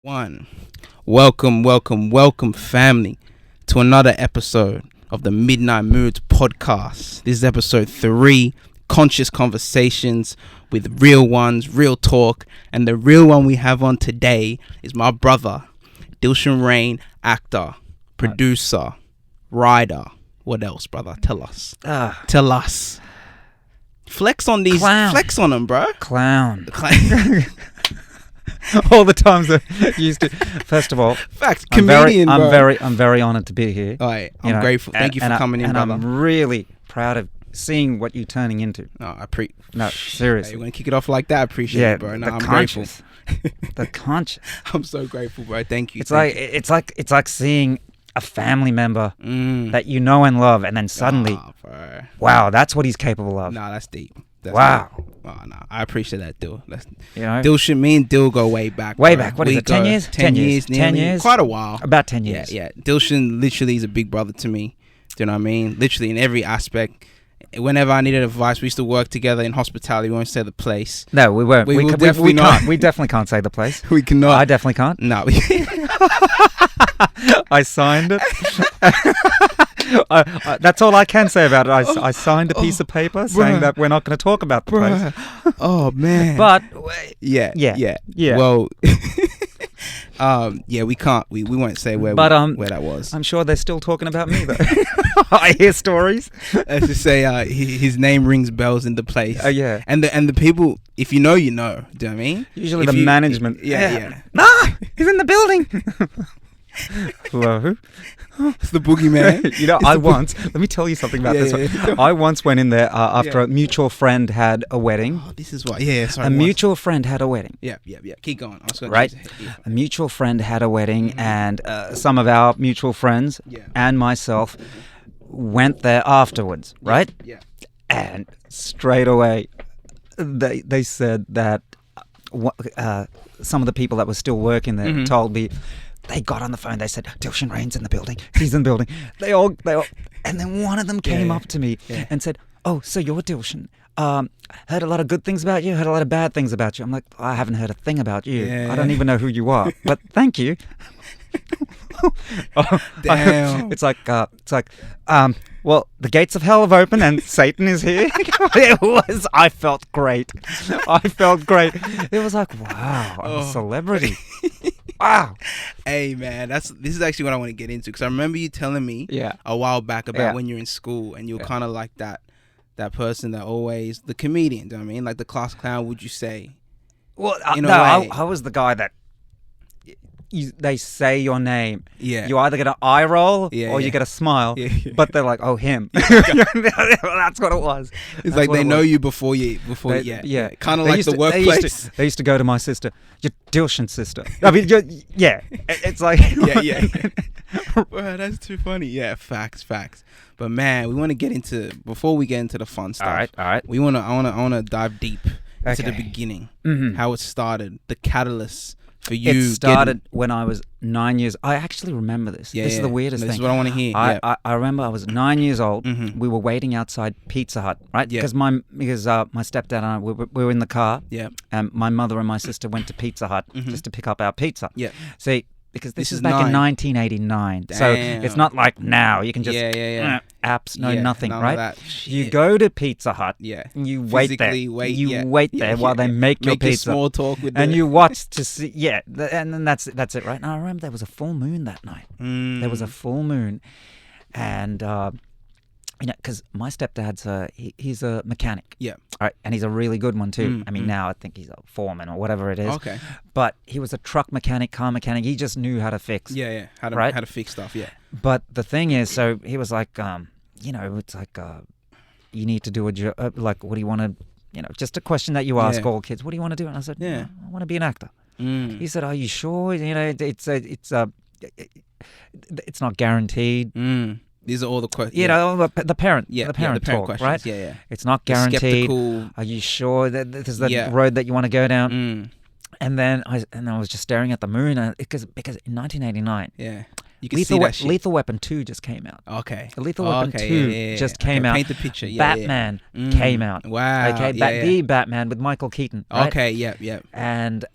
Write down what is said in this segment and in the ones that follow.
One. Welcome, family, to another episode of the Midnight Moods podcast. This is episode 3, Conscious Conversations with real ones, real talk. And the real one we have on today is my brother, Dilshan Rain, actor, producer, writer. What else, brother? Tell us. Tell us. Flex on these. Clown. Flex on them, bro. Clown. All the times that you used to. First of all, Facts. Comedian, bro. I'm very honored to be here. All right. I'm grateful. Thank you for coming in, brother. I'm really proud of seeing what you're turning into. No, seriously. Hey, you want to kick it off like that? I appreciate it, bro. No, I'm grateful. The conscious. I'm so grateful, bro. Thank you. It's like seeing a family member that you know and love, and then suddenly, wow, that's what he's capable of. Nah, that's deep. Wow. Deep. Oh, no, I appreciate that, Dil. Dilshan, me and Dil go way back. Way bro. back. What is it? 10 years? 10 years. 10 years. Quite a while. About 10 years. Yeah. Dilshan literally is a big brother to me. Do you know what I mean? Literally in every aspect. Whenever I needed advice, we used to work together in hospitality. We won't say the place. No, we won't. We definitely can't. We definitely can't say the place. We cannot. I definitely can't. No. I signed it. That's all I can say about it. I signed a piece of paper saying that we're not going to talk about the place. Oh, man. But yeah. Well, we can't. We won't say where that was. I'm sure they're still talking about me though. I hear stories. Let's just say his name rings bells in the place. Yeah. And the people, if you know, you know. Do you know what I mean? Usually the management. Yeah. Nah, he's in the building. Hello. It's the boogeyman. Let me tell you something about this one. I once went in there after a mutual friend had a wedding. Oh, this is why. Yeah, sorry. A mutual friend had a wedding. Yeah. Keep going. Right? A mutual friend had a wedding, and some of our mutual friends and myself went there afterwards, right? Yeah. And straight away, they said that some of the people that were still working there told me. They got on the phone. They said, "Dilshan Rain's in the building. He's in the building." They all, and then one of them came up to me and said, "Oh, so you're Dilshan? Heard a lot of good things about you. Heard a lot of bad things about you." I'm like, "I haven't heard a thing about you. I don't even know who you are. But thank you." Damn. It's like, well, the gates of hell have opened and Satan is here. I felt great. It was like, wow, I'm a celebrity. Wow. Hey, man, this is actually what I want to get into, because I remember you telling me a while back about when you're in school and you're kind of like that person that always, the comedian, do you know what I mean? Like the class clown, would you say? Well, I was the guy that they say your name. Yeah. You either get an eye roll or you get a smile. Yeah. But they're like, oh, him. That's what it was. It's like they know you before you. Yeah. Kind of like the workplace. They used to go to my sister, your Dilshan sister. I mean, it's like. Yeah. Well, that's too funny. Yeah, facts. But man, we want to get into, before we get into the fun stuff. All right. I want to dive deep into the beginning. How it started, the catalyst. For you, it started when I was 9 years. I actually remember this. This is the weirdest thing. This is what I want to hear. I remember I was 9 years old. We were waiting outside Pizza Hut, right? Because my stepdad and I we were in the car. Yeah. And my mother and my sister went to Pizza Hut just to pick up our pizza. Yeah. See, because this is back in 1989. Damn. So it's not like now. You can just apps, nothing, right? You go to Pizza Hut. Yeah. You wait there. You wait there while they make your pizza. Small talk with and you watch to see. Yeah. And then that's it, right? Now I remember there was a full moon that night. There was a full moon, and because my stepdad's he's a mechanic. Yeah. All right, and he's a really good one too. I mean, now I think he's a foreman or whatever it is. Okay. But he was a truck mechanic, car mechanic. He just knew how to fix. Yeah. How to fix stuff. Yeah. But the thing is, so he was like, it's like, you need to do a job. Like, what do you want to, just a question that you ask all kids. What do you want to do? And I said, I want to be an actor. He said, are you sure? It's not guaranteed. These are all the questions. The parent. Yeah, the parent talk, questions. Right? Yeah. It's not guaranteed. Are you sure that this is the road that you want to go down? And then I was just staring at the moon because in 1989, You can see that shit. Lethal Weapon 2 just came out. Okay. Lethal Weapon 2 just came out. Paint the picture. Batman came out. Wow. Okay, the Batman with Michael Keaton. Right? Okay. Yep. And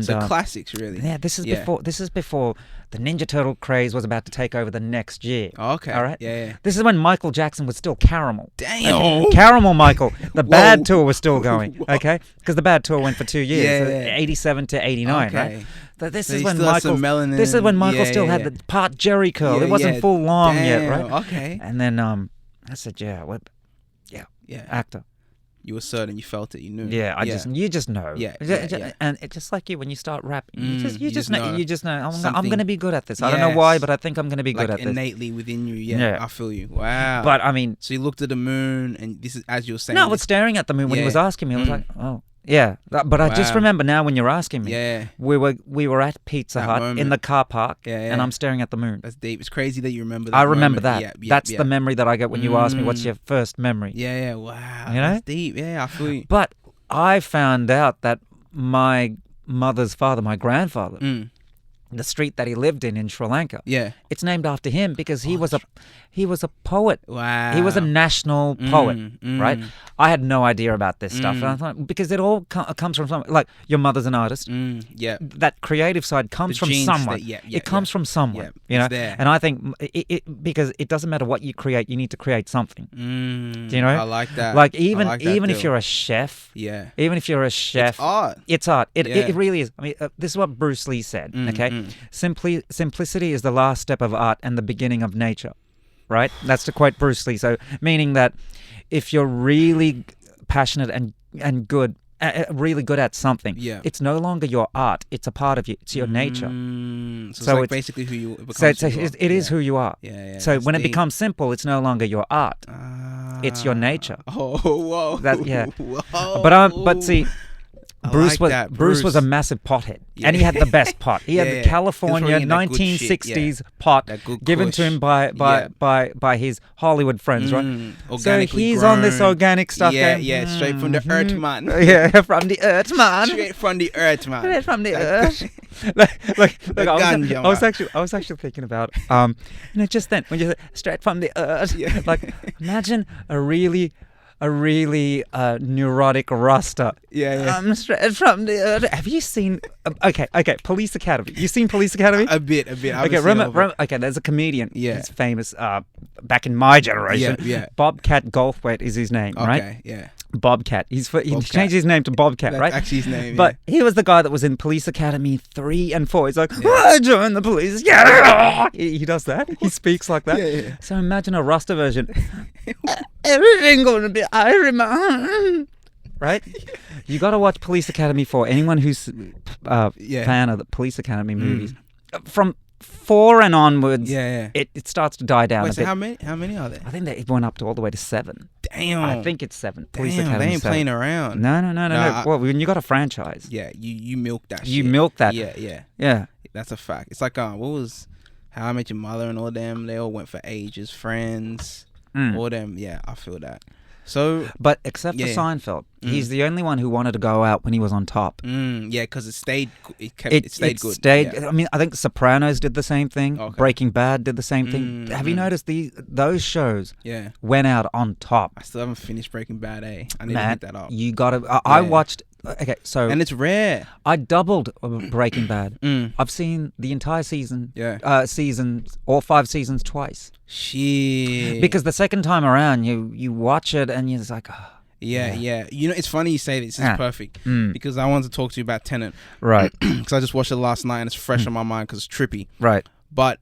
so classics, really. Yeah, this is before the Ninja Turtle craze was about to take over the next year. Okay. All right. Yeah. This is when Michael Jackson was still Caramel. Damn. Caramel Michael. The Bad Tour was still going. Okay, because the Bad Tour went for 2 years, 87 to 89. Right. This is when Michael still had the part Jerry curl. It wasn't full long yet, right? Okay. And then I said, actor. You were certain, you felt it, you knew. Yeah, you just know. Yeah. And it's just like you when you start rapping. You just know. I'm Something going to be good at this. I don't know why, but I think I'm going to be good at this. Innately within you. Yeah, I feel you. Wow. But I mean, so you looked at the moon, and this is as you were saying. No, I was staring at the moon when he was asking me. I was like, oh. Yeah, but I just remember now when you're asking me. Yeah. We were at Pizza Hut in the car park, and I'm staring at the moon. That's deep. It's crazy that you remember that. I remember that. Yeah, That's the memory that I get when you ask me, what's your first memory? Yeah, wow. You know? That's deep. Yeah, I feel you. But I found out that my mother's father, my grandfather, the street that he lived in Sri Lanka, it's named after him because he was a poet. Wow. He was a national poet, right? I had no idea about this stuff, and I thought because it all comes from somewhere. Like your mother's an artist, that creative side comes from someone. It comes from someone, you know. And I think because it doesn't matter what you create, you need to create something. You know, I like that. Like even if you're a chef, even if you're a chef, it's art. It's art. It really is. I mean, this is what Bruce Lee said. Okay, simplicity is the last step of art and the beginning of nature. Right? That's to quote Bruce Lee. So meaning that if you're really passionate and good, really good at something, it's no longer your art. It's a part of you. It's your nature. So it's basically who you become. So it is who you are. So when it becomes simple, it's no longer your art. It's your nature. Oh, whoa. Whoa. But see, Bruce was a massive pothead, and he had the best pot. He had the California 1960s pot given to him by his Hollywood friends, right? So he's on this organic stuff. Straight from the earth, man. From the earth, man. Straight from the earth, man. Straight from the earth. I was actually thinking about just then when you said straight from the earth, like imagine a really neurotic Rasta. I'm straight from the earth. Have you seen? Okay. Police Academy. You seen Police Academy? A bit. Okay, remember, there's a comedian. He's famous. Back in my generation. Bobcat Goldthwait is his name, right? Okay. Yeah. Bobcat. He changed his name to Bobcat, That's right? Actually, his name. But he was the guy that was in Police Academy 3 and 4. He's like, I joined the police. Yeah. He does that. He speaks like that. Yeah. So imagine a Rasta version. Everything gonna be Iron, right? You got to watch Police Academy 4. Anyone who's fan of the Police Academy movies, from 4 and onwards, it starts to die down. Wait, a so bit. how many are there? I think that it went up to all the way to 7. Damn. I think it's 7. Police Academy. They ain't 7. playing around. No. Well, when you got a franchise, you milk that. You milk that. Yeah. That's a fact. It's like what was How I Met Your Mother and all them? They all went for ages, Friends. All them, I feel that. So, but except for Seinfeld, he's the only one who wanted to go out when he was on top. Because it stayed good. I mean, I think Sopranos did the same thing. Okay. Breaking Bad did the same thing. Have you noticed those shows? Went out on top. I still haven't finished Breaking Bad. I need to hit that up. You gotta. I watched. Okay, so and it's rare. I doubled Breaking Bad. I've seen the entire season. All 5 seasons twice. Shit. Because the second time around, you watch it and you're just like, Yeah. You know, it's funny you say this. It's perfect because I wanted to talk to you about Tenet. Right. Because I just watched it last night and it's fresh on my mind because it's trippy. Right. But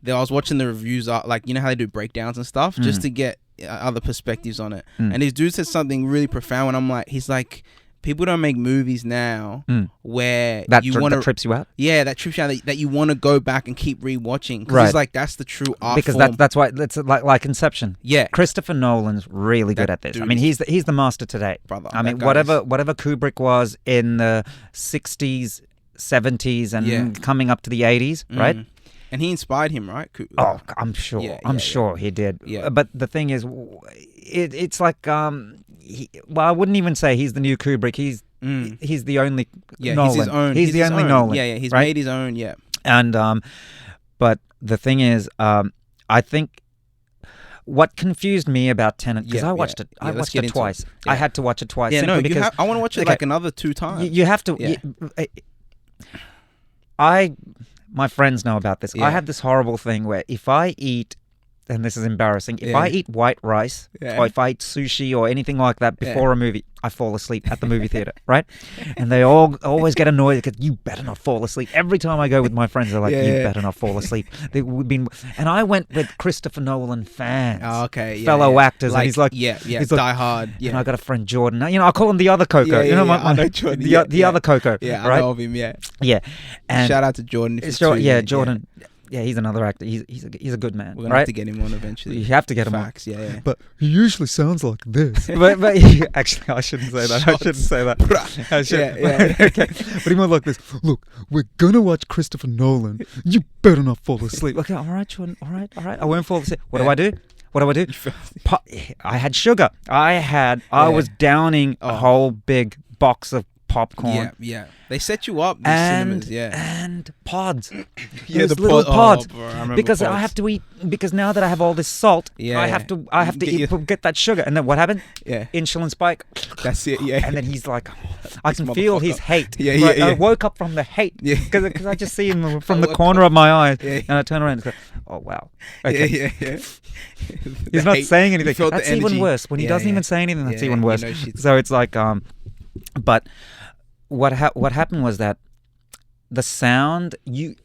I was watching the reviews, like you know how they do breakdowns and stuff, just to get other perspectives on it. And this dude said something really profound, and I'm like, he's like, people don't make movies now where that trips you out. Yeah, that trips you out. That you want to go back and keep rewatching because it's like that's the true art because form. That's why it's like Inception. Yeah, Christopher Nolan's really good at this. Dude, I mean, he's the master today, brother. I mean, whatever Kubrick was in the 60s, 70s, and coming up to the 80s, right? And he inspired him, right? Oh, I'm sure. I'm sure he did. Yeah. But the thing is, it's like I wouldn't even say he's the new Kubrick. He's the only Nolan. He's his own. He's the only Nolan. Yeah, he's right? made his own. Yeah. And But the thing is, I think what confused me about Tenet, because I watched it twice. I had to watch it twice. Yeah, simply no, because I want to watch it like another 2 times. you have to. My friends know about this. Yeah. I have this horrible thing where if I eat, and this is embarrassing, if I eat white rice or if I eat sushi or anything like that before a movie, I fall asleep at the movie theater, right? And they all always get annoyed because you better not fall asleep. Every time I go with my friends, they're like, you better not fall asleep. And I went with Christopher Nolan fans, fellow actors, like, and he's like, he's like, Die Hard. Yeah. And I got a friend Jordan. You know, I call him the other Coco. I know Jordan. The other Coco. Yeah, right? I know of him. Yeah. Yeah. And shout out to Jordan. Jordan. Yeah, he's another actor. He's a good man. We're gonna have to get him on eventually. You have to get him on. Facts, yeah. But he usually sounds like this. but actually, I shouldn't say that. I shouldn't say that. I should. Okay. But he went like this. Look, we're gonna watch Christopher Nolan. You better not fall asleep. Okay, all right, Jordan. All right. I won't fall asleep. What do I do? I had sugar. I was downing a whole big box of popcorn. Yeah. They set you up, these cinemas, and pods. The little pods. Because pods. I have to eat, because now that I have all this salt, I have to get that sugar. And then what happened? Yeah. Insulin spike. That's it, yeah. And then he's like, I can feel his hate. Yeah. I woke up from the hate. Because I just see him from the corner of my eyes. Yeah. And I turn around and go, oh, wow. Okay. Yeah. He's not saying anything. That's even worse. When he doesn't even say anything, that's even worse. So it's like, but what happened was that the sound, you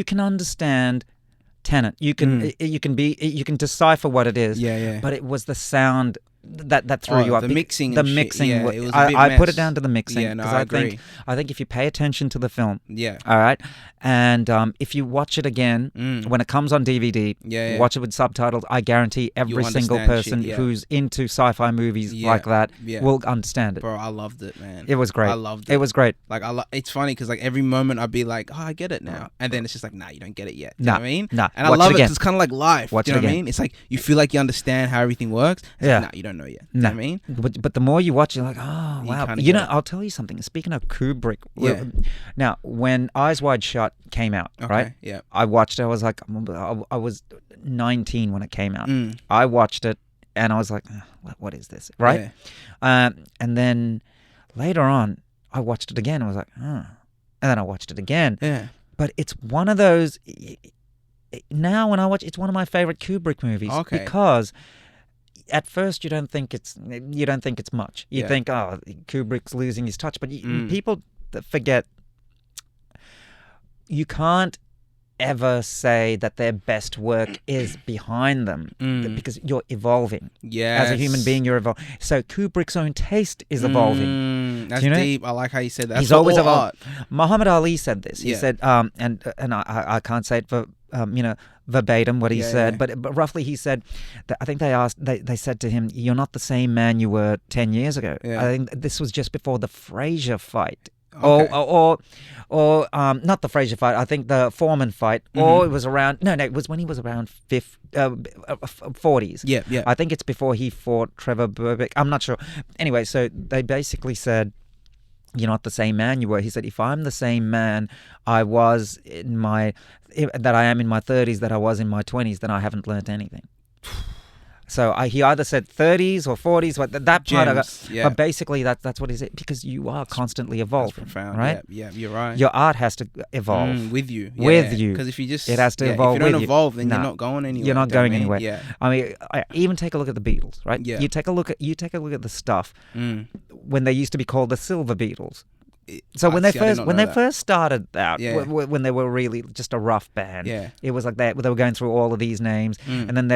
can understand Tenet. You can decipher what it is. Yeah. But it was the sound that threw you up. The mixing. The mixing. Yeah, it was a bit I put it down to the mixing. Yeah, no, I agree. I think if you pay attention to the film, all right, and if you watch it again when it comes on DVD, watch it with subtitles. I guarantee every single person who's into sci-fi movies like that will understand it. Bro, I loved it, man. It was great. I loved it. It was great. Like it's funny because like every moment I'd be like, oh, I get it now, and then it's just like, nah, you don't get it yet. You know what I mean? Nah. And I love it because it's kind of like life. Watch you know it what I again. mean? It's like you feel like you understand how everything works. It's like, nah, you don't know yet. You know what I mean? But the more you watch, you're like, oh, wow. You know, I'll tell you something. Speaking of Kubrick, now, when Eyes Wide Shut came out, right? Yeah. I watched it. I was like, I was 19 when it came out. I watched it, and I was like, what is this, right? Yeah. And then later on, I watched it again. I was like, and then I watched it again. Yeah. But it's one of those. Now, when I watch, it's one of my favorite Kubrick movies because. At first, you don't think it's much. You think, oh, Kubrick's losing his touch. But people forget. You can't ever say that their best work is behind them because you're evolving. As a human being, you're evolving. So Kubrick's own taste is evolving. That's deep. I like how you said that. He's always evolved. Muhammad Ali said this. He said, and I can't say it for verbatim what he said, but roughly he said that I think they said to him, "You're not the same man you were 10 years ago." I think this was just before the Frazier fight. Or not the Frazier fight. I think the Foreman fight, or it was around. No, it was when he was around 40s. Yeah. I think it's before he fought Trevor Burbick. I'm not sure. Anyway, so they basically said, "You're not the same man you were." He said, "If I'm the same man I was that I am in my 30s, that I was in my 20s, then I haven't learnt anything." So he either said 30s or 40s, but that part I got. But basically, that's what he said, because you are constantly evolving. That's profound, right? Yeah, you're right. Your art has to evolve with you. With you, because if you just it has to evolve. If you don't evolve, then you're not going anywhere. You're not going anywhere. Yeah. I mean, even take a look at the Beatles, right? Yeah. You take a look at the stuff when they used to be called the Silver Beatles. So when they first started out, when they were really just a rough band, it was like they were going through all of these names, and then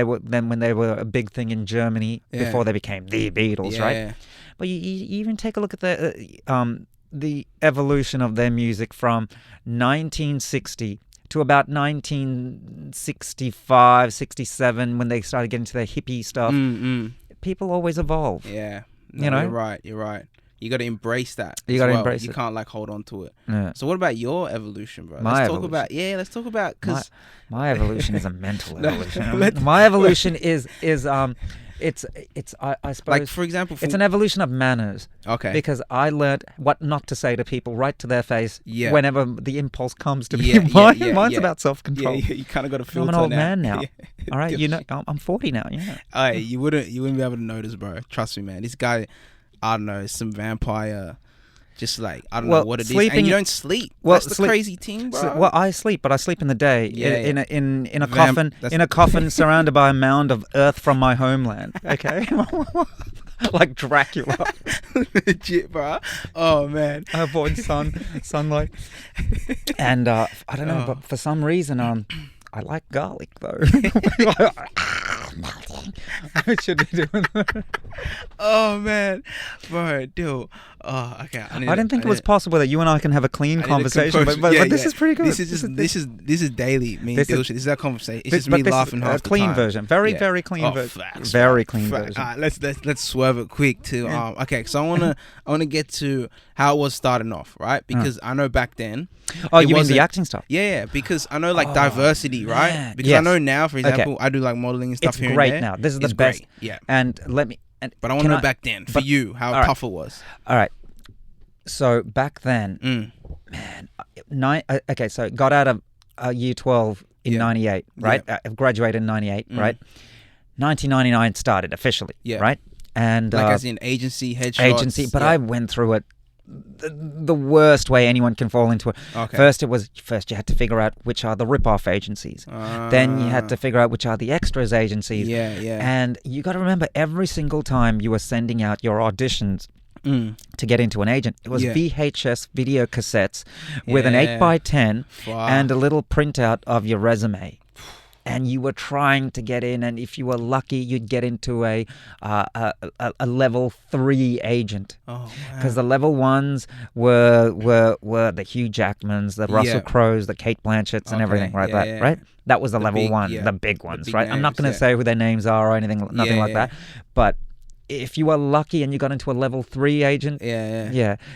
when they were a big thing in Germany before they became the Beatles, right? Yeah. But you even take a look at the evolution of their music from 1960 to about 1965, 67, when they started getting to their hippie stuff. People always evolve. Yeah, no, you're right. You got to embrace that. You got to embrace it. You can't like hold on to it. Yeah. So what about your evolution, bro? Let's talk about because my evolution is a mental evolution. My evolution is I suppose, Like, for example, it's an evolution of manners. Okay. Because I learned what not to say to people right to their face whenever the impulse comes to me. Mine's about self-control. Yeah, you kind of got to filter. I'm an old man now. Yeah. All right, I'm 40 now. Yeah. You wouldn't be able to notice, bro. Trust me, man. This guy, I don't know, some vampire. Just like, I don't know what it is. And you don't sleep. Well, that's the crazy thing, bro. Well, I sleep, but I sleep in the day in a coffin, surrounded by a mound of earth from my homeland. Okay, like Dracula. Legit, bro. Oh man, I avoid sunlight, and I don't know, but for some reason, I like garlic though. I should be doing that. Oh man, bro, dude. Oh, okay. I didn't think it was possible that you and I can have a clean conversation, but this is pretty good. This is daily. Me and Dilshan. This is our conversation. It's just me laughing half the time. Clean version, very clean version. Facts, very clean version. Let's swerve it quick to okay. So I wanna get to how it was starting off, right? Because I know back then. Oh, you mean the acting stuff? Yeah, because I know like diversity, right? Yeah, because I know now, for example, I do like modeling and stuff here and there. It's great now. This is the best. Yeah. And let me. But I want to know back then for you how tough it was. All right. So back then, man, okay. So got out of year 12 in 98, right? I graduated in 98, right? 1999 started officially, right? And like as in agency, headshots. But I went through it the worst way anyone can fall into it. Okay. First you had to figure out which are the rip-off agencies. Then you had to figure out which are the extras agencies. Yeah. And you got to remember, every single time you were sending out your auditions to get into an agent, it was VHS video cassettes with an 8x10 and a little printout of your resume. And you were trying to get in, and if you were lucky, you'd get into a level 3 agent. Oh, because the level 1s were the Hugh Jackmans, the Russell Crowes, the Kate Blanchetts, and everything, right? Right? That was the level big, 1, the big ones, right? Names, I'm not going to say who their names are or nothing like that, but if you were lucky and you got into a level 3 agent,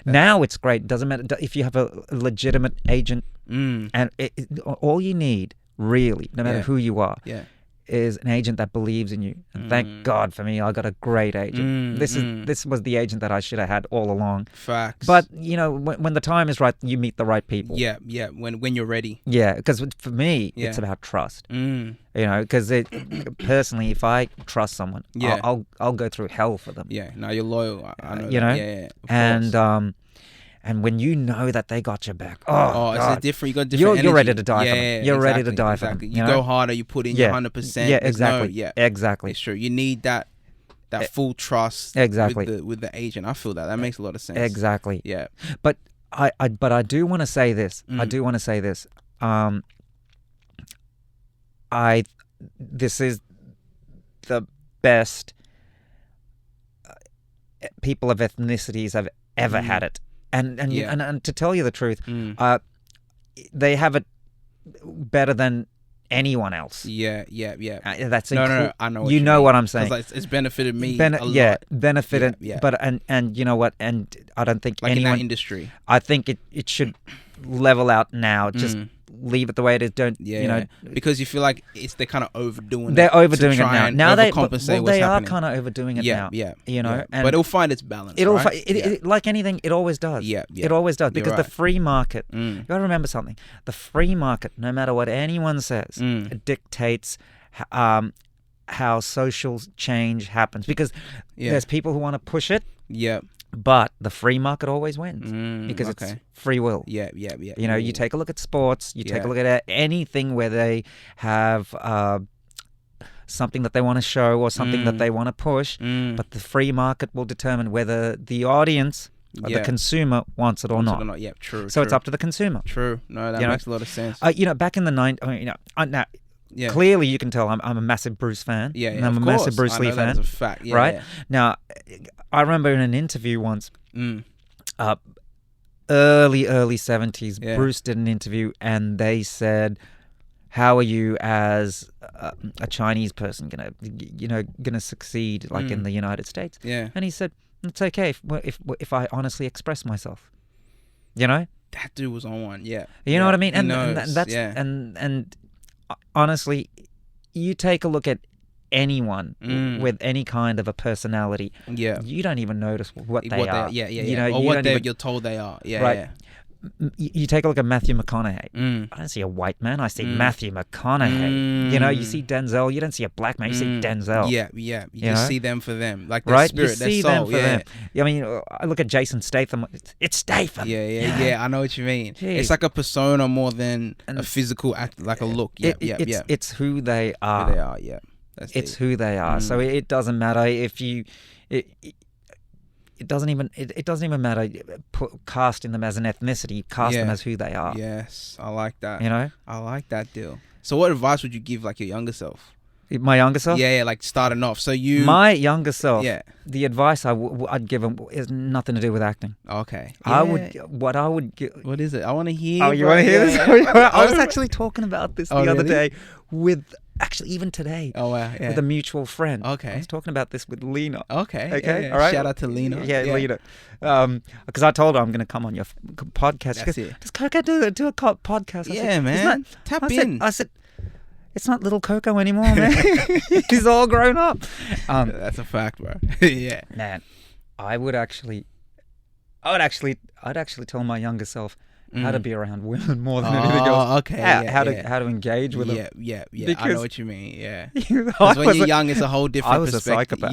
now it's great. Doesn't matter if you have a legitimate agent, and all you need. Really, no matter who you are, is an agent that believes in you. And thank God for me, I got a great agent. This was the agent that I should have had all along. Facts. But when the time is right, you meet the right people. Yeah. When you're ready. Yeah, because for me, it's about trust. Because personally, if I trust someone, I'll go through hell for them. Yeah. Now you're loyal. I know. Yeah. And when you know that they got your back, it's different. You got different. You're ready to die for them. You're ready to die for them. You go harder. You put in your 100%. Yeah, exactly. Exactly. It's true. You need that full trust. Exactly. With the agent. I feel that makes a lot of sense. Exactly. Yeah. But I do want to say this. I do want to say this. This is the best people of ethnicities have ever had it. And to tell you the truth, they have it better than anyone else. Yeah. That's no. I know. You know what I'm saying? Like, it's benefited me a lot. Yeah, benefited. Yeah. But and you know what? And I don't think like anyone in that industry. I think it should level out now. Just leave it the way it is. Don't because you feel like they're kind of overdoing. They're overdoing it now. Now they are kind of overdoing it now. Yeah. And but it'll find its balance. Like anything, it always does. Yeah. It always does because the free market. You got to remember something. The free market, no matter what anyone says, it dictates how social change happens. Because there's people who want to push it. Yeah. But the free market always wins because it's free will. Yeah. You take a look at sports, you take a look at anything where they have something that they want to show or something that they want to push, but the free market will determine whether the audience, the consumer, wants it or not. Yeah, true. So it's up to the consumer. True. No, that makes a lot of sense. Back in the 90s, clearly you can tell I'm a massive Bruce fan. Yeah, I'm a massive Bruce Lee fan. That's a fact. Yeah, right? Yeah. Now, I remember in an interview once, early 70s, Bruce did an interview and they said, how are you as a Chinese person gonna succeed like in the United States? Yeah. And he said, it's okay if I honestly express myself. That dude was on one. Yeah. You know what I mean? And that's and honestly, you take a look at anyone with any kind of a personality, you don't even notice what they are. Or what you're told they are. Right. You take a look at Matthew McConaughey. I don't see a white man. I see Matthew McConaughey. You see Denzel. You don't see a black man. You see Denzel. You just see them for them, like their right? spirit, you see their soul. Them for them. I mean, I look at Jason Statham. It's Statham. Yeah. I know what you mean. Jeez. It's like a persona more than a physical act, like a look. It's who they are. Who they are. Yeah. It's who they are. So it doesn't matter if you. It doesn't even matter casting them as an ethnicity. Cast them as who they are. Yes, I like that. I like that deal. So, what advice would you give like your younger self? My younger self? Yeah, like starting off. So my younger self. Yeah. The advice I'd give him is nothing to do with acting. Okay. What is it? I want to hear. Oh, you want to hear this? I was actually talking about this the other day with. Actually, even today, with a mutual friend. Okay. I was talking about this with Lena. Okay. Yeah. All right. Shout out to Lena. Yeah. Lena. Because I told her I'm going to come on your podcast. That's it. Does Coco do a podcast? I said, man. Tap in. I said, it's not little Coco anymore, man. He's all grown up. That's a fact, bro. Yeah. Man, I'd actually tell my younger self how to be around women more than anything else. Okay. How to engage with them. Yeah. Because I know what you mean. Yeah. Because when you're young, it's a whole different perspective. I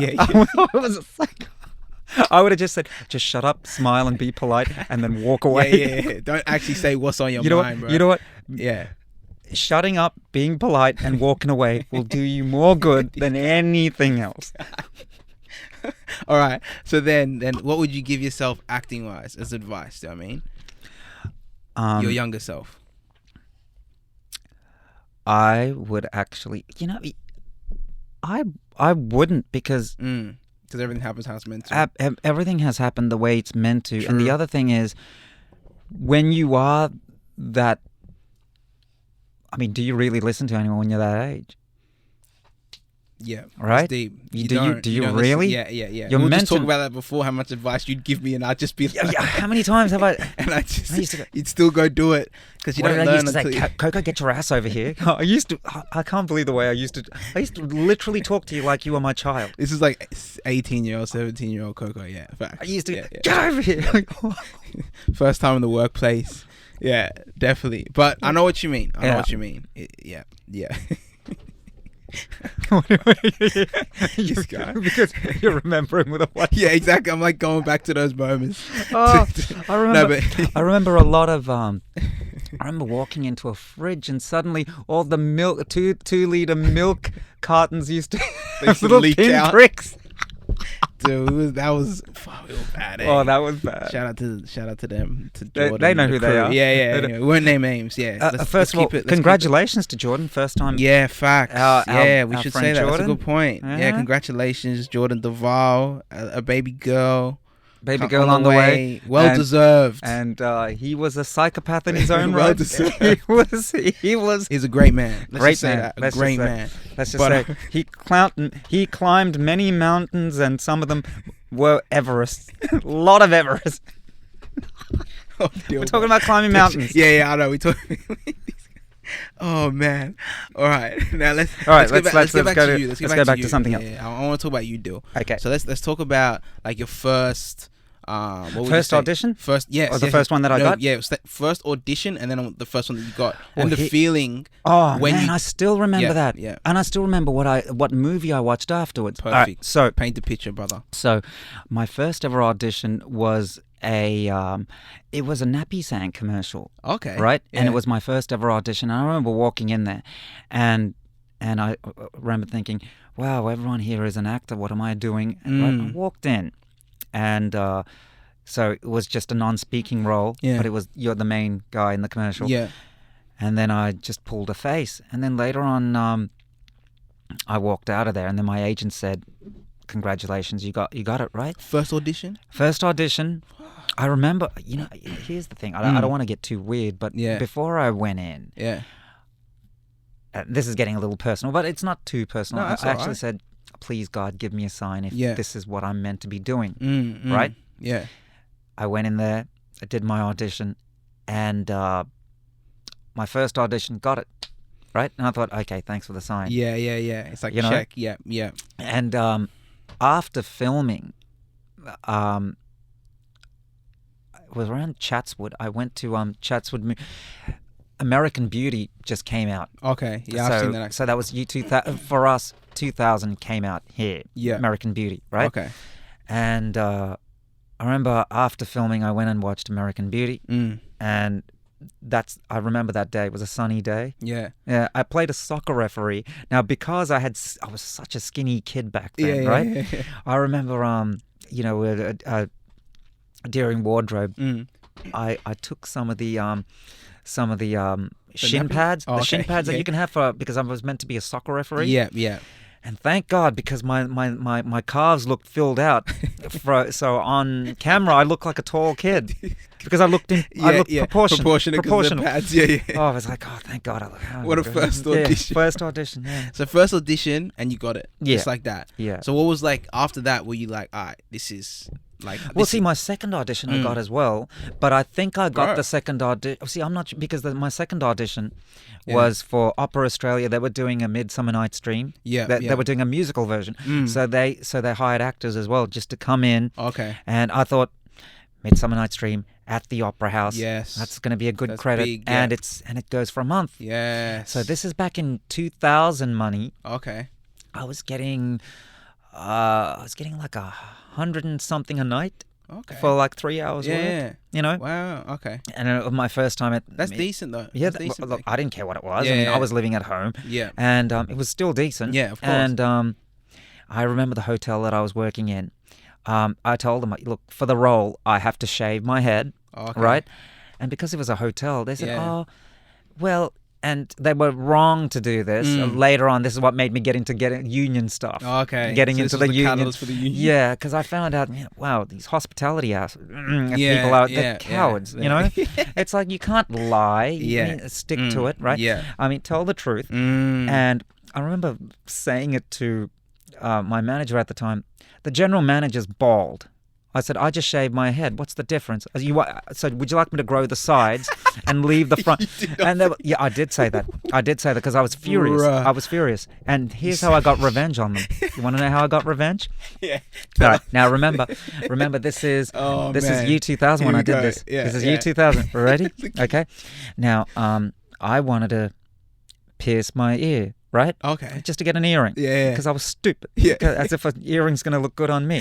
was a psychopath. I would have just said, just shut up, smile, and be polite, and then walk away. Yeah. Don't actually say what's on your mind, bro. You know what? Yeah. Shutting up, being polite, and walking away will do you more good than anything else. All right. So then what would you give yourself acting-wise as advice? Do you know what I mean? Your younger self. I would actually, I wouldn't because everything happens how it's meant to. Everything has happened the way it's meant to. True. And the other thing is, when you are that, I mean, do you really listen to anyone when you're that age? Yeah. Right? Do you really? Yeah. You're we were meant just talking about that before, how much advice you'd give me, and I'd just be like... Yeah, how many times have I... And you'd still go do it, because you don't learn until... Coco, get your ass over here. I can't believe the way I used to literally talk to you like you were my child. This is like 18-year-old, 17-year-old Coco, yeah. Facts. I used to get over here. First time in the workplace. Yeah, definitely. But I know what you mean. I know what you mean. Yeah. This guy. Because you're remembering with a what? Yeah, exactly. I'm like going back to those moments. I remember a lot of. I remember walking into a fridge and suddenly all the milk, 2-liter milk cartons used to have little pin pricks. Dude, that was bad. Oh, that was bad. Shout out to them. To Jordan, they know who they are. Yeah. Anyway, we won't name names. Yeah. First of all, congratulations to Jordan. First time. Yeah, facts. We should say that. Jordan. That's a good point. Yeah, congratulations, Jordan Duval, a baby girl. Baby girl on the way. Well deserved. And he was a psychopath in his own right. Well deserved. He was. He's a great man. Let's just say he climbed many mountains, and some of them were Everest. A lot of Everest. We're talking about climbing mountains. Yeah, I know. We talking. Oh man! All right, now let's get back to you. Let's go back to something else. Yeah, I want to talk about you, Dil. Okay. So let's talk about like your first. First audition? First, yes. Or the first one that I got? Yeah, it was that first audition, and then the first one that you got, and the feeling. Oh man, I still remember that. Yeah, and I still remember what movie I watched afterwards. Perfect. Right, so paint the picture, brother. So, my first ever audition was it was a Nappy Sang commercial. Okay. Right, yeah. and it was my first ever audition. And I remember walking in there, and I remember thinking, "Wow, everyone here is an actor. What am I doing?" And I walked in. And so it was just a non-speaking role, but you're the main guy in the commercial. Yeah. And then I just pulled a face. And then later on, I walked out of there, and then my agent said, "Congratulations, you got it right." First audition. I remember. Here's the thing. I don't want to get too weird, but before I went in, this is getting a little personal, but it's not too personal. No, I actually said, "Please, God, give me a sign if this is what I'm meant to be doing." Right? Yeah. I went in there, I did my audition, and my first audition, got it. right? And I thought, okay, thanks for the sign. Yeah. It's like, You know? check. Yeah. And after filming, it was around Chatswood. I went to Chatswood. American Beauty just came out. Okay. Yeah, I've seen that. So that was for us. 2000 came out here. Yeah. American Beauty, right? Okay. And I remember after filming, I went and watched American Beauty, and I remember that day. It was a sunny day. Yeah. Yeah. I played a soccer referee. Now, because I was such a skinny kid back then, right? Yeah. I remember, during wardrobe, I took some of the shin pads, Oh, the shin okay. pads that Yeah. you can have because I was meant to be a soccer referee. Yeah. And thank God, because my calves looked filled out. So on camera, I looked like a tall kid because I looked proportionate. Because of the pads. Yeah. Oh, I was like, oh, thank God. What a first audition. First audition, yeah. So first audition and you got it. Yeah. Just like that. Yeah. So what was like after that? Were you like, all right, this is like... Well, see, my second audition I got as well, but I think I got Right. the second audition. See, I'm not because my second audition was for Opera Australia. They were doing a Midsummer Night's Dream. Yeah, They were doing a musical version. So they hired actors as well just to come in. Okay. And I thought, Midsummer Night's Dream at the Opera House. Yes. That's going to be a good That's credit, big, yeah. and it goes for a month. Yes. So this is back in 2000 money. Okay. I was getting like 100 and something a night. Okay. For like 3 hours Yeah. work, you know? Wow. Okay. And it was my first time at... That's decent though. Yeah, That's decent. look, I didn't care what it was. Yeah, I mean, yeah. I was living at home. Yeah. And it was still decent. Yeah, of course. And I remember the hotel that I was working in. I told them, look, for the role, I have to shave my head, Okay. right? And because it was a hotel, they said, Yeah. oh, well... And they were wrong to do this. Later on, this is what made me get into union stuff. Okay. Getting So into this was the union. catalyst for the union. Yeah, because I found out, wow, these hospitality Yeah, people are yeah, they're cowards, yeah. you know? It's like you can't lie. Yeah. You stick to it, right? Yeah. I mean, tell the truth. And I remember saying it to my manager at the time. The general manager's bald. I said, I just shaved my head. What's the difference? So would you like me to grow the sides and leave the front? And I did say that. Because I was furious. Bruh. I was furious. And here's how I got revenge on them. You want to know how I got revenge? Yeah. All right. Now remember, this is man. year 2000 when Here I we did go. this. Yeah, This is yeah. year 2000. Ready? Okay. Now, I wanted to pierce my ear. Right? Okay. Just to get an earring. Yeah. Because I was stupid. Yeah. As if an earring's going to look good on me.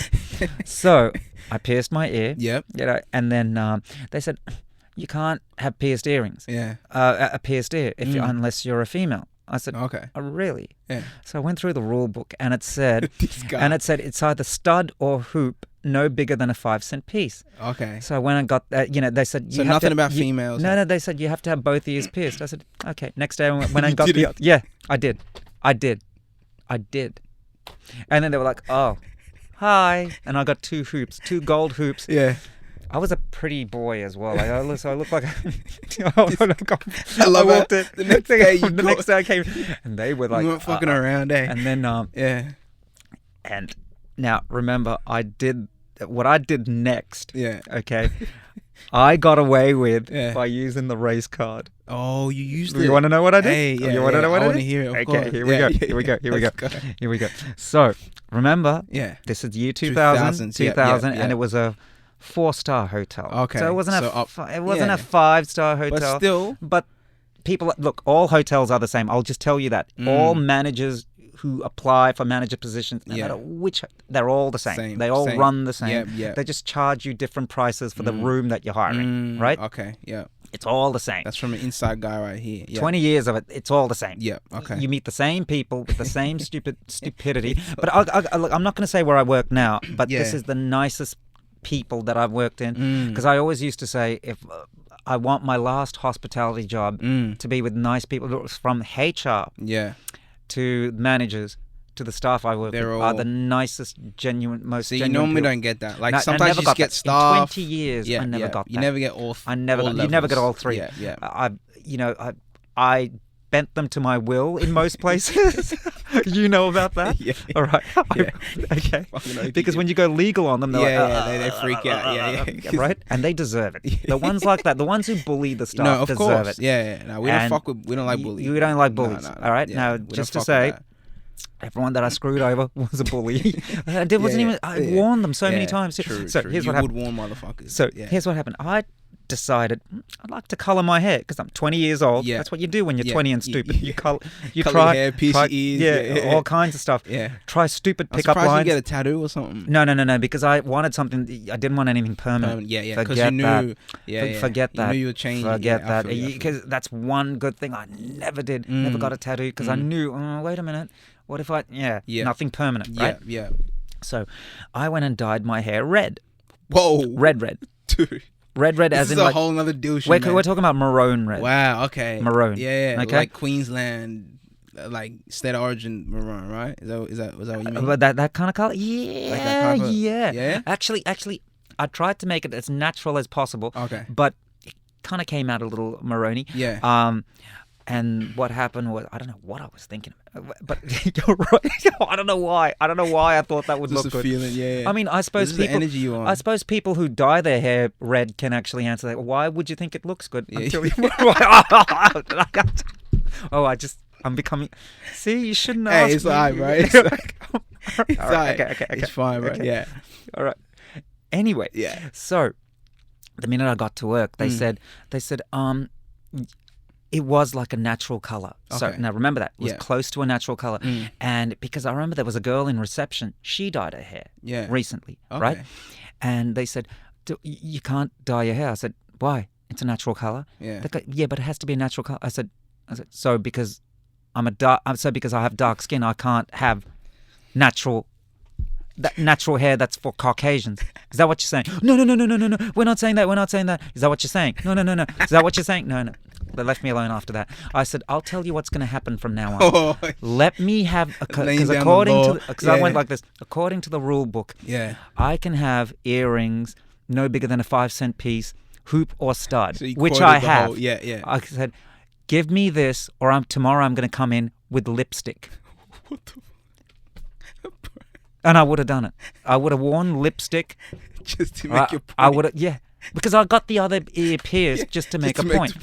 So I pierced my ear. Yep. You know, and then they said, you can't have pierced earrings. Yeah. A pierced ear unless you're a female. I said, Okay. oh, really? Yeah. So I went through the rule book and it said, This guy. it's either stud or hoop, no bigger than a 5-cent piece. Okay. So when I got that, they said... So nothing about females? No, they said you have to have both ears pierced. I said, okay. Next day when I got did it? Yeah, I did. And then they were like, oh, hi. And I got 2 hoops, 2 gold hoops. Yeah. I was a pretty boy as well. I looked like I love walked it. in. The Next day I came, and they were like, You weren't fucking around, eh? And then, Yeah. and now remember, what I did next. Yeah. Okay. I got away with Yeah. by using the race card. Oh, you used it. You want to know what I did? Hey, yeah, You want to know what I I want did? to hear it, of Okay, course. here we go. Here we go. Here we go. So, remember, Yeah. this is year 2000, 2000s, yeah. and it was a 4-star hotel. Okay, So it wasn't so it wasn't yeah. a 5-star hotel. But still. But people, look, all hotels are the same. I'll just tell you that. All managers who apply for manager positions, no Yeah. matter which, they're all the same. Same, They all same. run the same. Yep, yep. They just charge you different prices for the room that you're hiring, right? Okay. Yeah. It's all the same. That's from an inside guy right here. Yeah. 20 years of it, it's all the same. Yeah. Okay. You meet the same people with the same stupidity. But look, I'm not going to say where I work now, but this Yeah. is the nicest people that I've worked in. Because I always used to say, if I want my last hospitality job to be with nice people, from HR Yeah. to managers to the staff I work with, They're are all- the nicest, most See, you genuine normally people. don't get that. Like No, I sometimes never you got just get that. staff. In 20 years, I never got that. You never get all. I never all got, you never get levels. all 3. Yeah. Yeah. I bent them to my will in most places. You know about that? Yeah. All right. Yeah. Okay. Fucking OP Because when people. you go legal on them, they're They freak out. Yeah. right? And they deserve it. The ones like that, the ones who bully the staff, No, of deserve course. it. Yeah. No, we don't fuck with. We don't like bullies. You don't like No, bullies. no, All right. yeah, Now, we don't just to fuck with say, that. everyone that I screwed over was a bully. I wasn't Yeah, even. I yeah. warned them so many Yeah, times. True, so true. here's You what happened. would warn motherfuckers. So yeah. here's what happened. I decided I'd like to color my hair because I'm 20 years old. Yeah. That's what you do when you're Yeah. 20 and stupid. You Colour try hair, pierce try, your ears. Yeah. all kinds of stuff. Yeah. Try stupid I'm pickup surprised lines. you get a tattoo or something. No, because I wanted something. I didn't want anything permanent. Yeah. Because Forget you knew. that. Yeah. Forget that. You knew you were changing. Forget Yeah, I that. feel you. Because that's one good thing I never did. Never got a tattoo because I knew. Oh, wait a minute. What if I? Yeah. Nothing permanent. Right. Yeah. So, I went and dyed my hair red. Whoa. Red. Dude. Red as This in is a like. whole nother Dilshan, We're man. talking about maroon red. Wow. Okay. Maroon. Yeah. Okay. Like Queensland, like state of origin maroon, right? Is that what you mean? But that kind of color, yeah, Like that type of- yeah. Yeah? Actually, I tried to make it as natural as possible. Okay. But it kind of came out a little maroony. Yeah. And what happened was I don't know what I was thinking, but you're right. I don't know why. I thought that would Just look a good. feeling. Yeah. I mean, I suppose This is the people. energy you want. I suppose people who dye their hair red can actually answer that. Why would you think it looks good? Yeah. Until you... I'm becoming. See, you shouldn't ask. Hey, it's me. alright, bro. It's like, it's All right, alright. okay. It's fine, bro. Okay. Yeah. All right. Anyway, Yeah. so the minute I got to work, they said, it was like a natural color. So Okay. now remember that it was Yeah. close to a natural color, and because I remember there was a girl in reception, she dyed her hair Yeah. recently, Okay. right? And they said, you can't dye your hair. I said, why? It's a natural color. Yeah. They go, yeah, but it has to be a natural color. I said, so because because I have dark skin, I can't have natural hair that's for Caucasians. Is that what you're saying? No. We're not saying that. Is that what you're saying? No. Is that what you're saying? No. They left me alone after that. I said, I'll tell you what's going to happen from now on. Oh, Let me have, because down according the law. to, because I went Yeah. like this, according to the rule book, yeah. I can have earrings no bigger than a 5-cent piece, hoop or stud, So you which quoted I the have. whole- yeah. I said, give me this, or tomorrow I'm going to come in with lipstick. What the? And I would have done it. I would have worn lipstick. Just to make your point. I would have, yeah. Because I got the other ear pierced just to make a point.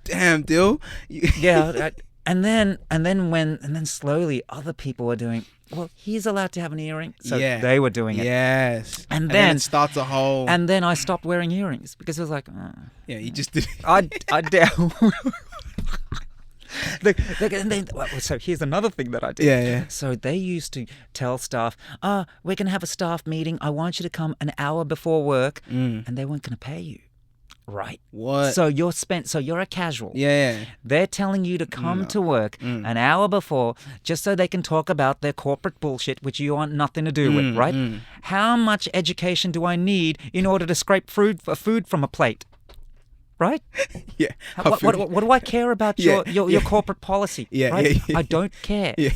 Damn, Dill. Yeah. And then slowly other people were doing, well, he's allowed to have an earring. So Yeah. they were doing it. Yes. And then then it starts a whole. And then I stopped wearing earrings because it was like, yeah, you just did. I so here's another thing that I did. Yeah. So they used to tell staff, we're going to have a staff meeting. I want you to come an hour before work. And they weren't going to pay you. Right. What? So you're a casual. Yeah. They're telling you to come to work an hour before just so they can talk about their corporate bullshit, which you want nothing to do with, right? How much education do I need in order to scrape food from a plate? Right? Yeah. What do I care about your corporate policy? Yeah, right? yeah. I don't care. Yeah.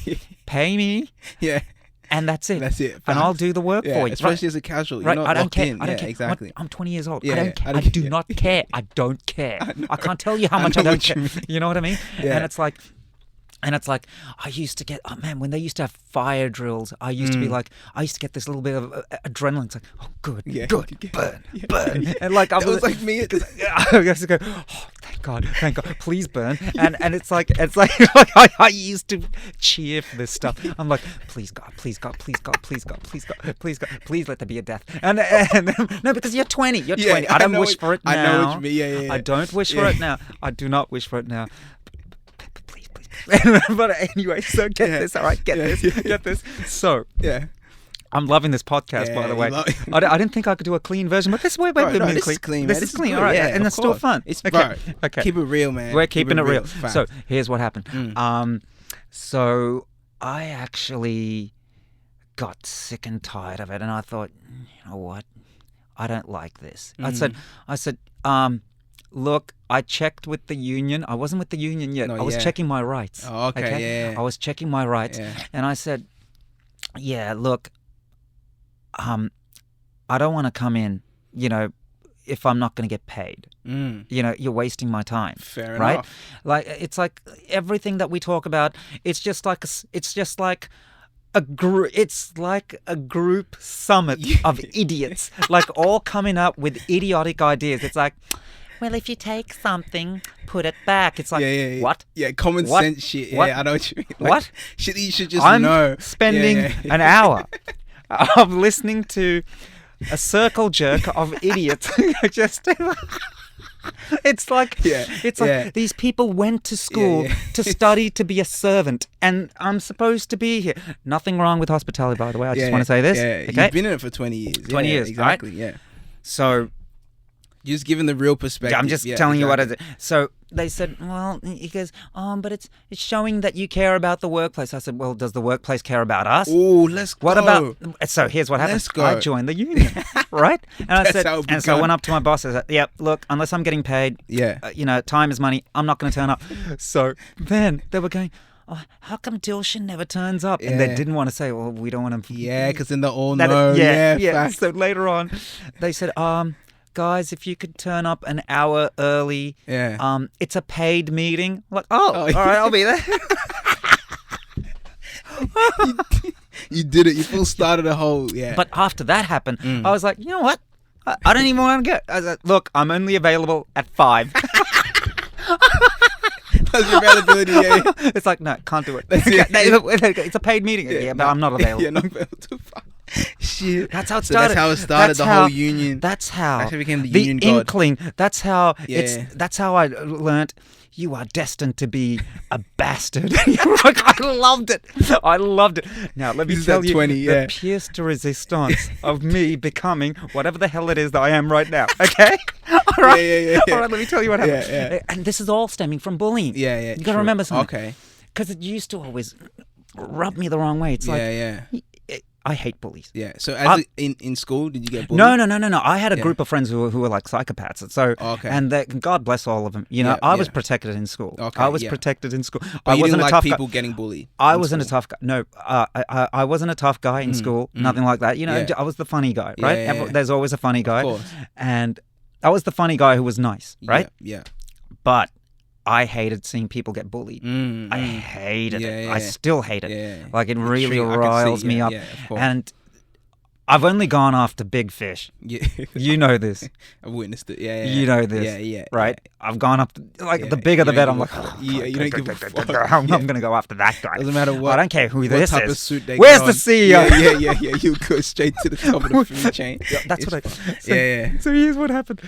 Pay me, Yeah. and that's it. That's it. And I'll do the work Yeah, for you. especially as a casual. Right? You're not I don't locked care. in. I don't Yeah, care. exactly. I'm 20 years old. Yeah, I don't yeah. care. I I don't do care. not care. I don't care. I can't tell you how much I know don't what you care. mean. You know what I mean? Yeah. And it's like, I used to get, when they used to have fire drills, I used to be like, I used to get this little bit of adrenaline. It's like, oh, good, burn. And like, I was like me. I used to go, oh, thank God, please burn. And it's like I used to cheer for this stuff. I'm like, please God, please let there be a death. And no, because you're 20. You're 20. I don't wish for it now. I know what you mean. Yeah. I don't wish for it now. I do not wish for it now. Please. But anyway, so get this, all right? Get this. So, Yeah. I'm loving this podcast, by the way. I didn't think I could do a clean version, but this way we're Bro, no, clean. this is clean, man. This is clean, good. all right. Yeah, and of it's still course. fun. It's okay. Okay. Keep it real, man. We're keeping it real. Fact. So here's what happened. So I actually got sick and tired of it, and I thought, you know what? I don't like this. I said, look, I checked with the union. I wasn't with the union yet. I was checking my rights. Oh, okay, yeah. I was checking my rights. Yeah. And I said, yeah, look, I don't want to come in, if I'm not going to get paid. You know, you're wasting my time. Fair right? enough. Like it's like everything that we talk about. It's just like a group. It's like a group summit of idiots, like all coming up with idiotic ideas. It's like, well, if you take something, put it back. It's like, what? Yeah, common What? sense shit. What? Yeah, I know what you mean. Like, What? Shit that you should just I'm know. spending an hour of listening to a circle jerk of idiots. Just it's like these people went to school to study to be a servant, and I'm supposed to be here. Nothing wrong with hospitality, by the way. I just want to say this. Yeah, okay? You've been in it for 20 years. 20 years, exactly. right? Yeah. So You're just giving the real perspective. I'm just telling you what it is. So they said, well, he goes, but it's showing that you care about the workplace. I said, well, does the workplace care about us? Oh, let's go. What about? So here's what happened. Let's go. I joined the union, right? And I said, how it and so I begun. went up to my boss. I said, yeah, look, unless I'm getting paid, you know, time is money. I'm not going to turn up. So then they were going, oh, how come Dilshan never turns up? And they didn't want to say, well, we don't want to. Yeah, because then they all know. Yeah. Facts. So later on, they said, guys, if you could turn up an hour early, it's a paid meeting. I'm like, all right, I'll be there. You did it. You full started a whole, But after that happened, I was like, you know what? I don't even want to go. I was like, look, I'm only available at 5. That's your availability, It's like, no, can't do it. it. It's a paid meeting. But I'm not available. Yeah, not available to Shit. That's how it So started. that's how it started, the whole union. That's how That's how it became the union god. inkling. That's how Yeah. That's how I learnt. You are destined to be a bastard. Like, I loved it. I loved it. Now let me This is tell at you 20, the pièce de résistance of me becoming whatever the hell it is that I am right now. Okay. All right. Yeah. All right. Let me tell you what happened. Yeah. And this is all stemming from bullying. Yeah. You got to remember something. Okay. Because it used to always rub me the wrong way. It's like, I hate bullies. Yeah. So in school, did you get bullied? No. I had a group of friends who were like psychopaths. So, and God bless all of them. You know, I was protected in school. Okay, I was protected in school. But I you wasn't didn't a like tough people guy. getting bullied. I wasn't a tough guy. No, I wasn't a tough guy in school. Nothing like that. You know, I was the funny guy, right? Yeah. There's always a funny guy. Of course. And I was the funny guy who was nice, right? Yeah. But I hated seeing people get bullied. I hated it. I still hate it. Yeah. Like, it really I can see, riles me up. Yeah, of course. And I've only gone after big fish. Yeah. You know this. I've witnessed it. Yeah. You know this. Yeah. Right? Yeah. I've gone up, the Yeah, bigger you the don't better. give I'm a like, fuck. Yeah, you don't give a fuck. I'm going to go after that guy. Doesn't matter what. I don't care who what this type is. of suit they Where's got the on. CEO? Yeah. You go straight to the top of the food chain. That's what I. So, Yeah. So here's what happened.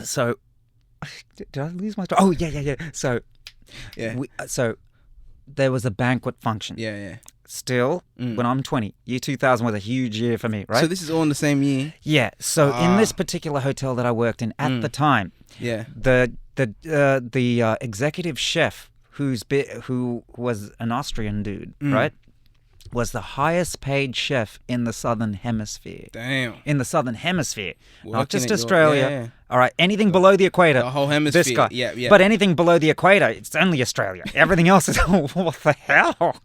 So did I lose my? Oh yeah. So so there was a banquet function. Yeah. Still, when I'm 20, year 2000 was a huge year for me, right? So this is all in the same year. Yeah. So in this particular hotel that I worked in at the time, the executive chef who was an Austrian dude, right, was the highest paid chef in the Southern Hemisphere. Damn. In the Southern Hemisphere, not Working just at your- Australia. yeah. All right, anything below the equator. The whole hemisphere. This guy. Yeah. But anything below the equator, it's only Australia. Everything else is, what the hell?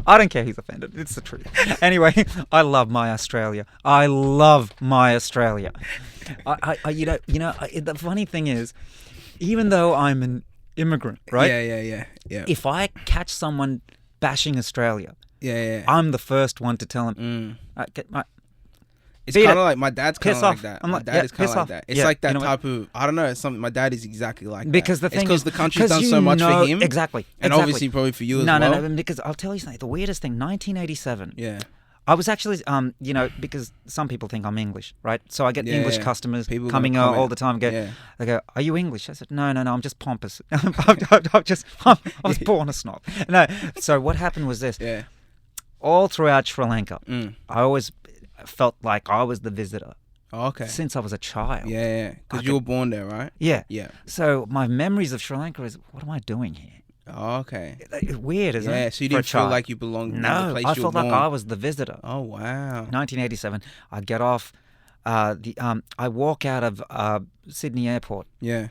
I don't care who's offended. It's the truth. Anyway, I love my Australia. I the funny thing is, even though I'm an immigrant, right? Yeah. If I catch someone bashing Australia, Yeah. I'm the first one to tell them, It's beat kind it. of like my dad's kind Piss of like off. that. I'm My like, dad yeah, is kind piss of like off. that. It's Yeah, like that you know what? type of, I don't know, it's something, my dad is exactly like because that. the thing it's because is, the country's done you so much know, for him. Exactly. And obviously probably for you as well. No, because I'll tell you something. The weirdest thing, 1987. Yeah. I was actually, because some people think I'm English, right? So I get English customers People coming gonna comment. all the time. Yeah. They go, "Are you English?" I said, "No, I'm just pompous. I was born a snob." No. So what happened was this. Yeah. All throughout Sri Lanka, I always felt like I was the visitor. Oh, okay. Since I was a child. Yeah. Because you were born there, right? Yeah. Yeah. So my memories of Sri Lanka is, what am I doing here? Oh, okay. Weird, isn't it? Yeah, so you for a didn't feel child? like you belonged in the No, place I you were felt like born. I was the visitor. Oh, wow. 1987, I get off I walk out of Sydney Airport. Yeah.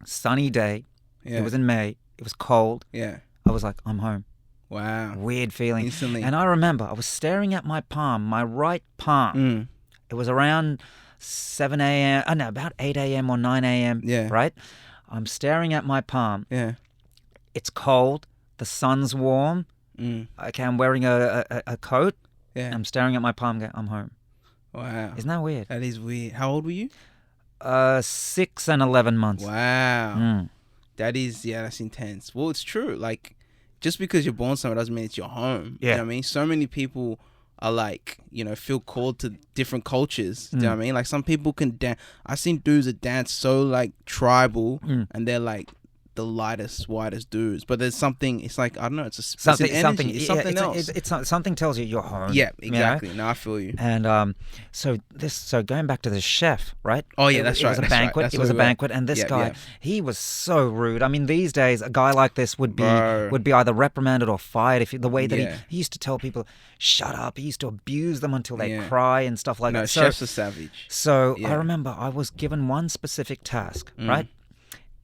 Sunny day. Yeah. It was in May. It was cold. Yeah. I was like, I'm home. Wow. Weird feeling. Instantly. And I remember I was staring at my palm, my right palm. It was around 7 a.m. No, about 8 a.m. or 9 a.m. Yeah. Right? I'm staring at my palm. Yeah. It's cold. The sun's warm. Okay, I'm wearing a coat. Yeah. I'm staring at my palm. I'm home. Wow. Isn't that weird? That is weird. How old were you? 6 and 11 months. Wow. That is, that's intense. Well, it's true. Like, just because you're born somewhere doesn't mean it's your home. Yeah. You know what I mean? So many people are like, feel called to different cultures. You know what I mean? Like, some people can dance. I've seen dudes that dance so, like, tribal, and they're, like, the lightest, whitest dudes. But there's something, it's like, I don't know, it's something else. It's something tells you you're home. Yeah, exactly. No, I feel you. And so going back to the chef, right? Oh yeah, that's right. It was a banquet. It was a banquet, and this guy, he was so rude. I mean, these days, a guy like this would be either reprimanded or fired if the way that he used to tell people, "Shut up." He used to abuse them until they cry and stuff like that. So, chefs are savage. So I remember I was given one specific task, right?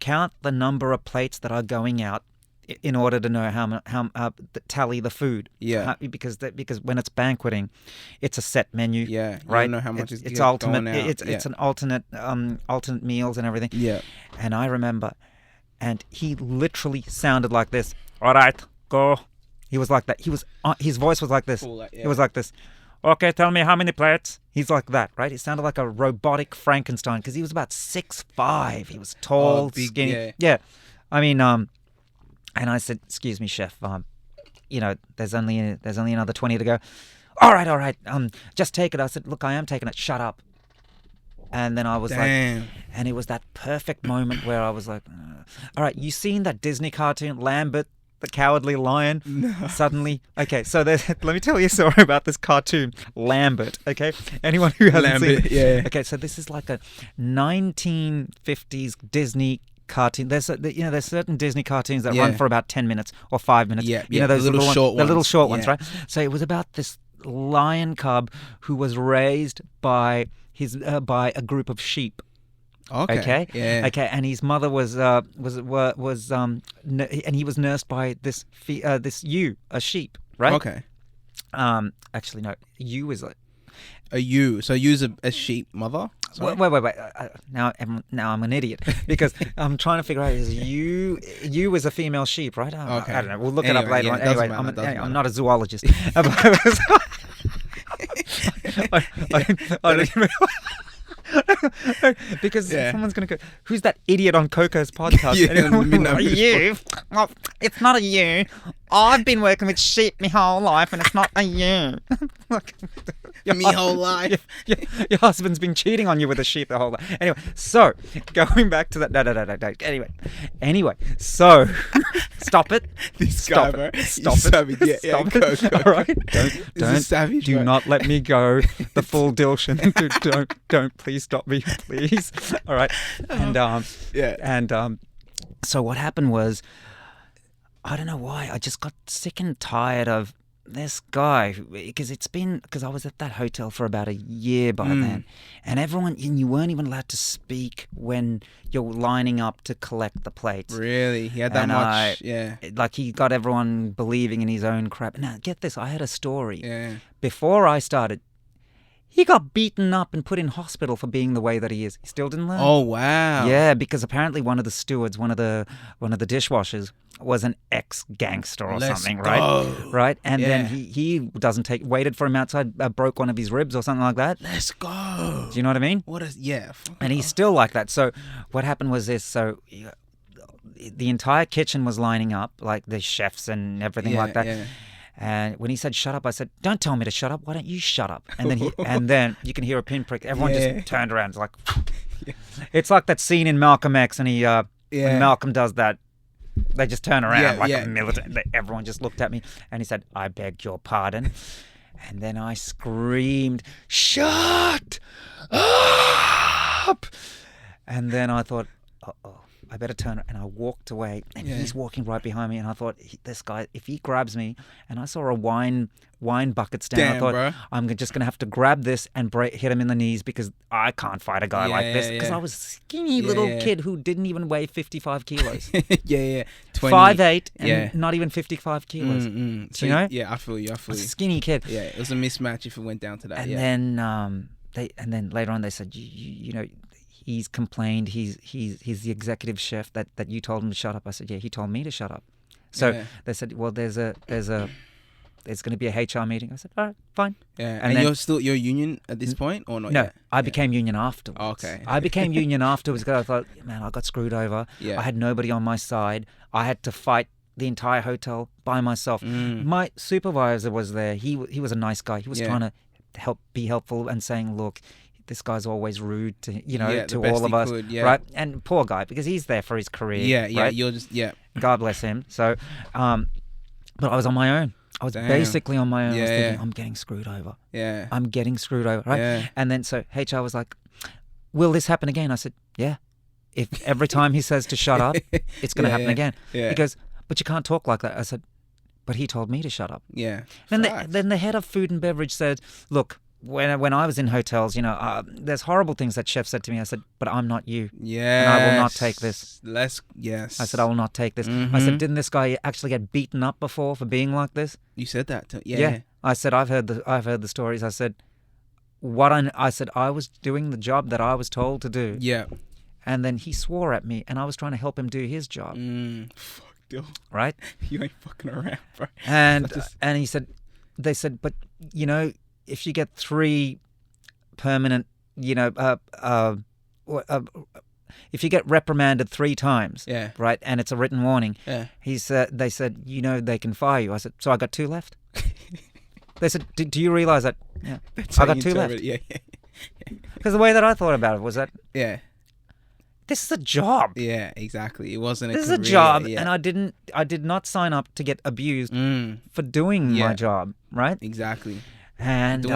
Count the number of plates that are going out in order to know how tally the food. Yeah. Because when it's banqueting, it's a set menu. Yeah. Right. You don't know how much it's ultimate. Going out. It's an alternate meals and everything. Yeah. And I remember, and he literally sounded like this. All right, go. He was like that. His voice was like this. It was like this. Okay, tell me how many plates. He's like that, right? He sounded like a robotic Frankenstein because he was about 6'5". He was tall, big, skinny. Yeah. I mean, and I said, "Excuse me, chef. There's only another 20 to go." All right. Just take it. I said, "Look, I am taking it. Shut up." And then I was like, and it was that perfect moment where I was like, all right, you seen that Disney cartoon, Lambert, the Cowardly Lion? No. Suddenly, okay, so let me tell you a story about this cartoon, Lambert, okay? Anyone who hasn't seen it. Yeah. Okay, so this is like a 1950s Disney cartoon. There's certain Disney cartoons that run for about 10 minutes or 5 minutes. Yeah, those little short ones. The little short ones, right? So it was about this lion cub who was raised by a group of sheep. Okay. Yeah. Okay. And his mother and he was nursed by this ewe, a sheep, right? Okay. Actually, no. Ewe is a ewe. So ewe's a sheep mother. Sorry? Wait. Now I'm an idiot because I'm trying to figure out is ewe is a female sheep, right? Okay. I don't know. We'll look it up later on. Anyway, I'm not a zoologist. I don't even. Because someone's going to go, "Who's that idiot on Coco's podcast?" You. Well, it's not a you. I've been working with sheep my whole life, and it's not a you. Me whole life. Your husband's been cheating on you with a sheep the whole life. Anyway, so going back to that. No. Anyway, so stop it. Stop it. Stop it. Savage. Yeah, Go. All right. Don't. Savage, do right? not let me go. The full Dilshan. Don't. Please stop me, please. All right. And so what happened was, I don't know why, I just got sick and tired of this guy because I was at that hotel for about a year by then, and you weren't even allowed to speak when you're lining up to collect the plates. Really? He had that much? Like he got everyone believing in his own crap. Now, get this, I had a story. Yeah. Before I started, he got beaten up and put in hospital for being the way that he is. He still didn't learn. Oh, wow. Yeah, because apparently one of the stewards, one of the dishwashers, was an ex-gangster or something, right? Right, and then he waited for him outside, broke one of his ribs or something like that. Let's go. Do you know what I mean? And he's still like that. So what happened was this. So the entire kitchen was lining up, like the chefs and everything like that. Yeah. And when he said shut up, I said, "Don't tell me to shut up. Why don't you shut up?" And then you can hear a pinprick. Everyone just turned around. It's like it's like that scene in Malcolm X, and when Malcolm does that, they just turn around like a militant. Everyone just looked at me, and he said, "I beg your pardon." And then I screamed, "Shut up!" And then I thought, uh-oh, I better turn. And I walked away, and he's walking right behind me. And I thought, this guy, if he grabs me, and I saw a wine bucket stand, I thought, bro. I'm just going to have to grab this and hit him in the knees because I can't fight a guy like this. Because I was a skinny little kid who didn't even weigh 55 kilos. 5'8", and not even 55 kilos. So, you know? Yeah, I feel you. A skinny kid. Yeah, it was a mismatch if it went down to that. And then and then later on they said, you know, he's complained. He's the executive chef that you told him to shut up. I said, yeah, he told me to shut up. So they said, well, there's going to be a HR meeting. I said, all right, fine. Yeah, and then, you're union at this point or not? No, yet? I became union afterwards. Oh, okay. I became union afterwards because I thought, man, I got screwed over. Yeah. I had nobody on my side. I had to fight the entire hotel by myself. My supervisor was there. He was a nice guy. He was trying to be helpful and saying, look, this guy's always rude to to all of us, right? And poor guy, because he's there for his career. Yeah, right? You're just God bless him. So, but I was on my own. I was basically on my own. I was thinking, I'm getting screwed over. Yeah. I'm getting screwed over, right? Yeah. And then so HR was like, will this happen again? I said, yeah. If every time he says to shut up, it's going to happen again. Yeah. He goes, but you can't talk like that. I said, but he told me to shut up. Yeah. Then the head of food and beverage said, look, when I was in hotels, there's horrible things that chefs said to me. I said, but I'm not you. Yeah. And I will not take this. Yes. I said, I will not take this. I said, didn't this guy actually get beaten up before for being like this? You said that too. Yeah. I said, I've heard the stories. I said, I said, I was doing the job that I was told to do. Yeah. And then he swore at me, and I was trying to help him do his job. Fuck, dude. Right? You ain't fucking around, bro. And they said, but if you get 3 permanent, if you get reprimanded 3 times, right, and it's a written warning, they said, they can fire you. I said, so I got 2 left. They said, do you realize that? Yeah, I got 2 left. Yeah. Because the way that I thought about it was that, this is a job. Yeah, exactly. It wasn't. This is a job, and I did not sign up to get abused for doing my job, right? Exactly. And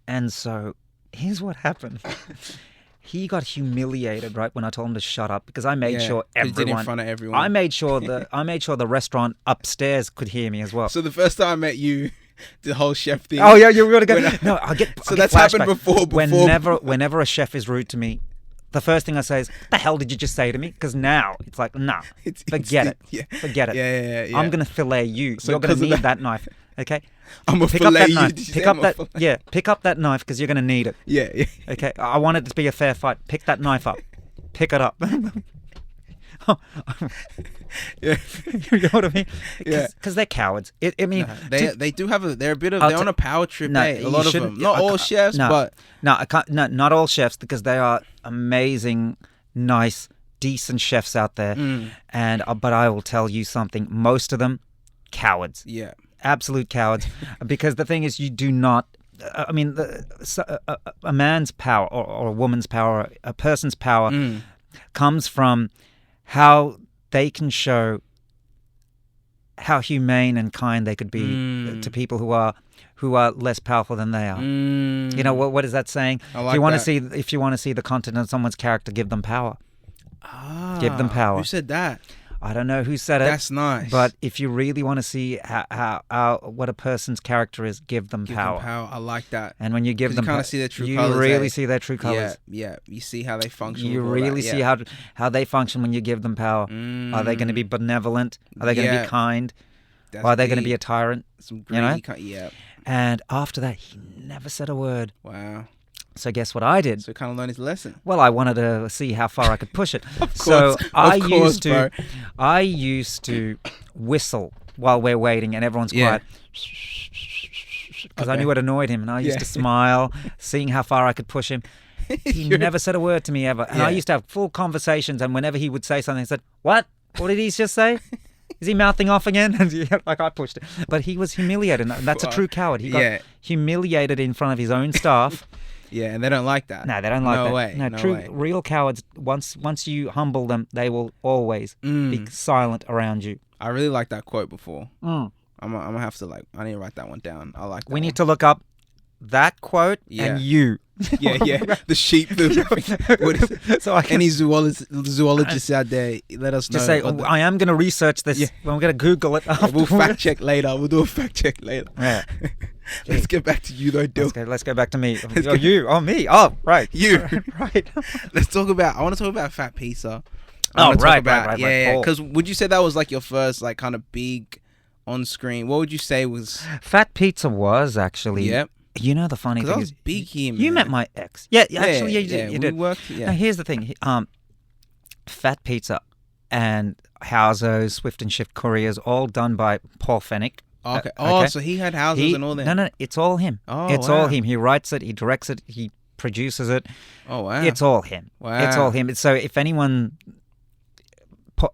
and so here's what happened. He got humiliated, right, when I told him to shut up, because I made sure everyone. Did in front of everyone. I made sure the restaurant upstairs could hear me as well. So the first time I met you, the whole chef thing. Oh yeah, you were gonna go. No, I'll get. So that's happened before. Whenever a chef is rude to me, the first thing I say is, "The hell did you just say to me?" Because now it's like, nah, forget it. Yeah. Forget it. Yeah. I'm gonna fillet you. So you're gonna need that knife. Okay. I'm gonna fillet you. Pick up that knife because you're gonna need it. Yeah. Okay. I want it to be a fair fight. Pick that knife up. Pick it up. Yeah. You know what I mean? Yeah. Because they're cowards. They do have they're a bit of, they're on a power trip, a lot of them. Not all chefs, but. No, I can't, no, not all chefs, because they are amazing, nice, decent chefs out there. But I will tell you something, most of them, cowards. Yeah. Absolute cowards. Because the thing is, you do not, a man's power or a woman's power, a person's power comes from how they can show how humane and kind they could be to people who are less powerful than they are. You know what is that saying? Like if you want to see the content of someone's character, give them power. Give them power. Who said that? I don't know who said it. That's nice. But if you really want to see how what a person's character is, give them power. I like that. And when you give them, you kind of see their true colors. You really see their true colors. Yeah. You see how they function. You really see how they function when you give them power. Are they going to be benevolent? Are they going to be kind? Or are they going to be a tyrant? Some greedy And after that, he never said a word. Wow. So guess what I did? So kind of learned his lesson. Well, I wanted to see how far I could push it. I used to whistle while we're waiting and everyone's quiet. Because I knew it annoyed him, and I used to smile, seeing how far I could push him. He never said a word to me ever. And I used to have full conversations, and whenever he would say something, I said, "What? What did he just say? Is he mouthing off again?" And I pushed it. But he was humiliated. That's a true coward. He got humiliated in front of his own staff. Yeah, and they don't like that. No, they don't like that. No way. No, real cowards, once you humble them, they will always be silent around you. I really like that quote before. I'm gonna have to I need to write that one down. I like that. We need to look up that quote and you. Yeah. The sheep. Any zoologists out there, let us know. Just say, I am going to research this. Yeah. I'm going to Google it. We'll fact check later. We'll do a fact check later. Yeah. Let's get back to you though, Dil. Let's go back to me. You. Oh, me. Oh, right. You. Right. I want to talk about Fat Pizza. Right. Yeah. Because would you say that was like your first kind of big on screen? What would you say was? Fat Pizza was actually. Yep. You know the funny 'Cause I thing was is, big here, you man. met my ex. Yeah, actually, you did. we You did. worked. Yeah. Now here's the thing. Fat Pizza and Hauser, Swift and Shift Couriers, all done by Paul Fennick. Okay. Okay. So he had houses and all that. No, it's all him. Oh, It's all him. He writes it, he directs it, he produces it. Oh wow. It's all him. Wow. It's all him. So if anyone,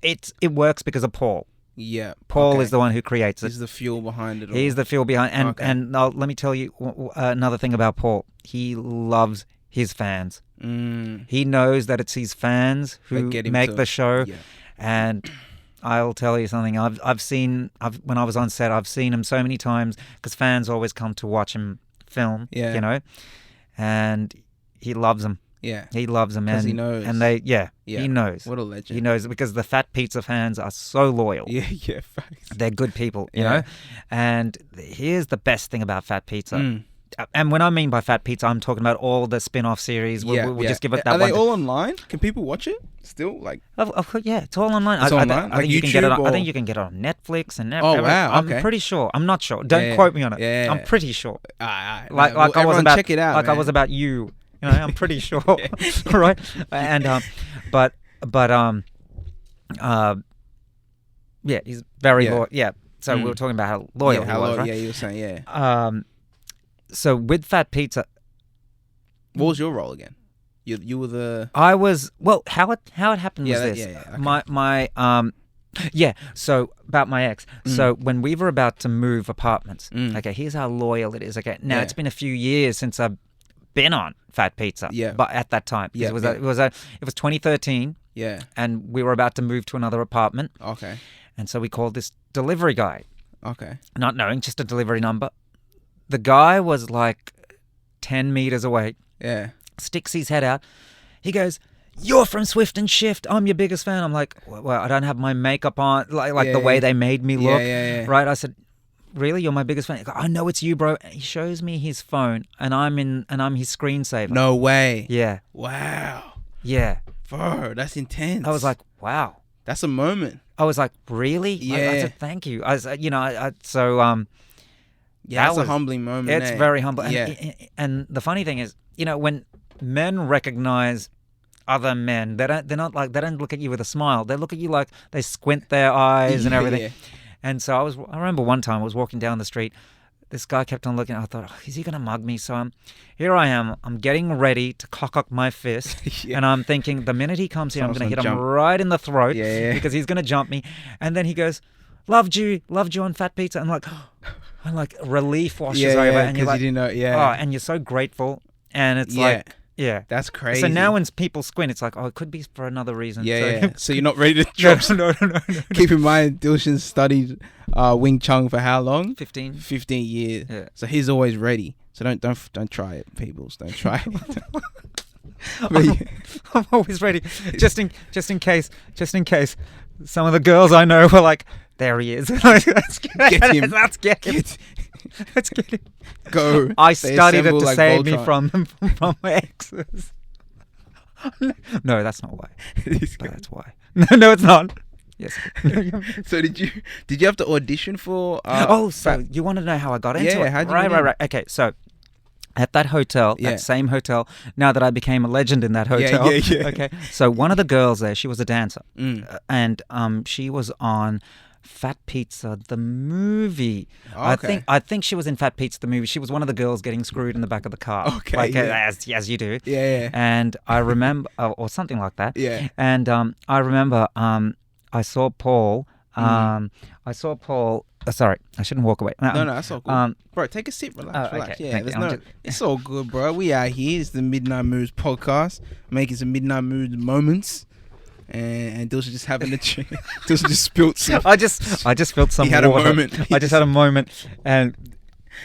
it works because of Paul. Yeah. Paul okay. is the one who creates it. He's the fuel behind it all. He's the feel behind. And Okay. and now let me tell you another thing about Paul. He loves his fans. He knows that it's his fans who That get him make to- the show. Yeah. And I'll tell you something. When I was on set, I've seen him so many times because fans always come to watch him film. Yeah. You know, and he loves them. Yeah. He loves them, 'Cause and he knows. And Yeah. he knows. What a legend. He knows because the Fat Pizza fans are so loyal. Yeah. Yeah. Facts. They're good people, you Yeah. know. And here's the best thing about Fat Pizza. Mm. And when I mean by Fat Pizza, I'm talking about all the spin-off series. We'll just give it that Are one. they all online? Can people watch it still? Like. Yeah, it's all online. It's online? I Like think you can get it. YouTube I think or- you can get it on Netflix and Oh, wow, I'm okay. pretty sure. I'm not sure. Don't Yeah, quote me on it. yeah. I'm pretty sure. Alright. Like Well, I was everyone about. check it out. Like I man. was about you. You know, I'm pretty sure. Right? And yeah, he's very Yeah. loyal. Yeah. So we were talking about how loyal he was, right? Yeah, you were saying, yeah. So with Fat Pizza, What was your role again? You were the... I was how it happened was Yeah, this. yeah, okay. So about my ex. So when we were about to move apartments, Mm. okay, here's how loyal it is. Okay, now Yeah. it's been a few years since I've been on Fat Pizza. Yeah. But at that time, Yeah, it was yeah. it was 2013, Yeah. and we were about to move to another apartment, Okay. and so we called this delivery guy, Okay. not knowing just a delivery number. The guy was like 10 meters away. Yeah. Sticks his head out. He goes, "You're from Swift and Shift. I'm your biggest fan." I'm like, "Well, I don't have my makeup on, like Yeah, the way yeah. they made me look." Yeah. Right? I said, "Really? You're my biggest fan?" He goes, "I know it's you, bro." And he shows me his phone, and I'm his screensaver. No way. Yeah. Wow. Yeah. Bro, that's intense. I was like, "Wow." That's a moment. I was like, "Really?" I Yeah. said, "Thank you." I said, Yeah, That that's was- a humbling moment. it's eh? very humble. And, Yeah. and the funny thing is, when men recognize other men, they don't look at you with a smile. They look at you like they squint their eyes and Yeah, everything. yeah. And so I remember one time I was walking down the street. This guy kept on looking. I thought, is he going to mug me? So here I am. I'm getting ready to cock up my fist. Yeah. And I'm thinking, the minute he comes here, I'm Someone's going to hit gonna him jump. right in the throat Yeah. because he's going to jump me. And then he goes, loved you on Fat Pizza. I'm like, relief washes over. And you're because like, you didn't know. oh, Yeah. and you're so grateful. And it's Yeah. like, yeah. That's crazy. So now when people squint, it's like, oh, it could be for another reason. Yeah, so, yeah. So you're not ready to drop. no. Keep in mind, Dilshan studied Wing Chun for how long? 15. 15 years. Yeah. So he's always ready. So don't try it, peoples. Don't try it. I'm always ready, just in case some of the girls I know were like, there he is. Let's Get him. Let's get him. Let's get him. Go. I They studied it assemble to like save me Voltron. from my exes. No, that's not why. This But guy. that's why. No, it's not. Yes. So did you have to audition for? So you want to know how I got into Yeah, it? how'd you get in? Right. Okay, so at that hotel, Yeah. that same hotel, now that I became a legend in that hotel. Yeah. Okay, so one of the girls there, she was a dancer, Mm. and she was on Fat Pizza the movie. Okay. I think she was in Fat Pizza the movie. She was one of the girls getting screwed in the back of the car. Okay, like yeah. as you do. Yeah. And I remember, or something like that. Yeah. And I remember I saw Paul. Sorry, I shouldn't walk away. No, that's all good. Bro, take a sip. Relax. oh, Relax. okay, Yeah, thank there's you. I'm no. just- It's all good, bro. We out here. It's the Midnight Moods podcast, making some Midnight Moods moments, and Dilshan just having a Dilshan just spilled some. I just felt some He had a water. moment. I just had a moment, and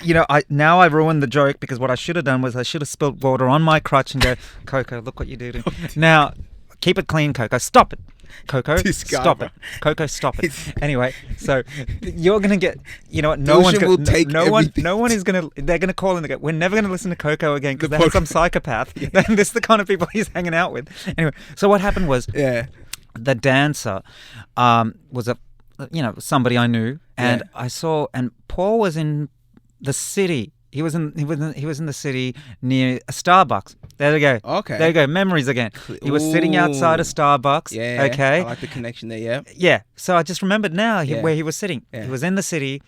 I ruined the joke because what I should have done was I should have spilled water on my crutch and go, Coco, look what you do to me. Now, keep it clean, Coco. Stop it. Coco, This guy, stop bro. it. Coco, stop it. Anyway, so you're gonna get, what? Dilshan will take no one everything. is gonna. They're gonna call and they go, we're never gonna listen to Coco again because The they're some podcast. psychopath. And this is the kind of people he's hanging out with. Anyway, so what happened was, Yeah. the dancer was somebody I knew, and Yeah. I saw, and Paul was in the city He was in the city near a Starbucks. There we go. Okay. There you go. Memories again. He was sitting outside a Starbucks. Yeah. Okay. I like the connection there. Yeah. Yeah. So I just remembered now where he was sitting. Yeah. He was in the city,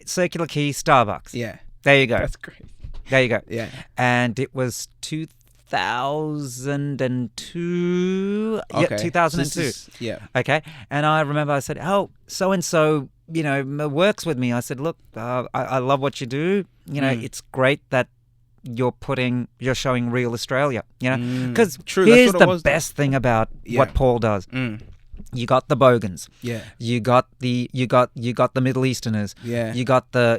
Circular Quay, Starbucks. Yeah. There you go. That's great. There you go. Yeah. And it was 2002. Okay. Yeah, 2002. Yeah. Okay. And I remember I said, "Oh, so and so, works with me." I said, "Look, I love what you do. It's great that you're showing real Australia. Because here's the best thing about what Paul does. You got the Bogans. Yeah. You got the Middle Easterners. Yeah. You got the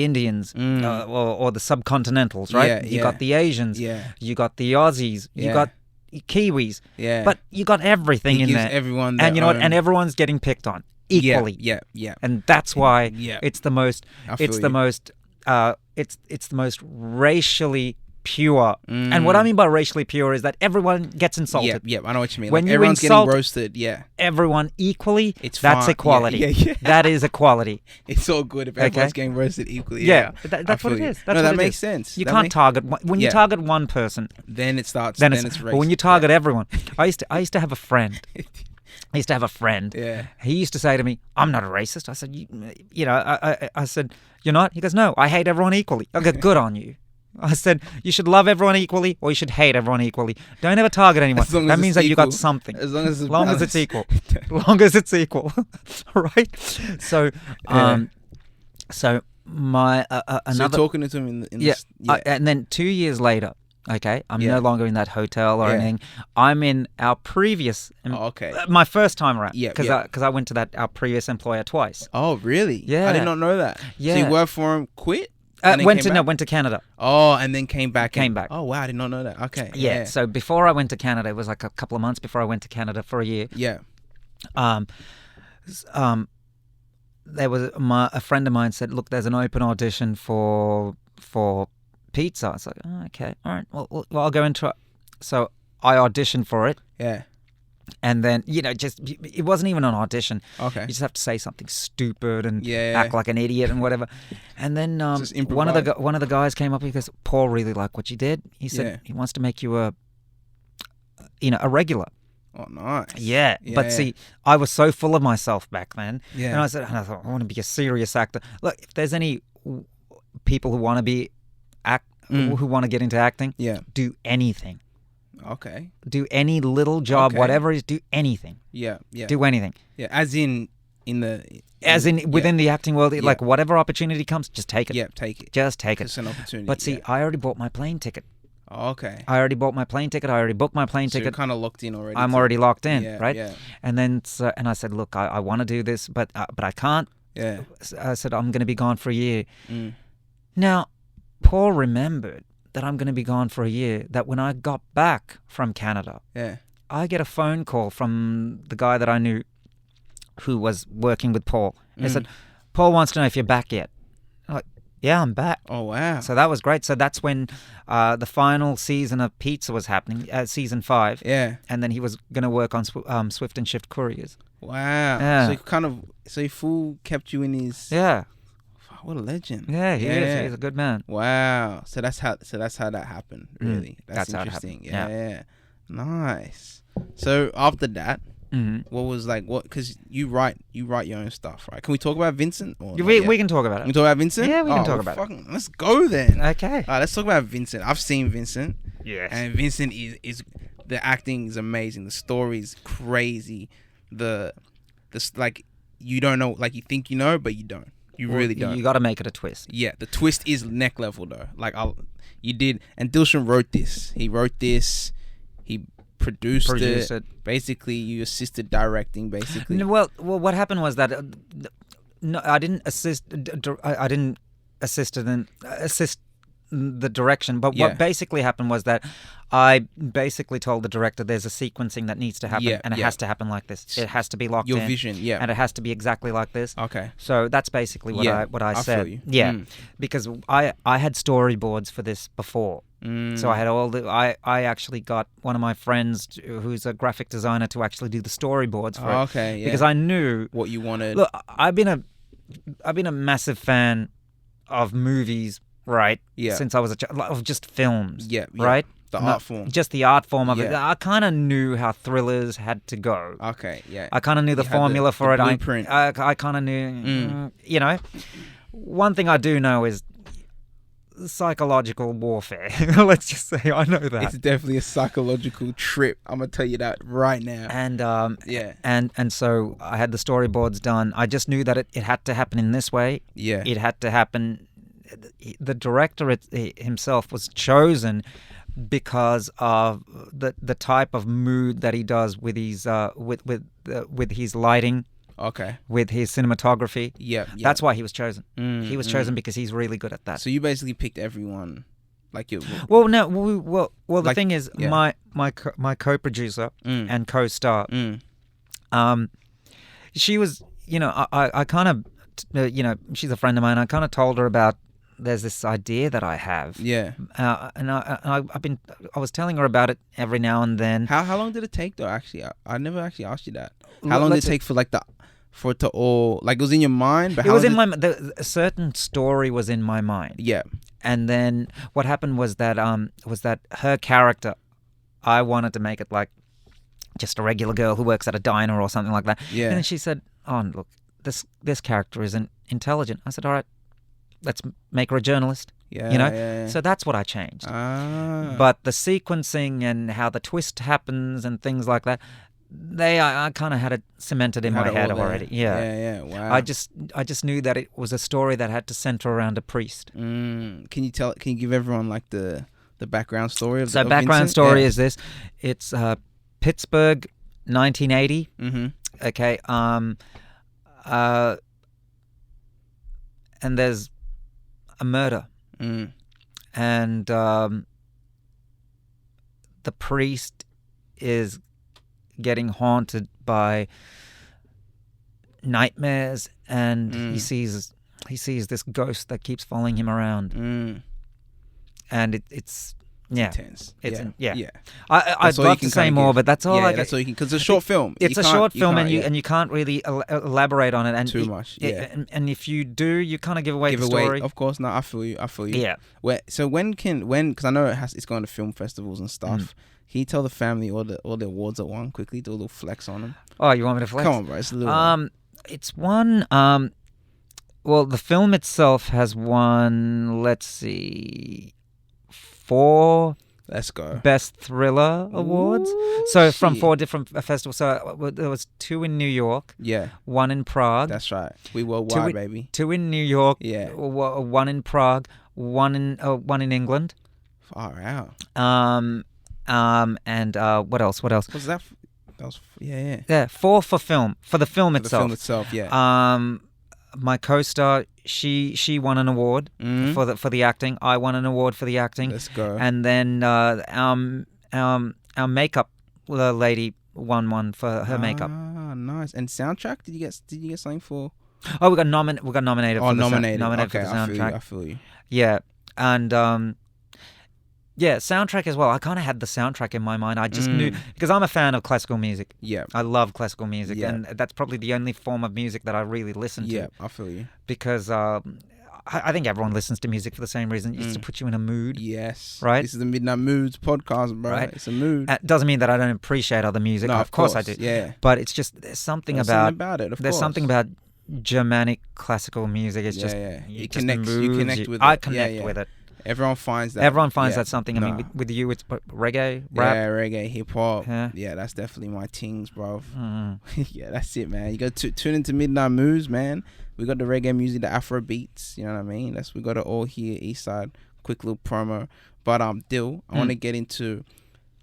Indians or the subcontinentals, right? Yeah, You got the Asians. Yeah. You got the Aussies. You Yeah. got Kiwis. Yeah. But you got everything He in gives there. everyone And you know what? their And own- everyone's getting picked on equally. Yeah. Yeah. And that's why it's the most. I feel It's you. the most. It's the most racially pure. And what I mean by racially pure is that everyone gets insulted. Yeah. I know what you mean. When you everyone's insult- getting roasted. Yeah. Everyone equally. It's that's fine. equality. Yeah. That is equality. It's all good if everyone's getting roasted equally. Yeah, I that's what feel it you. is. That's No, what that it makes is. sense. You That can't makes- target when you Yeah. target one person. Then it starts. Then Then it's it's racist. but when you target everyone. I used to have a friend. Yeah. He used to say to me, "I'm not a racist." I said, I said, "You're not?" He goes, "No, I hate everyone equally." I go, "Good on you." I said, "You should love everyone equally, or you should hate everyone equally. Don't ever target anyone. As long as That it's means that you got equal. something. As long as it's long as it's equal. Long as it's equal, right?" So, so my So another talking to him in yeah, this, yeah. and then 2 years later, okay, I'm Yeah. no longer in that hotel or Yeah. anything. I'm in our previous, Okay. my first time around. Yeah, because yeah. I went to our previous employer twice. Oh, really? Yeah. I did not know that. So Yeah. you worked for him, quit? and then Went came back? went to Canada. Oh, and then came back. Came back. Oh, wow. I did not know that. Okay. Yeah. So before I went to Canada, it was like a couple of months before I went to Canada for a year. Yeah. There was a friend of mine said, "Look, there's an open audition for pizza." I was like, "Oh, okay, all right. Well, I'll go and try." So I auditioned for it, Yeah. and then it wasn't even an audition. Okay. You just have to say something stupid and Yeah. act like an idiot and whatever. And then Just one of the guys came up. He goes, "Paul really liked what you did." He said Yeah. he wants to make you a regular. Oh, nice. Yeah, but Yeah. see, I was so full of myself back then, Yeah. and I thought, I want to be a serious actor. Look, if there's any people who want to be who want to get into acting, Yeah. do anything. Okay. Do any little job, Okay. whatever it is, do anything. Yeah. Yeah. Do anything. Yeah. As in the. Within the acting world, Yeah. like whatever opportunity comes, just take it. Yeah. Take it. Just take it. It's an opportunity. But see, yeah. I already bought my plane ticket. Okay. I already bought my plane ticket. I already booked my plane So you're ticket. kind of locked in already. I'm to- already locked in, Yeah, right? yeah. And then and I said, "Look, I want to do this, but I can't." Yeah. I said, "I'm going to be gone for a year." Mm. Now, Paul remembered that I'm going to be gone for a year, that when I got back from Canada, Yeah. I get a phone call from the guy that I knew who was working with Paul. He said, "Paul wants to know if you're back yet." I'm like, "Yeah, I'm back." Oh, wow. So that was great. So that's when the final season of Pizza was happening, season 5. Yeah. And then he was going to work on Swift and Shift Couriers. Wow. Yeah. So he full kept you in his. Yeah. What a legend. Yeah, he is. He's a good man. Wow. So that's how that happened. Really. That's how it interesting. happened. Yeah. Nice. So after that, hmm what was like what? Because you write your own stuff, right? Can we talk about Vincent? Or not We yet? can talk about Can we it. talk about Vincent? Yeah, we can Oh, talk about it. fucking, let's go then. Okay. All right, let's talk about Vincent. I've seen Vincent. Yes. And Vincent is the acting is amazing. The story's crazy. Like you don't know, like you think you know, but you don't. You really don't. You got to make it a twist. Yeah, the twist is neck level though. Like you did, and Dilshan wrote this. He wrote this. He produced it. Basically, you assisted directing. Basically, No, well, what happened was that no, I didn't assist. I didn't assist the direction. But Yeah. what basically happened was that I basically told the director there's a sequencing that needs to happen, Yeah, and it yeah. has to happen like this. It has to be locked your in, vision. Yeah. and it has to be exactly like this. Okay. So that's basically what Yeah, I I said. feel you. Yeah, Mm. because I had storyboards for this before. So I had I actually got one of my friends who's a graphic designer to actually do the storyboards for it. Okay. Yeah. Because I knew, what you wanted. look, I've been a massive fan of movies right? Yeah. Since I was a child, of just films. Yeah. Right? The art form. Just the art form of it. Yeah. I kind of knew how thrillers had to go. Okay. Yeah. I kind of knew the You had formula for the it. blueprint. I kind of knew, one thing I do know is psychological warfare. Let's just say I know that. It's definitely a psychological trip. I'm gonna tell you that right now. And Yeah. and so I had the storyboards done. I just knew that it had to happen in this way. Yeah. It had to happen. The director himself was chosen because of the type of mood that he does with his with his lighting, Okay. with his cinematography. Yeah. That's why he was chosen. He was chosen because he's really good at that. So you basically picked everyone, like you. Well, no, well. The Like, thing is, yeah. my co-producer and co-star, she was, I kind of, she's a friend of mine. I kind of told her about there's this idea that I have. Yeah. And I was telling her about it every now and then. How long did it take though? Actually, I never actually asked you that. How long did it take for for it to all, like, it was in your mind? But it was in my a certain story was in my mind. Yeah. And then what happened was that her character, I wanted to make it like just a regular girl who works at a diner or something like that. Yeah. And then she said, "Oh, look, this character isn't intelligent." I said, "All right, let's make her a journalist." Yeah. Yeah. So that's what I changed. Ah. But the sequencing and how the twist happens and things like that, I kind of had it cemented in my head already. Yeah. Yeah. Wow. I just knew that it was a story that had to center around a priest. Can you give everyone like the background story of So of background Vincent? story Yeah. is this: it's Pittsburgh, 1980. Mm-hmm. Okay. And there's a murder, and the priest is getting haunted by nightmares, and he sees this ghost that keeps following him around, and it's intense. Yeah. I'd love to say more, but that's all. Yeah, that's all you can, because it's a short film. It's a short film, and you can't really elaborate on it, and too much. Yeah. And if you do, you kind of give away the story. Of course. No, I feel you. Yeah. So when because I know it's going to film festivals and stuff. Can you tell the family all the awards at one quickly? Do a little flex on them. Oh, you want me to flex? Come on, bro. It's a little. It's one. Well, the film itself has won. Let's see, 4 Let's go. Best Thriller awards. Ooh, so from shit. 4 different festivals. So there was 2 in New York. Yeah. 1 in Prague. That's right. We worldwide, baby. 2 in New York. Yeah. 1 in Prague. 1 in England. Far out. And what else? Was that? That was yeah. Yeah, 4 for film. For the film For the itself. film itself, yeah. My co-star, she won an award for the acting. I won an award for the acting. Let's go. And then our makeup lady won one for her makeup. Ah, nice. And soundtrack? Did you get something for? Oh, we got nominated. Oh, for nominated. Okay, Okay, for the soundtrack. I feel you. Yeah, and yeah, soundtrack as well. I kind of had the soundtrack in my mind. I just knew, because I'm a fan of classical music. Yeah. I love classical music, Yeah. and that's probably the only form of music that I really listen to. Yeah, I feel you. Because I think everyone listens to music for the same reason. It's to put you in a mood. Yes. Right? This is the Midnight Moods podcast, bro. Right. It's a mood. Doesn't mean that I don't appreciate other music. No, of course I do. Yeah. But it's just there's something There's about it, of there's course. something about Germanic classical music. It's just Yeah. it It just connects. You moves connect you. with it. I connect Yeah. with it. Everyone finds that. Everyone finds Yeah. that something. I Nah. mean, with you, it's reggae, rap. Yeah, reggae, hip hop. Yeah. Yeah, that's definitely my things, bro. Mm. Yeah, that's it, man. You got to tune into Midnight Moods, man. We got the reggae music, the Afro beats. You know what I mean? We got it all here, East Side. Quick little promo. But Dil, I want to get into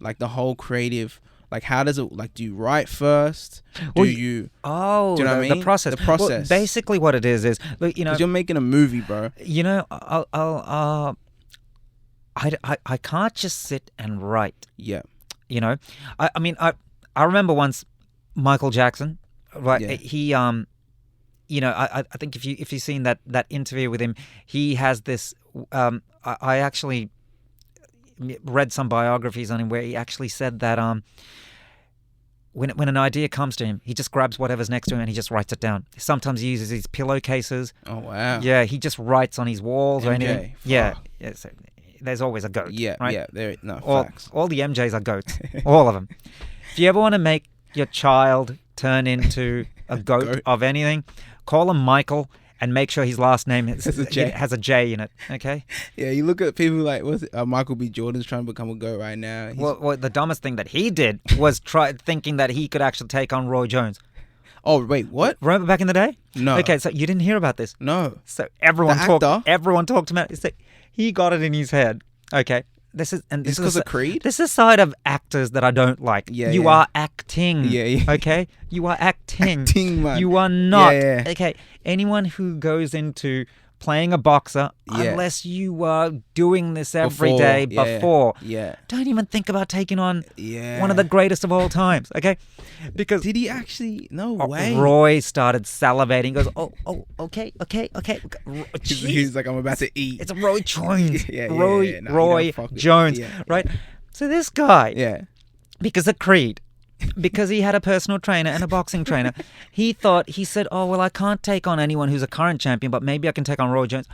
like the whole creative. Like, how does it? Like, do you write first? Well, do you Oh, do you know what I mean? the process. The process. Well, basically, what it is, look, you know, 'cause you're making a movie, bro. you know, I can't just sit and write. Yeah. You know, I mean, I remember once Michael Jackson, right? Yeah. He you know, I think if you've seen that interview with him, he has this. I actually read some biographies on him where he actually said that when an idea comes to him, he just grabs whatever's next to him and he just writes it down. Sometimes he uses his pillowcases. Oh wow. Yeah, he just writes on his walls or anything. Fuck. Yeah. So there's always a goat. Yeah, right? yeah. There, no facts. All the MJs are goats. All of them. If you ever want to make your child turn into a goat of anything, call him Michael and make sure his last name has a J in it. Okay. Yeah, you look at people like Michael B. Jordan's trying to become a goat right now. Well, the dumbest thing that he did was thinking that he could actually take on Roy Jones. Oh wait, what? Remember back in the day? No. Okay, so you didn't hear about this. No. So everyone The actor? talked about it. He got it in his head. Okay. This is because of Creed? This is a side of actors that I don't like. Yeah, you are acting. Yeah. Okay? You are acting. Acting, man. You are not. Yeah. Okay. Anyone who goes into playing a boxer, unless you are doing this every day before, don't even think about taking on one of the greatest of all times. Okay? Because did he actually? No way. Roy started salivating. He goes, okay. He's like, I'm about to eat. It's Roy Jones. Roy no, Jones. Right? So this guy, because of Creed, because he had a personal trainer and a boxing trainer, he said, oh, well, I can't take on anyone who's a current champion, but maybe I can take on Roy Jones.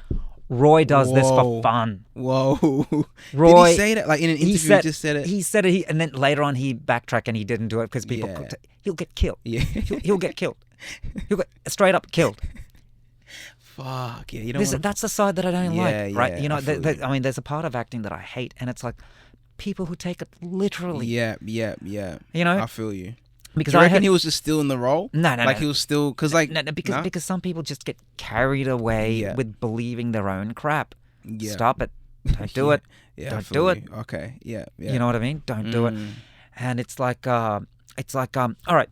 Roy does this for fun. Whoa. Roy, did he say that? Like in an interview, he just said it? He said it, and then later on he backtracked and he didn't do it because people... He'll get killed. Yeah. He'll get killed. He'll get straight up killed. Fuck, yeah. You don't That's the side that I don't like, right? Yeah, You know, I mean, there's a part of acting that I hate, and it's like people who take it literally. Yeah. You know? I feel you. Because do you reckon he was just still in the role? No. Like he was still... Because some people just get carried away with believing their own crap. Yeah. Stop it. Don't do it. Don't do it. Okay. Yeah. You know what I mean? Don't do it. And it's like, all right,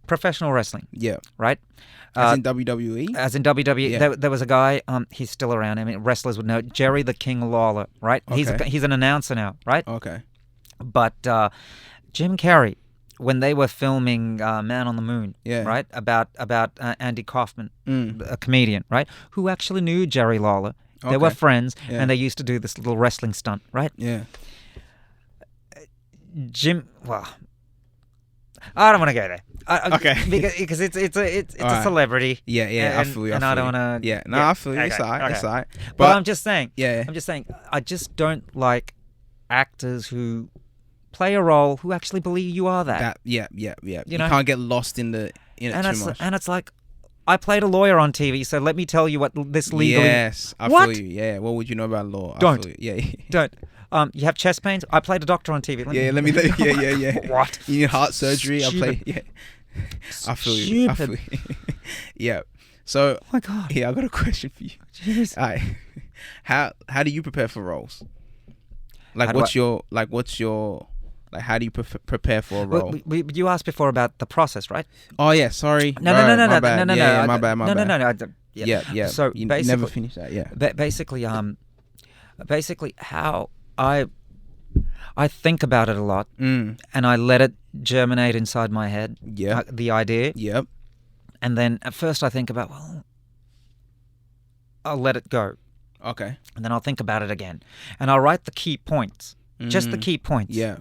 professional wrestling. Yeah. Right? As in WWE? As in WWE. There was a guy, he's still around. I mean, wrestlers would know. Jerry the King Lawler, right? Okay. He's an announcer now, right? Okay. But Jim Carrey, when they were filming Man on the Moon, right? About Andy Kaufman, a comedian, right? Who actually knew Jerry Lawler. They were friends, and they used to do this little wrestling stunt, right? Yeah. Well, I don't want to go there. Okay. Because it's a celebrity. Yeah. I feel you. And I don't want to. Yeah. No, I feel you. It's all right. But I'm just saying. Yeah. I'm just saying. I just don't like actors who play a role who actually believe you are that. Yeah. You You know? can't get lost in it too much. And it's like, I played a lawyer on TV, so let me tell you what this legally... Yes, I feel you. Yeah, what would you know about law? Don't. I feel you. Yeah. Don't. You have chest pains? I played a doctor on TV. Yeah. What? You need heart surgery? Stupid. Yeah. I feel you. Yeah. So, oh my God. Yeah, I got a question for you. Jeez. All right. How do you prepare for roles? What's your how do you prepare for a role? You asked before about the process, right? Oh yeah, sorry. No. My bad. Yeah, my bad. No. Yeah. So you basically, never finished that. Yeah. Basically, how I think about it a lot, and I let it germinate inside my head. Yeah. The idea. Yep. And then at first I think about, well, I'll let it go. Okay. And then I'll think about it again, and I'll write the key points, just the key points. Yeah.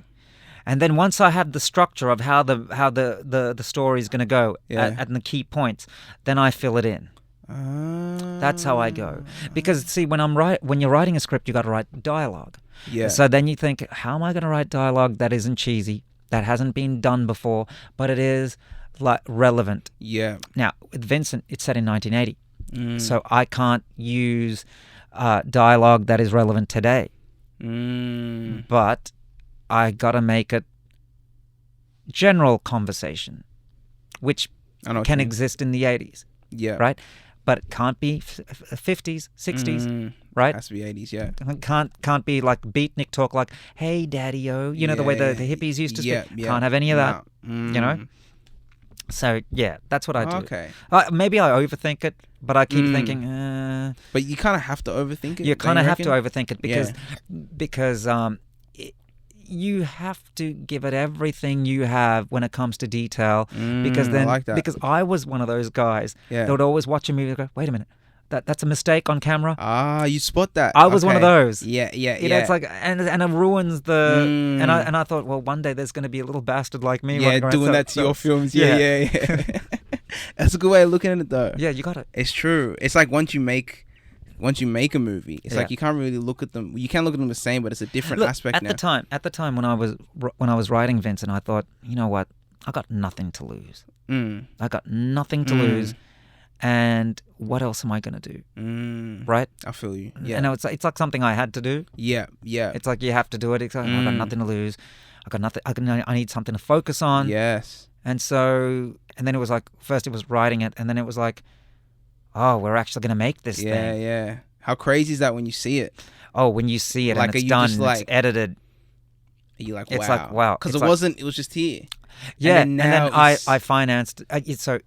And then once I have the structure of how the story is going to go at the key points, then I fill it in. That's how I go. Because see, when you're writing a script, you got to write dialogue. Yeah. So then you think, how am I going to write dialogue that isn't cheesy, that hasn't been done before, but it is like relevant? Yeah. Now with Vincent, it's set in 1980, so I can't use dialogue that is relevant today. But I gotta make it general conversation, which can exist in the 80s. Yeah. Right? But it can't be 50s, 60s, right? It has to be 80s, yeah. Can't be like beatnik talk like, hey, daddy-o, you know, the way the hippies used to speak. Yeah. Can't have any of that, you know? So, yeah, that's what I do. Okay. Maybe I overthink it, but I keep thinking... But you kind of have to overthink it? You kind of have to overthink it because you have to give it everything you have when it comes to detail, because then I like that. because I was one of those guys that would always watch a movie and go, wait a minute, that's a mistake on camera. Ah, you spot that. I was one of those. Yeah. It's like, and it ruins the. And I thought, well, one day there's going to be a little bastard like me. Doing that to your films. Yeah. That's a good way of looking at it, though. Yeah, you got it. It's true. It's like once you make a movie, it's like you can't really look at them. You can look at them the same, but it's a different aspect at now. At the time when I was writing Vincent, I thought, you know what, I got nothing to lose. I got nothing to lose. And what else am I going to do? Right? I feel you. Yeah. And it's like something I had to do. Yeah. It's like you have to do it. It's like, I got nothing to lose. I got nothing. I need something to focus on. Yes. And then it was like, first it was writing it, and then it was like, oh, we're actually going to make this thing. Yeah. How crazy is that when you see it? Oh, when you see it, like, and it's done, it's edited. You're like, wow. It's like, wow. Because it was just here. Yeah, and then I financed it, so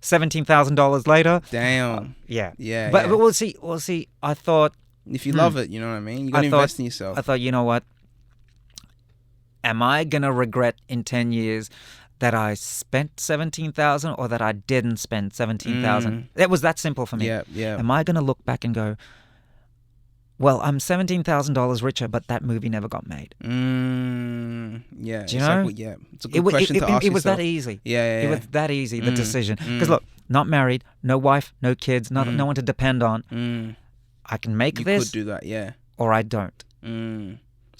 $17,000 later. Damn. Yeah. But we'll see. I thought, if you love it, you know what I mean? You got to invest in yourself. I thought, you know what? Am I going to regret in 10 years that I spent $17,000 or that I didn't spend $17,000? It was that simple for me. Yeah. Am I going to look back and go, well, I'm $17,000 richer, but that movie never got made? Yeah. Do you know? It's a good question to ask It was yourself. that easy. Yeah. It was that easy, the decision. Because look, not married, no wife, no kids, no one to depend on. I can make this. You could do that, yeah. Or I don't. So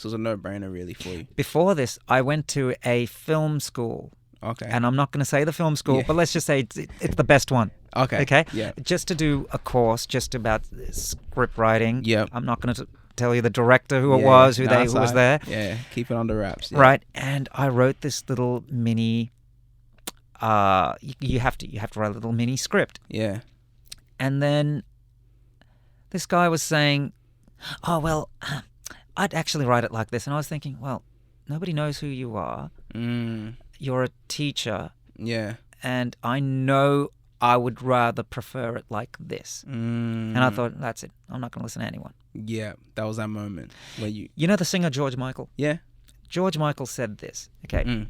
it's a no-brainer really for you. Before this, I went to a film school. Okay. And I'm not going to say the film school, but let's just say it's the best one. Okay. Yeah. Just to do a course just about script writing. Yeah. I'm not going to tell you the director who it was, who was there. Yeah. Keep it under wraps. Yeah. Right. And I wrote this little mini. You have to write a little mini script. Yeah. And then this guy was saying, "Oh well, I'd actually write it like this." And I was thinking, well, nobody knows who you are. You're a teacher. Yeah. And I know I would rather prefer it like this. And I thought, that's it. I'm not going to listen to anyone. Yeah. That was that moment where you... You know the singer George Michael? Yeah. George Michael said this. Okay.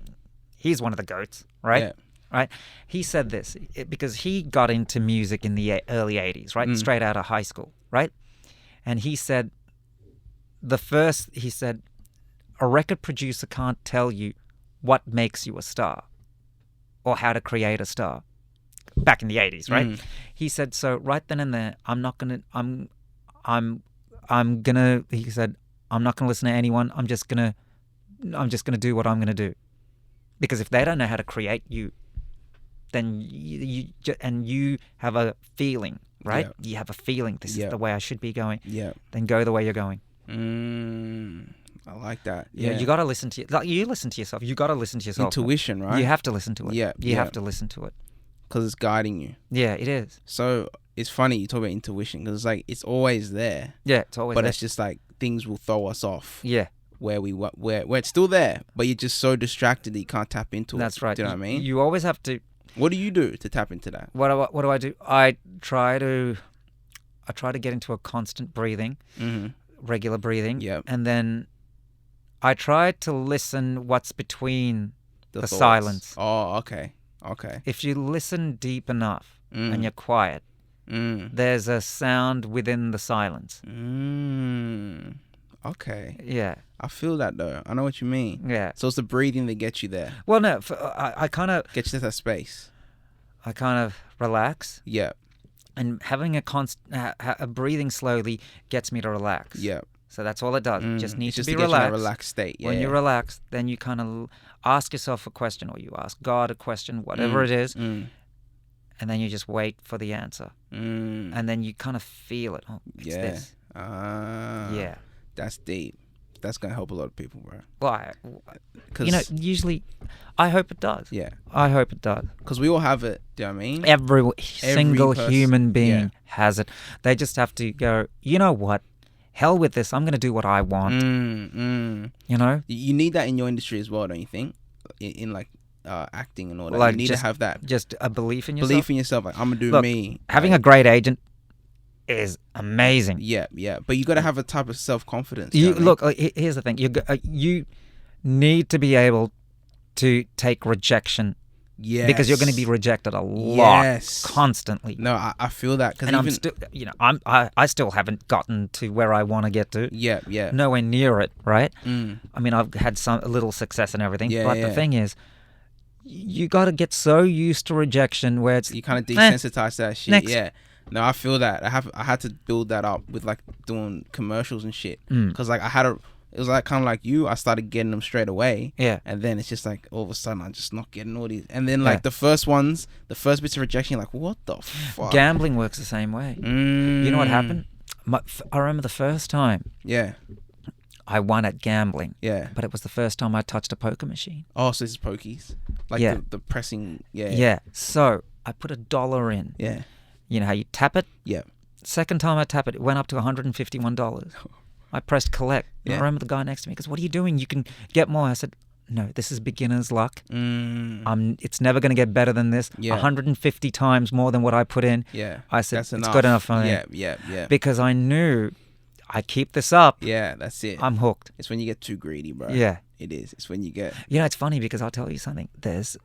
He's one of the goats, right? Yeah. Right? He said this because he got into music in the early 80s, right? Straight out of high school, right? And he said, a record producer can't tell you what makes you a star or how to create a star. Back in the 80s, right? He said, so right then and there, he said, I'm not gonna listen to anyone. I'm just gonna do what I'm gonna do. Because if they don't know how to create you, then you have a feeling, right? Yeah. You have a feeling this is the way I should be going. Yeah. Then go the way you're going. I like that. Yeah, you got to listen to you listen to yourself. You got to listen to yourself. Intuition, right? You have to listen to it. Yeah, you have to listen to it because it's guiding you. Yeah, it is. So it's funny you talk about intuition because it's like it's always there. Yeah, it's always. But there. it's just like things will throw us off. Yeah. Where it's still there, but you're just so distracted that you can't tap into it. That's right. Do you know what I mean? You always have to. What do you do to tap into that? What do I do? I try to get into a constant breathing, regular breathing. Yeah. And then I try to listen what's between the thoughts. silence. Oh, okay. If you listen deep enough and you're quiet, there's a sound within the silence. Okay. Yeah. I feel that though. I know what you mean. Yeah. So it's the breathing that gets you there. Well, no, I kind of... Gets you to that space. I kind of relax. Yeah. And having a breathing slowly gets me to relax. Yeah. So that's all it does. It just needs to be relaxed. relaxed. In a relaxed state. Yeah. When you relax, then you kind of ask yourself a question, or you ask God a question, whatever it is, and then you just wait for the answer. And then you kind of feel it. Oh, it's this. Yeah. That's deep. That's going to help a lot of people, bro. Well, usually, I hope it does. Yeah. I hope it does. Because we all have it, do you know what I mean? Every single human being has it. They just have to go, you know what? Hell with this. I'm going to do what I want. You know? You need that in your industry as well, don't you think? In like acting and all that. You need to have that. Just a belief in yourself. Belief in yourself. Like, I'm going to do me. Having a great agent is amazing. Yeah. But you got to have a type of self-confidence. Look, here's the thing. You need to be able to take rejection Yes. Because you're going to be rejected a lot, Yes. constantly. No, I feel that. Cause And even, I'm still, I still haven't gotten to where I want to get to. yeah. Nowhere near it, right? Mm. I mean, I've had a little success and everything, Yeah, but yeah. the thing is, you got to get so used to rejection where it's You kind of desensitize to that shit. Next. Yeah. No, I feel that. I had to build that up with like doing commercials and shit. Cause like it was like kind of like you. I started getting them straight away. Yeah. And then it's just like all of a sudden I'm just not getting all these. And then like the first bits of rejection, you're like, what the fuck? Gambling works the same way. You know what happened? I remember the first time Yeah. I won at gambling. Yeah. But it was the first time I touched a poker machine. Oh, so this is pokies. Like Yeah. the pressing. Yeah. Yeah. So I put $1 in. Yeah. You know how you tap it? Yeah. Second time I tap it, it went up to $151. I pressed collect. Yeah. I remember the guy next to me goes, "What are you doing? You can get more." I said, "No, this is beginner's luck. It's never going to get better than this. Yeah. 150 times more than what I put in." Yeah. I said, That's "It's good enough for me." Yeah. Because I knew I keep this up, Yeah, that's it. I'm hooked. It's when you get too greedy, bro. Yeah. It is. It's when you get... You know, it's funny because I'll tell you something. This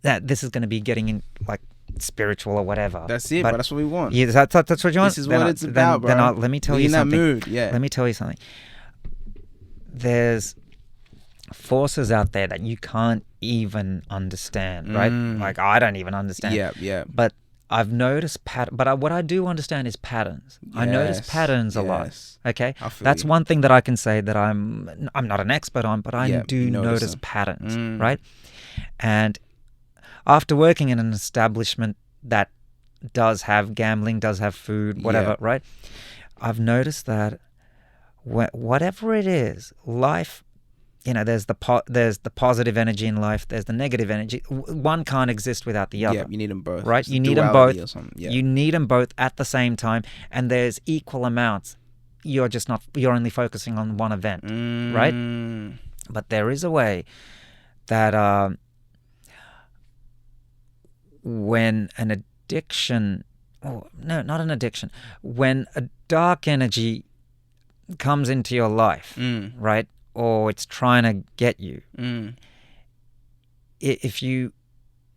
is going to be getting in like spiritual or whatever. That's it, but that's what we want. Yeah, that's what you want. This is what it's about, bro. Then let me tell Be you in something. that mood, yeah. Let me tell you something. There's forces out there that you can't even understand, right? Like I don't even understand. Yeah. But I've noticed what I do understand is patterns. I notice patterns a lot. Okay, that's one thing that I can say that I'm not an expert on, but I do notice patterns, right? And after working in an establishment that does have gambling, does have food, whatever, right? I've noticed that whatever it is, life, you know, there's the positive energy in life, there's the negative energy. One can't exist without the other. Yeah, you need them both. Right? It's You need them both. Yeah. You need them both at the same time, and there's equal amounts. You're only focusing on one event, right? But there is a way that when an addiction, not an addiction, when a dark energy comes into your life, right? Or it's trying to get you. If you,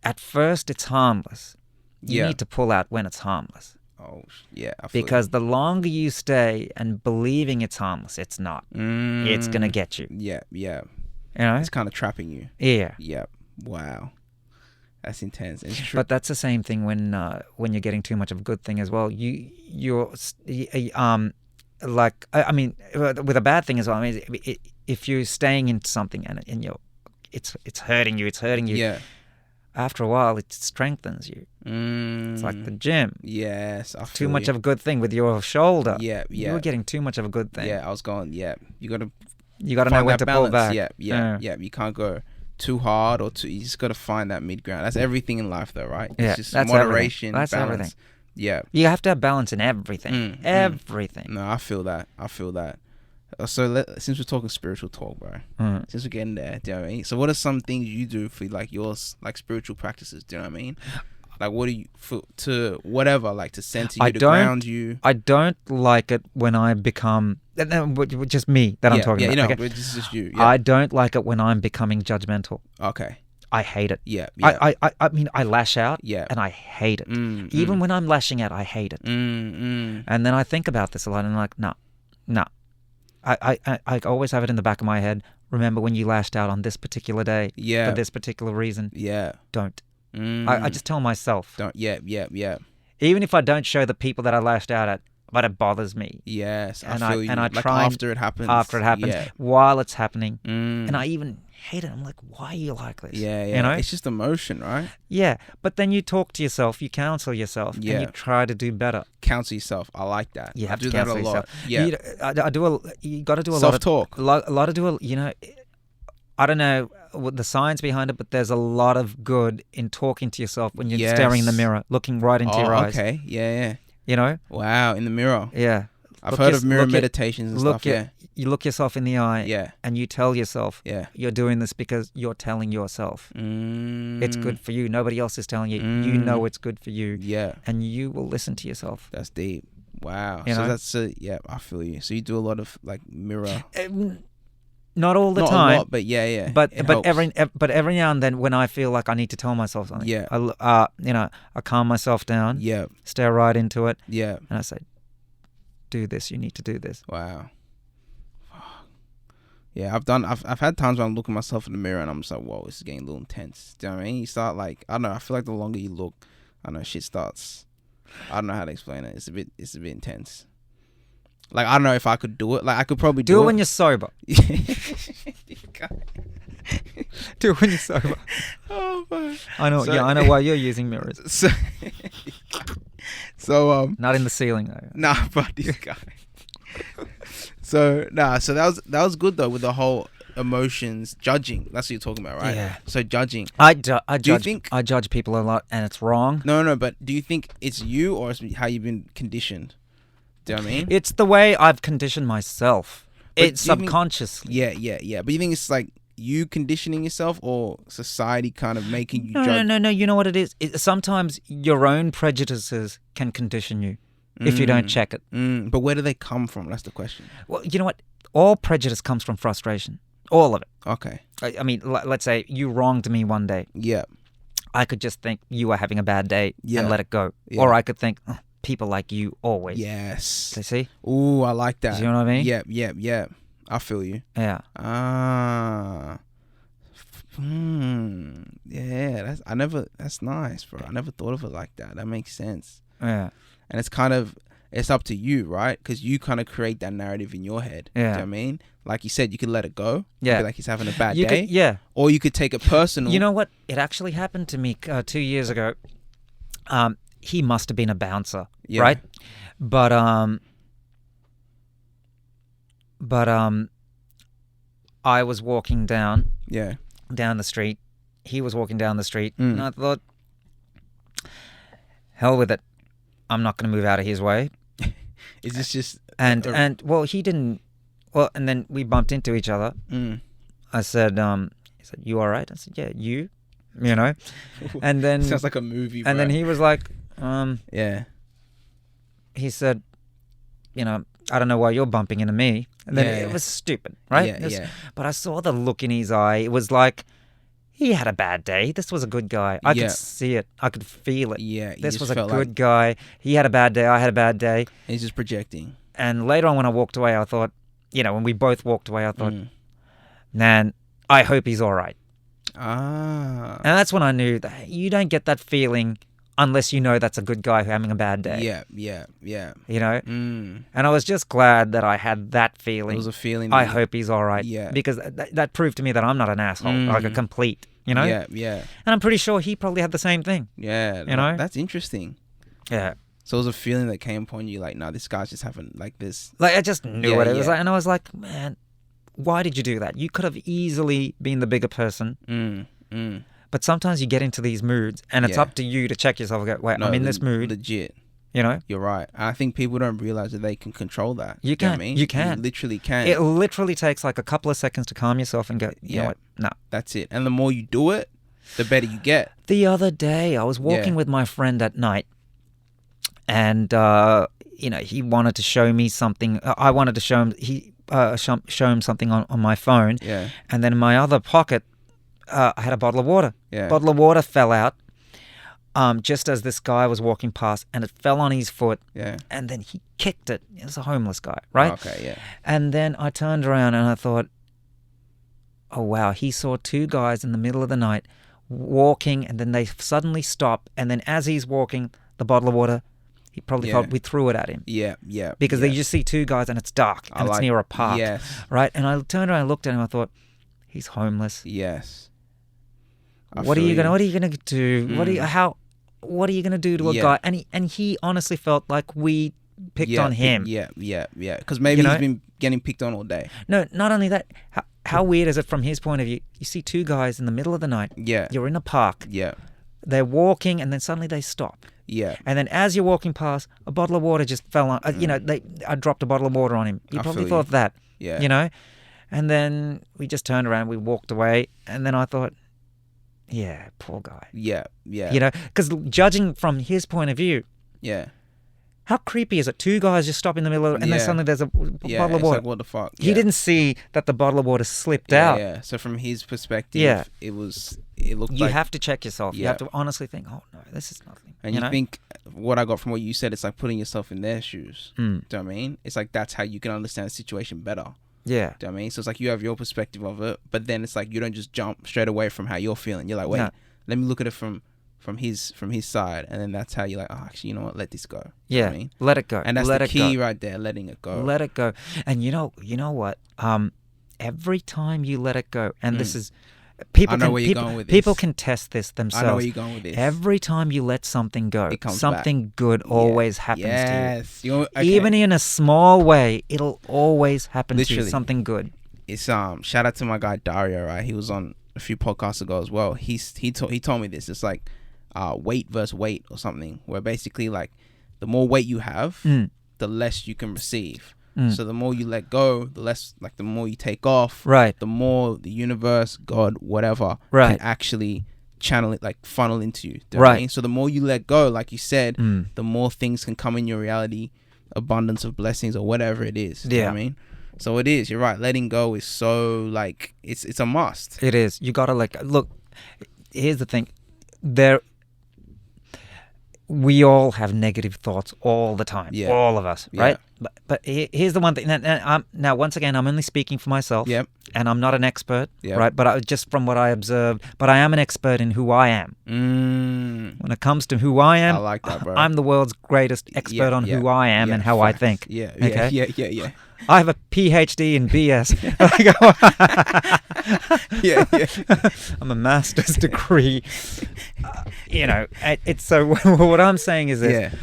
at first it's harmless. You need to pull out when it's harmless. Oh, yeah. Because the longer you stay and believing it's harmless, it's not. It's going to get you. Yeah. You know? It's kind of trapping you. Yeah. Yeah. Wow. That's intense. It's true. But that's the same thing when you're getting too much of a good thing as well. You're like, I mean, with a bad thing as well. I mean, if you're staying into something and it's hurting you. Yeah. After a while, it strengthens you. It's like the gym. Yes. Too much of a good thing with your shoulder. Yeah. You were getting too much of a good thing. Yeah, I was going. Yeah, you got to know when to pull back. Yeah. You can't go too hard or too. You just got to find that mid ground. That's everything in life, though, right? Yeah, it's just that's moderation. Everything. That's balance. everything. Yeah. You have to have balance in everything. Everything. No, I feel that. So since we're talking spiritual talk, bro, since we're getting there, do you know what I mean? So what are some things you do for like yours, like spiritual practices? Do you know what I mean? Like what do you to whatever, like to center you, to ground you? I don't like it when I become just me that I'm talking about. Yeah, this is just you. Yeah. I don't like it when I'm becoming judgmental. Okay. I hate it. Yeah. I mean, I lash out. Yeah. And I hate it. Even when I'm lashing out, I hate it. And then I think about this a lot, and I'm like, no. I always have it in the back of my head. Remember when you lashed out on this particular day for this particular reason? Yeah. Don't. I just tell myself. Don't. Yeah. Even if I don't show the people that I lashed out at, but it bothers me. Yes. And I feel you. And I like try after it happens. While it's happening. And I even hate it. I'm like, why are you like this? Yeah. You know? It's just emotion, right? Yeah. But then you talk to yourself, you counsel yourself, and you try to do better. Counsel yourself. I like that. You have to do that a lot. Yeah. You got to do a self-talk. lot of you know, I don't know what the science behind it, but there's a lot of good in talking to yourself when you're staring in the mirror, looking right into your eyes. Okay. Yeah. You know? Wow. In the mirror. Yeah. I've heard of mirror meditations and stuff. Yeah. You look yourself in the eye, and you tell yourself, you're doing this because you're telling yourself. It's good for you. Nobody else is telling you. You know it's good for you. Yeah. And you will listen to yourself. That's deep. Wow. You know? So that's I feel you. So you do a lot of like mirror. Not all the Not time. a lot, but yeah. But it but helps. every now and then when I feel like I need to tell myself something, Yeah. I calm myself down, Yeah. stare right into it, Yeah. and I say, "Do this. You need to do this." Wow. Yeah, I've had times where I'm looking myself in the mirror and I'm just like, whoa, this is getting a little intense. Do you know what I mean? You start like, I don't know, I feel like the longer you look, I don't know, shit starts, I don't know how to explain it. It's a bit intense. Like, I don't know if I could do it. Like, I could probably do Do it it when you're sober. Do it when you're sober. Oh, man. I know. So- Yeah, I know why you're using mirrors. So Not in the ceiling though. nah, but this guy. So that was good though with the whole emotions judging. That's what you're talking about, right? Yeah. So judging. I Do you judge. think- I judge people a lot, and it's wrong. No, but do you think it's you or it's how you've been conditioned? Do you know what I mean? It's the way I've conditioned myself. But It's do you think- subconsciously. Yeah. But you think it's like you conditioning yourself or society kind of making you No, judge? no. You know what it is? Sometimes your own prejudices can condition you if you don't check it. But where do they come from? That's the question. Well, you know what? All prejudice comes from frustration. All of it. Okay. I mean, let's say you wronged me one day. Yeah. I could just think you were having a bad day Yeah. and let it go. Yeah. Or I could think, "Oh, people like you always." Yes. You see? Ooh, I like that. Do you know what I mean? Yeah. I feel you. Yeah. Ah. Yeah, that's nice, bro. I never thought of it like that. That makes sense. Yeah. And it's up to you, right? Because you kind of create that narrative in your head. Yeah. Do you know what I mean? Like you said, you could let it go. Yeah. Be like he's having a bad You day. could, yeah. Or you could take it personal. You know what? It actually happened to me 2 years ago. He must have been a bouncer, Yeah. right? But I was walking down Yeah. the street. He was walking down the street, Mm. and I thought, hell with it. I'm not going to move out of his way. Is this just... And well, he didn't. Well, and then we bumped into each other. I said, he said, "You all right?" I said, "Yeah, you." You know, and then Sounds like a movie, bro. and then he was like, Yeah. he said, "You know, I don't know why you're bumping into me." And then Yeah. it was stupid, right? Yeah, yeah. But I saw the look in his eye. It was like he had a bad day. This was a good guy. I Yeah. could see it. I could feel it. Yeah. you This just was a felt good like guy. He had a bad day. I had a bad day. he's just projecting. And later on, when I walked away, I thought, when we both walked away, I thought, Mm. man, I hope he's all right. Ah. And that's when I knew that you don't get that feeling unless you know that's a good guy having a bad day. Yeah. You know? Mm. And I was just glad that I had that feeling. It was a feeling. I hope he's all right. Yeah. Because that proved to me that I'm not an asshole, like a complete, you know? Yeah. And I'm pretty sure he probably had the same thing. Yeah. You know? That's interesting. Yeah. So it was a feeling that came upon you like, no, this guy's just having like this. Like, I just knew Yeah, what it was yeah. like. And I was like, man, why did you do that? You could have easily been the bigger person. But sometimes you get into these moods and it's Yeah. up to you to check yourself and go, wait, No, I'm in this mood. Legit. You know? You're right. I think people don't realize that they can control that. You Do know can. what I mean? You can. literally can. It literally takes like a couple of seconds to calm yourself and go, you know Yeah. what? No. That's it. And the more you do it, the better you get. The other day, I was walking Yeah. with my friend at night, and he wanted to show me something. I wanted to show him. Show him something on my phone. Yeah. And then in my other pocket, I had a bottle of water. Yeah. Bottle of water fell out, just as this guy was walking past, and it fell on his foot. Yeah. And then he kicked it. It was a homeless guy, right? Okay. Yeah. And then I turned around and I thought, oh wow, he saw two guys in the middle of the night walking, and then they suddenly stop, and then as he's walking, the bottle of water, he probably Yeah. thought we threw it at him. Yeah. Because yeah. they just see two guys and it's dark and it's near a park. Yes. Right? And I turned around and looked at him, I thought, he's homeless. Yes. What are you gonna do? What are you gonna do to a Yeah. guy? And he honestly felt like we picked on him. Yeah. Because maybe You know? he's been getting picked on all day. No, not only that. How weird is it from his point of view? You see two guys in the middle of the night. Yeah. You're in a park. Yeah. They're walking, and then suddenly they stop. Yeah. And then as you're walking past, a bottle of water just fell on. I dropped a bottle of water on him. He I probably feel thought you. that. Yeah. You know? And then we just turned around, we walked away, and then I thought, yeah, poor guy. Yeah. Yeah. You know? Because judging from his point of view, Yeah. How creepy is it? Two guys just stop in the middle of, and then suddenly there's a bottle of water. Like, what the fuck? He didn't see that the bottle of water slipped out. Yeah. So from his perspective, it looked like... You have to check yourself. You have to honestly think, oh no, this is nothing. And you think, what I got from what you said, it's like putting yourself in their shoes. Do you know what I mean? It's like, that's how you can understand the situation better. Yeah. Do you know what I mean? So it's like you have your perspective of it, but then it's like you don't just jump straight away from how you're feeling. You're like, wait, let me look at it from his side, and then that's how you're like, oh, actually, you know what? Let this go. Yeah. You know what I mean? Let it go. And that's the key right there, letting it go. Let it go. And you know what? Every time you let it go, and this is... People can test this themselves. I know where you're going with this. Every time you let something go, something good always happens to you. Even in a small way, it'll always happen to you. Something good. It's shout out to my guy Dario, right? He was on a few podcasts ago as well. He told me this. It's like weight versus weight or something, where basically like the more weight you have, the less you can receive. So the more you let go, the less, like, the more you take off. Right. The more the universe, God, whatever, can actually channel it, like funnel into you. Do you know what I mean? So the more you let go, like you said, the more things can come in your reality, abundance of blessings or whatever it is. Do you know what I mean? So it is. You're right. Letting go is so, like, it's a must. It is. You gotta look. Here's the thing. We all have negative thoughts all the time. Yeah. All of us, right? But here's the one thing. Now, once again, I'm only speaking for myself. Yep. And I'm not an expert, right? But just from what I observed, but I am an expert in who I am. When it comes to who I am, I like that, bro. I'm the world's greatest expert on who I am and how I think. Yeah. I have a PhD in BS. I'm a master's degree. It's so. What I'm saying is this.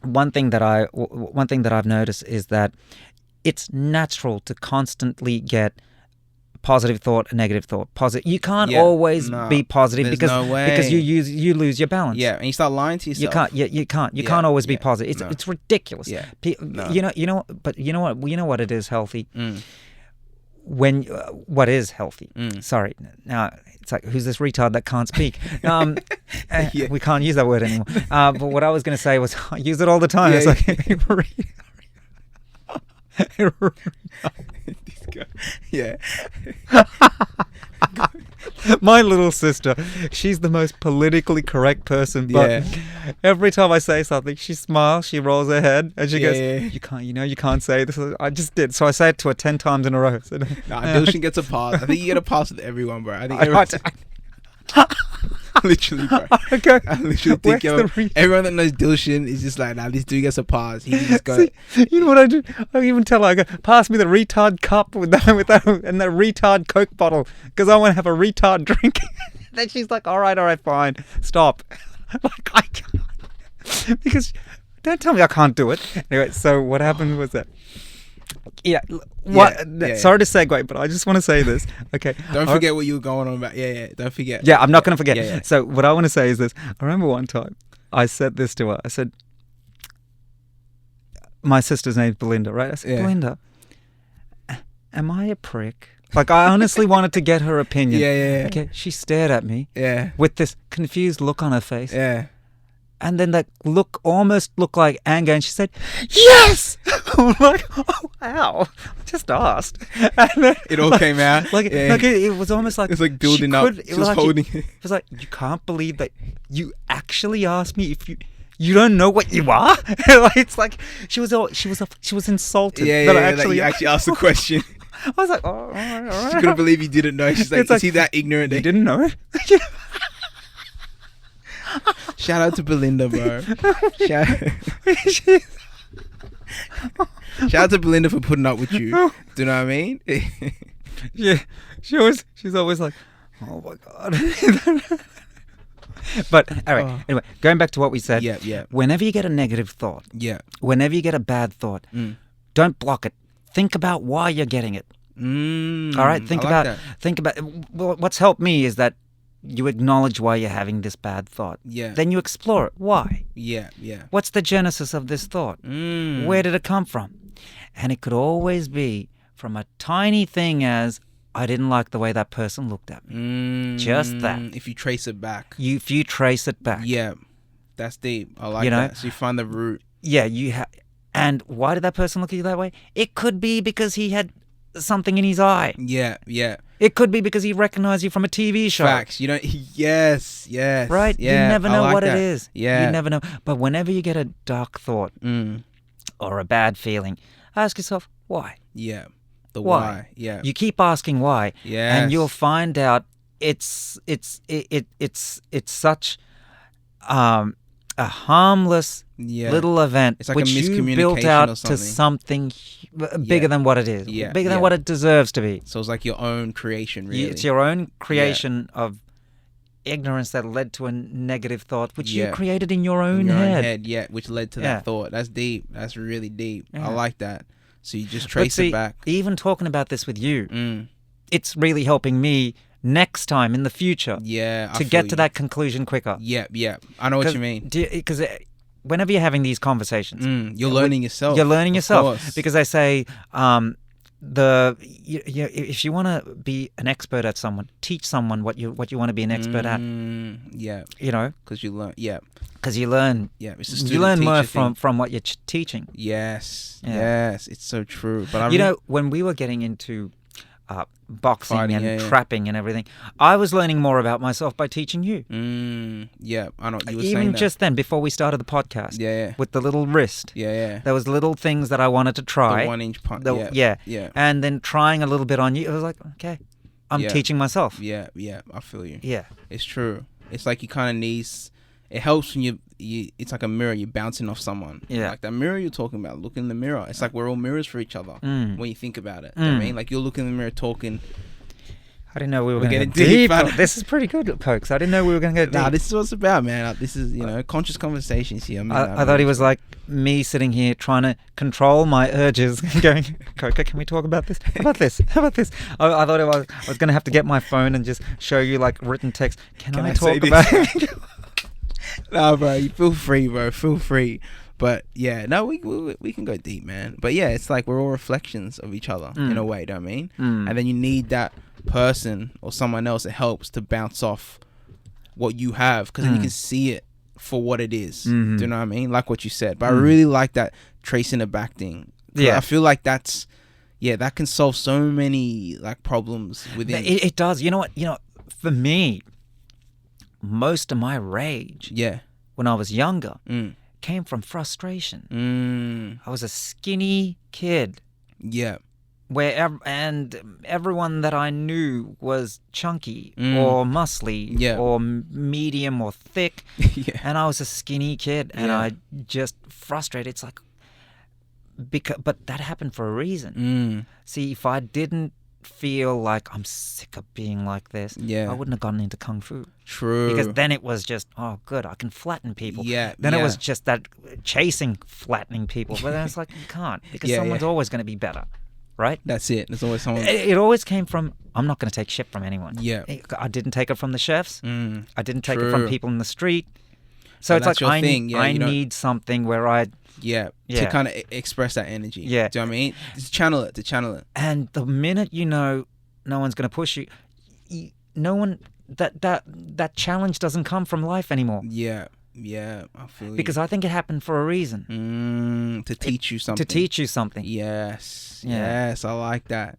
One thing that I've noticed is that it's natural to constantly get positive thought and negative thought. You can't always be positive because you lose your balance. Yeah, and you start lying to yourself. You can't always be positive. It's ridiculous. Yeah. You know what it is healthy. When what is healthy? Sorry. Now it's like, who's this retard that can't speak? We can't use that word anymore. But what I was going to say was, I use it all the time. It's like, my little sister, she's the most politically correct person, but every time I say something, she smiles, she rolls her head, and she goes, you can't say this. I just did. So I say it to her 10 times in a row. So, Dilshan gets a pass. I think you get a pass with everyone, bro. I think literally, bro. Okay. I literally think everyone that knows Dilshan is just like, nah, this dude gets a pass. He just goes. You know what I do? I even tell her, I go, pass me the retard cup with that and the retard Coke bottle, because I want to have a retard drink. Then she's like, all right, fine, stop. Like, I can't, because don't tell me I can't do it. Anyway, so what happened was that. Sorry to segue, but I just want to say this. Okay. Don't forget what you were going on about. Don't forget. Yeah, I'm not going to forget. Yeah. So what I want to say is this. I remember one time I said this to her. I said, my sister's name's Belinda, right? I said, Belinda, am I a prick? Like, I honestly wanted to get her opinion. Yeah. Okay. She stared at me. Yeah. With this confused look on her face. Yeah. And then that look almost looked like anger, and she said, "Yes!" I'm like, "Oh, wow!" I just asked, and then, it all came out. It was almost like it's like building up. She was holding it. It was like, you can't believe that you actually asked me if you don't know what you are. It's like she was insulted. That you actually asked the question. I was like, all right. She couldn't believe you didn't know. She's like, is he that ignorant? You didn't know? Shout out to Belinda, bro. Shout out to Belinda for putting up with you. Do you know what I mean? Yeah, she's always like, oh my God. But all right, anyway, going back to what we said. Yeah. Whenever you get a negative thought, whenever you get a bad thought, don't block it. Think about why you're getting it. All right, think about. What's helped me is that you acknowledge why you're having this bad thought. Yeah. Then you explore it. Why? Yeah. What's the genesis of this thought? Where did it come from? And it could always be from a tiny thing as, I didn't like the way that person looked at me. Just that. If you trace it back. If you trace it back. Yeah. That's deep. I like that. So you find the root. And why did that person look at you that way? It could be because he had something in his eye. Yeah. It could be because he recognized you from a TV show. Facts. You know. Yes. Right? Yeah, you never know like what that. it is. Yeah. You never know. But whenever you get a dark thought or a bad feeling, ask yourself, why? Yeah. The Why? why. Yeah. You keep asking why. Yes. And you'll find out it's such a harmless little event It's like which a you miscommunication built out or to something. something bigger than what it is. Yeah. Bigger than what it deserves to be. So it's like your own creation, really. It's your own creation of ignorance that led to a negative thought, which you created in your own head. Yeah, which led to that thought. That's deep. That's really deep. Yeah. I like that. So you just trace it back. Even talking about this with you, it's really helping me next time in the future to get to that conclusion quicker. Yeah. I know what you mean. Because whenever you're having these conversations, you're learning yourself. You're learning yourself. Course. Because they say if you want to be an expert at someone, teach someone what you want to be an expert at. Yeah. You know? Because you learn. Yeah. Because you learn. Yeah. It's a you learn more thing. from what you're teaching. Yes. Yeah. Yes. It's so true. But when we were getting into boxing Fighting, and trapping and everything, I was learning more about myself by teaching you. Yeah, I know what you were saying. Even just then, before we started the podcast, with the little wrist, there was little things that I wanted to try. The 1-inch punch. Yeah. And then trying a little bit on you, I was like, okay, I'm teaching myself. Yeah, I feel you. Yeah, it's true. It's like you kind of need. It helps when you. It's like a mirror. You're bouncing off someone. Yeah, like that mirror you're talking about. Look in the mirror. It's like we're all mirrors for each other when you think about it. You know what I mean, like you're looking in the mirror, talking. I didn't know we were going to get deep. This is pretty good, folks. I didn't know we were going to get deep. Nah, this is what it's about, man. This is conscious conversations here. I thought he was like me sitting here trying to control my urges, going, "Coca, can we talk about this? How about this? How about this?" I thought I was going to have to get my phone and just show you like written text. Can I talk about it? Nah, bro, you feel free, bro. Feel free. But yeah, no, we can go deep, man. But yeah, it's like we're all reflections of each other in a way, do you know what I mean? And then you need that person or someone else that helps to bounce off what you have, because then you can see it for what it is. Do you know what I mean? Like what you said. But I really like that tracing it back thing. Yeah, I feel like that can solve so many like problems within. It does. You know what? For me, most of my rage when I was younger came from frustration. I was a skinny kid. Yeah. And everyone that I knew was chunky or muscly or medium or thick. And I was a skinny kid and I just frustrated. It's like, but that happened for a reason. See, if I didn't feel like I'm sick of being like this, I wouldn't have gotten into Kung Fu. True. Because then it was just, oh, good, I can flatten people. Then it was just that chasing, flattening people. But then it's like, you can't, because someone's always going to be better. Right? That's it. There's always someone. It always came from, I'm not going to take shit from anyone. Yeah. I didn't take it from the chefs. I didn't take it from people in the street. So it's like, I need something where I... to kind of express that energy. Do you know what I mean? To channel it. And the minute no one's going to push you, no one... That challenge doesn't come from life anymore. Yeah, I feel because you. I think it happened for a reason. To teach you something. Yes, I like that.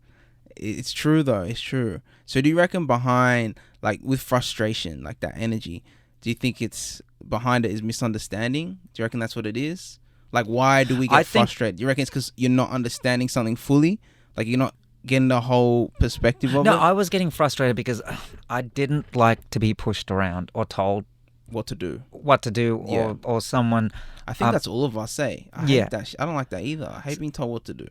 It's true though. It's true. So do you reckon behind, like with frustration, like that energy, do you think it's behind it is misunderstanding? Do you reckon that's what it is? Like, why do we get frustrated? Do you reckon it's because you're not understanding something fully? Like you're not getting the whole perspective of it? No, I was getting frustrated because I didn't like to be pushed around or told what to do or someone. I think that's all of us say. I hate that I don't like that either. I hate being told what to do.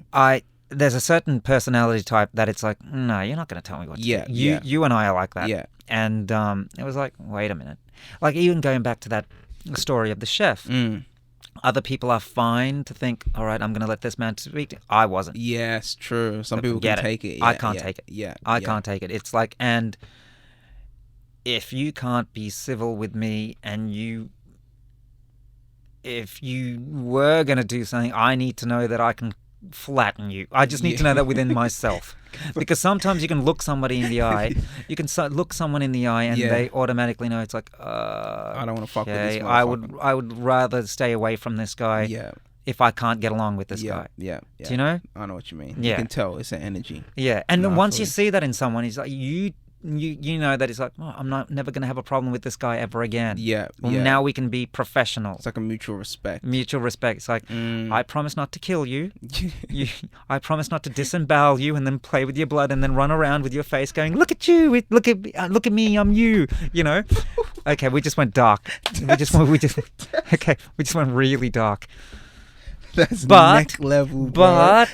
There's a certain personality type that it's like, no, you're not going to tell me what to do. You and I are like that. And it was like, wait a minute. Like even going back to that story of the chef. Other people are fine to think, all right, I'm going to let this man speak. I wasn't. Yes, true. Some people can take it. I can't take it. I can't take it. It's like, and if you can't be civil with me and if you were going to do something, I need to know that I can flatten you. I just need to know that within myself. Because sometimes you can look somebody in the eye. You can look someone in the eye and they automatically know it's like, I don't want to fuck with this I would rather stay away from this guy. if I can't get along with this guy. Yeah. Do you know? I know what you mean. Yeah. You can tell it's an energy. Yeah, and No, then once you absolutely. see that in someone, he's like, you know that it's like, oh, I'm never going to have a problem with this guy ever again. Yeah. Well, yeah. now we can be professionals. It's like a mutual respect. Mutual respect. It's like, I promise not to kill you. Yeah. I promise not to disembowel you and then play with your blood and then run around with your face going, look at you, look at me, I'm you. You know? Okay, we just went dark. We just went really dark. That's But- next level, bro.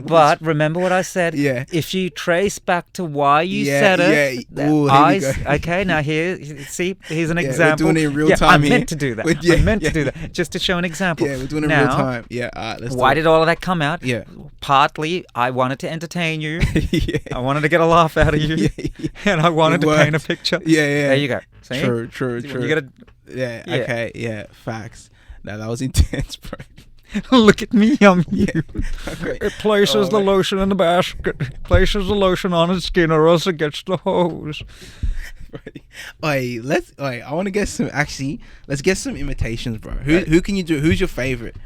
But remember what I said. Yeah. If you trace back to why you Yeah, said it, yeah. Ooh, here we go. okay. Now here's an Yeah, example. we're doing it in real I time here. meant to do that. I meant to do that just to show an example. Yeah, we're doing it in now, real time. Yeah, all right, let's Why do did all of that come out? Yeah. Partly, I wanted to entertain you. it. Yeah. I wanted to get a laugh out of you, Yeah. and I wanted It to paint a worked. picture. Yeah, yeah. There you go. See? True. You gotta Yeah, Yeah. okay, yeah, facts. Now that was intense, bro. look at me. I'm you. Okay. It places Oh, the man. lotion in the basket. Places the lotion on his skin, or else it gets the hose. Oi, I want to get some. Actually, let's get some imitations, bro. Who can you do? Who's your favorite?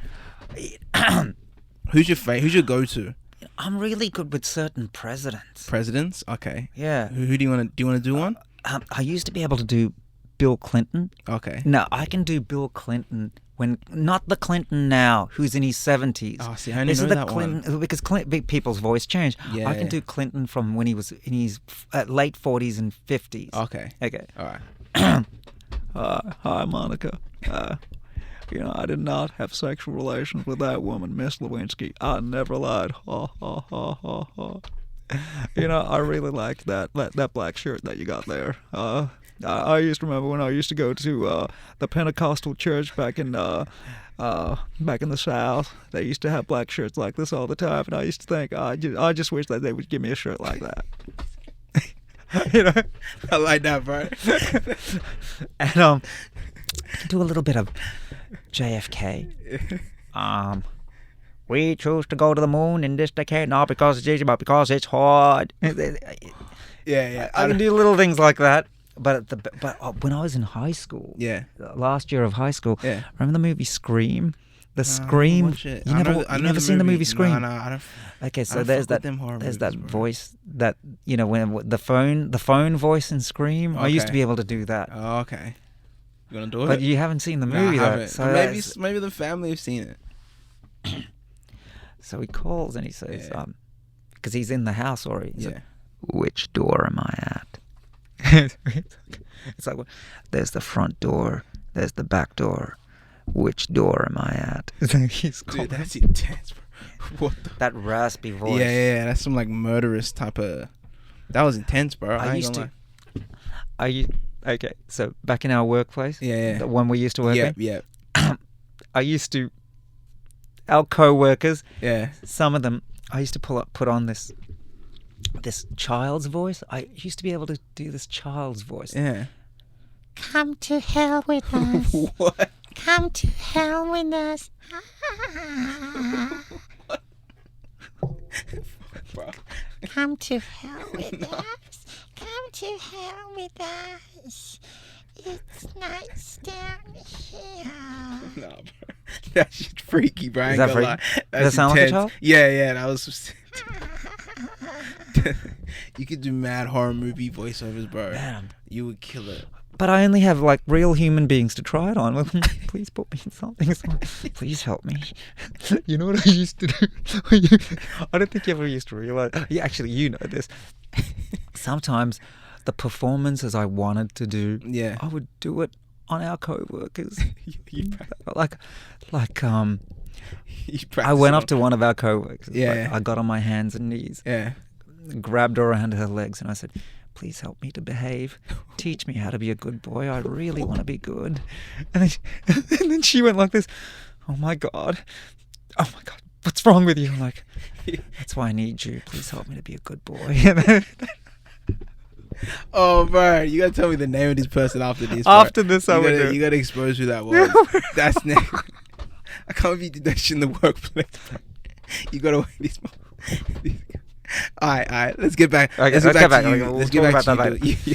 Who's your go-to? I'm really good with certain presidents. Presidents? Okay. Yeah. Who do you want to? Do you want to do one? I used to be able to do Bill Clinton. Okay. No, I can do Bill Clinton when not the Clinton now, who's in his 70s. Oh, see, I only This know is the that one. Clinton because people's voice changed. Yeah. I can do Clinton from when he was in his late 40s and 50s. Okay. Okay. All right. Hi, Monica. I did not have sexual relations with that woman, Miss Lewinsky. I never lied. Ha, ha, ha, ha, ha. I really liked that black shirt that you got there. I used to remember when I used to go to the Pentecostal church back in the South. They used to have black shirts like this all the time, and I used to think, I just wish that they would give me a shirt like that. I like that, bro. And I can do a little bit of JFK. We choose to go to the moon in this decade, not because it's easy, but because it's hard. Yeah. I can do little things like that. But when I was in high school, Yeah. last year of high school, Yeah. remember the movie Scream? The No, I Scream. watch it. You I never, know- you I know never seen the movie Scream? No, I don't. Okay, I so don't there's fuck with that them horror there's that movies, bro. voice that when the phone voice in Scream. I used to Okay. be able to do that, Oh, okay. You gonna do it? but you haven't seen the No, I movie though. haven't. So Maybe the family have seen it. so he calls and he says, Yeah. because he's in the house already. He's Yeah. like, which door am I at? It's like, well, there's the front door, there's the back door. Which door am I at? He's Dude, that's intense, bro. What the? that raspy voice. Yeah. That's some like murderous type of. That was intense, bro. I ain't used gonna to. Are you okay? So back in our workplace, Yeah. the one we used to work Yeah. in, Yeah. I used to. Our co-workers, Yeah. some of them, I used to put on this child's voice. I used to be able to do this child's voice. Yeah. Come to hell with us. What? Come to hell with us. Bro. Come to hell with us. Come to hell with us. It's nice down here. Nah, bro. That shit's freaky, bro. I ain't Is that gonna lie. freaky? That's Does that sound like a intense. child? Yeah. That was. You could do mad horror movie voiceovers, bro. Man. You would kill it. But I only have like real human beings to try it on. Please put me in something. Please help me. You know what I used to do? I don't think you ever used to realize. Yeah, actually, you know this. Sometimes the performances I wanted to do, Yeah. I would do it on our co-workers. You like You I went practice up to one of our co-workers. Yeah. I got on my hands and knees, Yeah. grabbed her around her legs, and I said, please help me to behave. Teach me how to be a good boy. I really want to be good. And then she went like this. Oh my God. What's wrong with you? I'm like, that's why I need you. Please help me to be a good boy. Oh, bro, you gotta tell me the name of this person after this. Bro. After this, I you would gotta, do. you gotta expose who that was. That's next. I can't believe you did that shit in the workplace. You gotta wait this. Alright. Let's get back. Okay, let's get back to Okay, you. we'll Let's get talk back about to that you.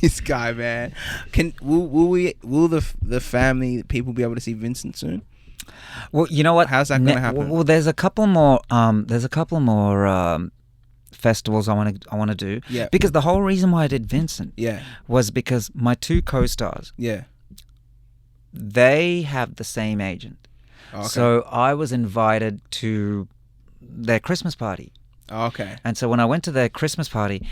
This guy, man. Will the family, people be able to see Vincent soon? Well, you know what? How's that going to happen? Well, there's a couple more. Festivals I want to do. Yeah. Because the whole reason why I did Vincent. Yeah. Was because my 2 co-stars. Yeah. They have the same agent. Okay. So I was invited to their Christmas party. Okay. And so when I went to their Christmas party,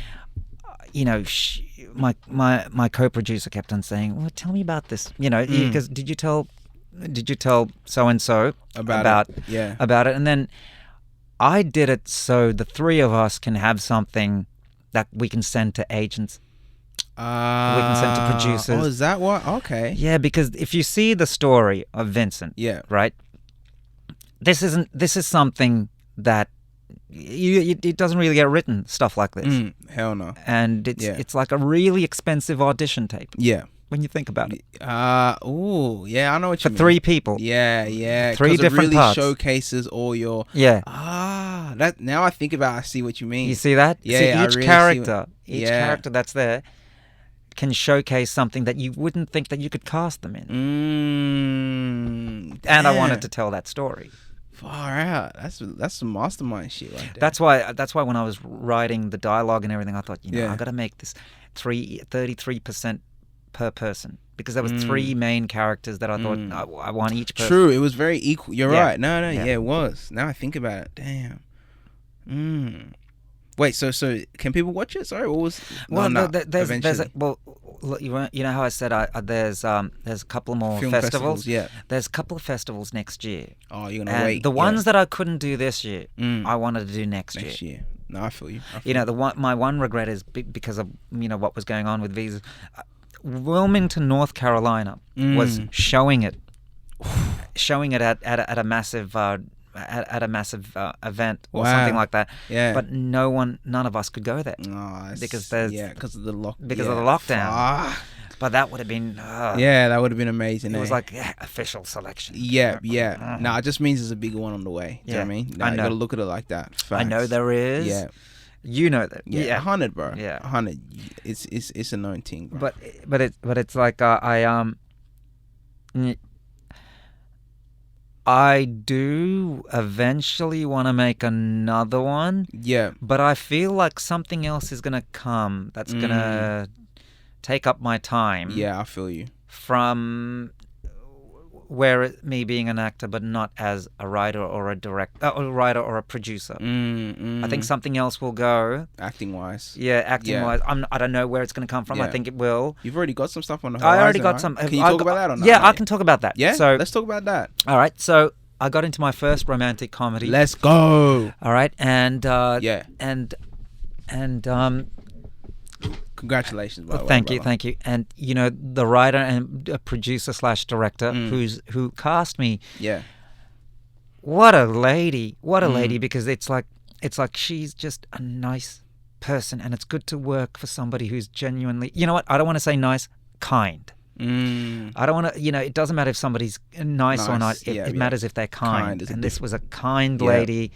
my co-producer kept on saying, "Well, tell me about this." Because did you tell so and so about it? Yeah. About it? And then I did it so the 3 of us can have something that we can send to agents. We can send to producers. Oh, is that what? Okay. Yeah, because if you see the story of Vincent, Yeah. right? This is something that it doesn't really get written, stuff like this. Hell no. And it's like a really expensive audition tape. Yeah. When you think about it. Oh, yeah, I know what you mean. For 3 people. Yeah, yeah. 3 different it really parts. Showcases all your... Yeah. That now I think about it, I see what you mean. You see that? Yeah, see, I each really character, see each character that's there can showcase something that you wouldn't think that you could cast them in. And I wanted to tell that story. Far out. That's some mastermind shit right there. That's why when I was writing the dialogue and everything, I thought, I got to make this 33% per person, because there was 3 main characters that I thought I want each person. True, it was very equal. You're right. No, Yeah. it was. Now I think about it. Damn. Wait, so can people watch it? Sorry, what was? There's you know how I said there's a couple more Film festivals. Yeah, there's a couple of festivals next year. Oh, you're gonna And wait. the ones that I couldn't do this year, I wanted to do next year. No, I feel you. My one regret is because of what was going on with visas. Wilmington, North Carolina, was showing it at a massive event or something like that. Yeah. But none of us could go there because of the lockdown. But that would have been that would have been amazing. It was like official selection. Yeah. No, it just means there's a bigger one on the way. Do you know what I mean? I know. You gotta look at it like that. Facts. I know there is. Yeah. You know that. Yeah. 100, bro. Yeah. 100. It's a known thing, bro. But it's like I do eventually want to make another one. Yeah. But I feel like something else is gonna come that's gonna take up my time. Yeah, I feel you. From me being an actor, but not as a writer or a a producer. I think something else will go. Acting wise. Yeah, acting wise. I don't know where it's going to come from. Yeah. I think it will. You've already got some stuff on the horizon. I already got right? some. Can you talk about that or not? Yeah, I can talk about that. Yeah. So let's talk about that. All right. So I got into my first romantic comedy. Let's go. All right, and Congratulations, by the way, thank you. brother. And the writer and producer / director who cast me. Yeah. What a lady! What a lady! Because it's like she's just a nice person, and it's good to work for somebody who's genuinely. You know what? I don't want to say nice, kind. I don't want to. It doesn't matter if somebody's nice or not. It matters if they're kind. And this was a kind lady,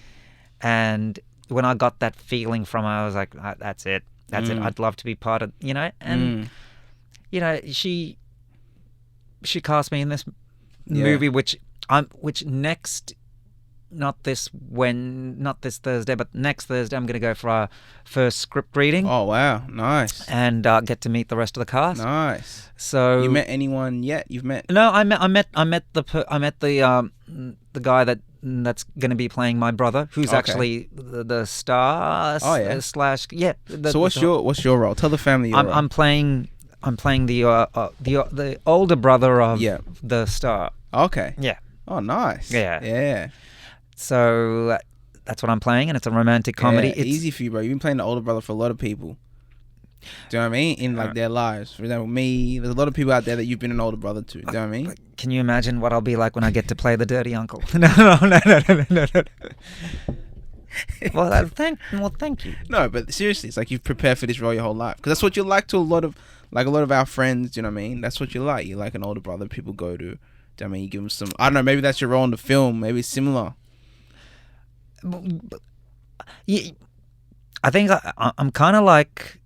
and when I got that feeling from her, I was like, "That's it. That's it. I'd love to be part of." And she cast me in this movie, not this Thursday, but next Thursday, I'm going to go for our first script reading. Oh wow, nice. And get to meet the rest of the cast. Nice. So you met anyone yet? You've met? No, I met the guy that's going to be playing my brother, who's actually the star. Oh yeah. So what's your role? Tell the family your role. I'm playing the older brother of the star. Okay. Yeah. Oh, nice. Yeah. So that's what I'm playing, and it's a romantic comedy. Yeah, it's easy for you, bro. You've been playing the older brother for a lot of people. Do you know what I mean? In their lives. For example, me, there's a lot of people out there that you've been an older brother to. Do you know what I mean? Can you imagine what I'll be like when I get to play the dirty uncle? No. Well, thank you. No, but seriously, it's like you've prepared for this role your whole life. Because that's what you like to a lot of our friends, do you know what I mean? That's what you like. You like an older brother people go to. Do you know what I mean? You give them some, I don't know, maybe that's your role in the film. Maybe it's similar. Yeah, I think I'm kind of like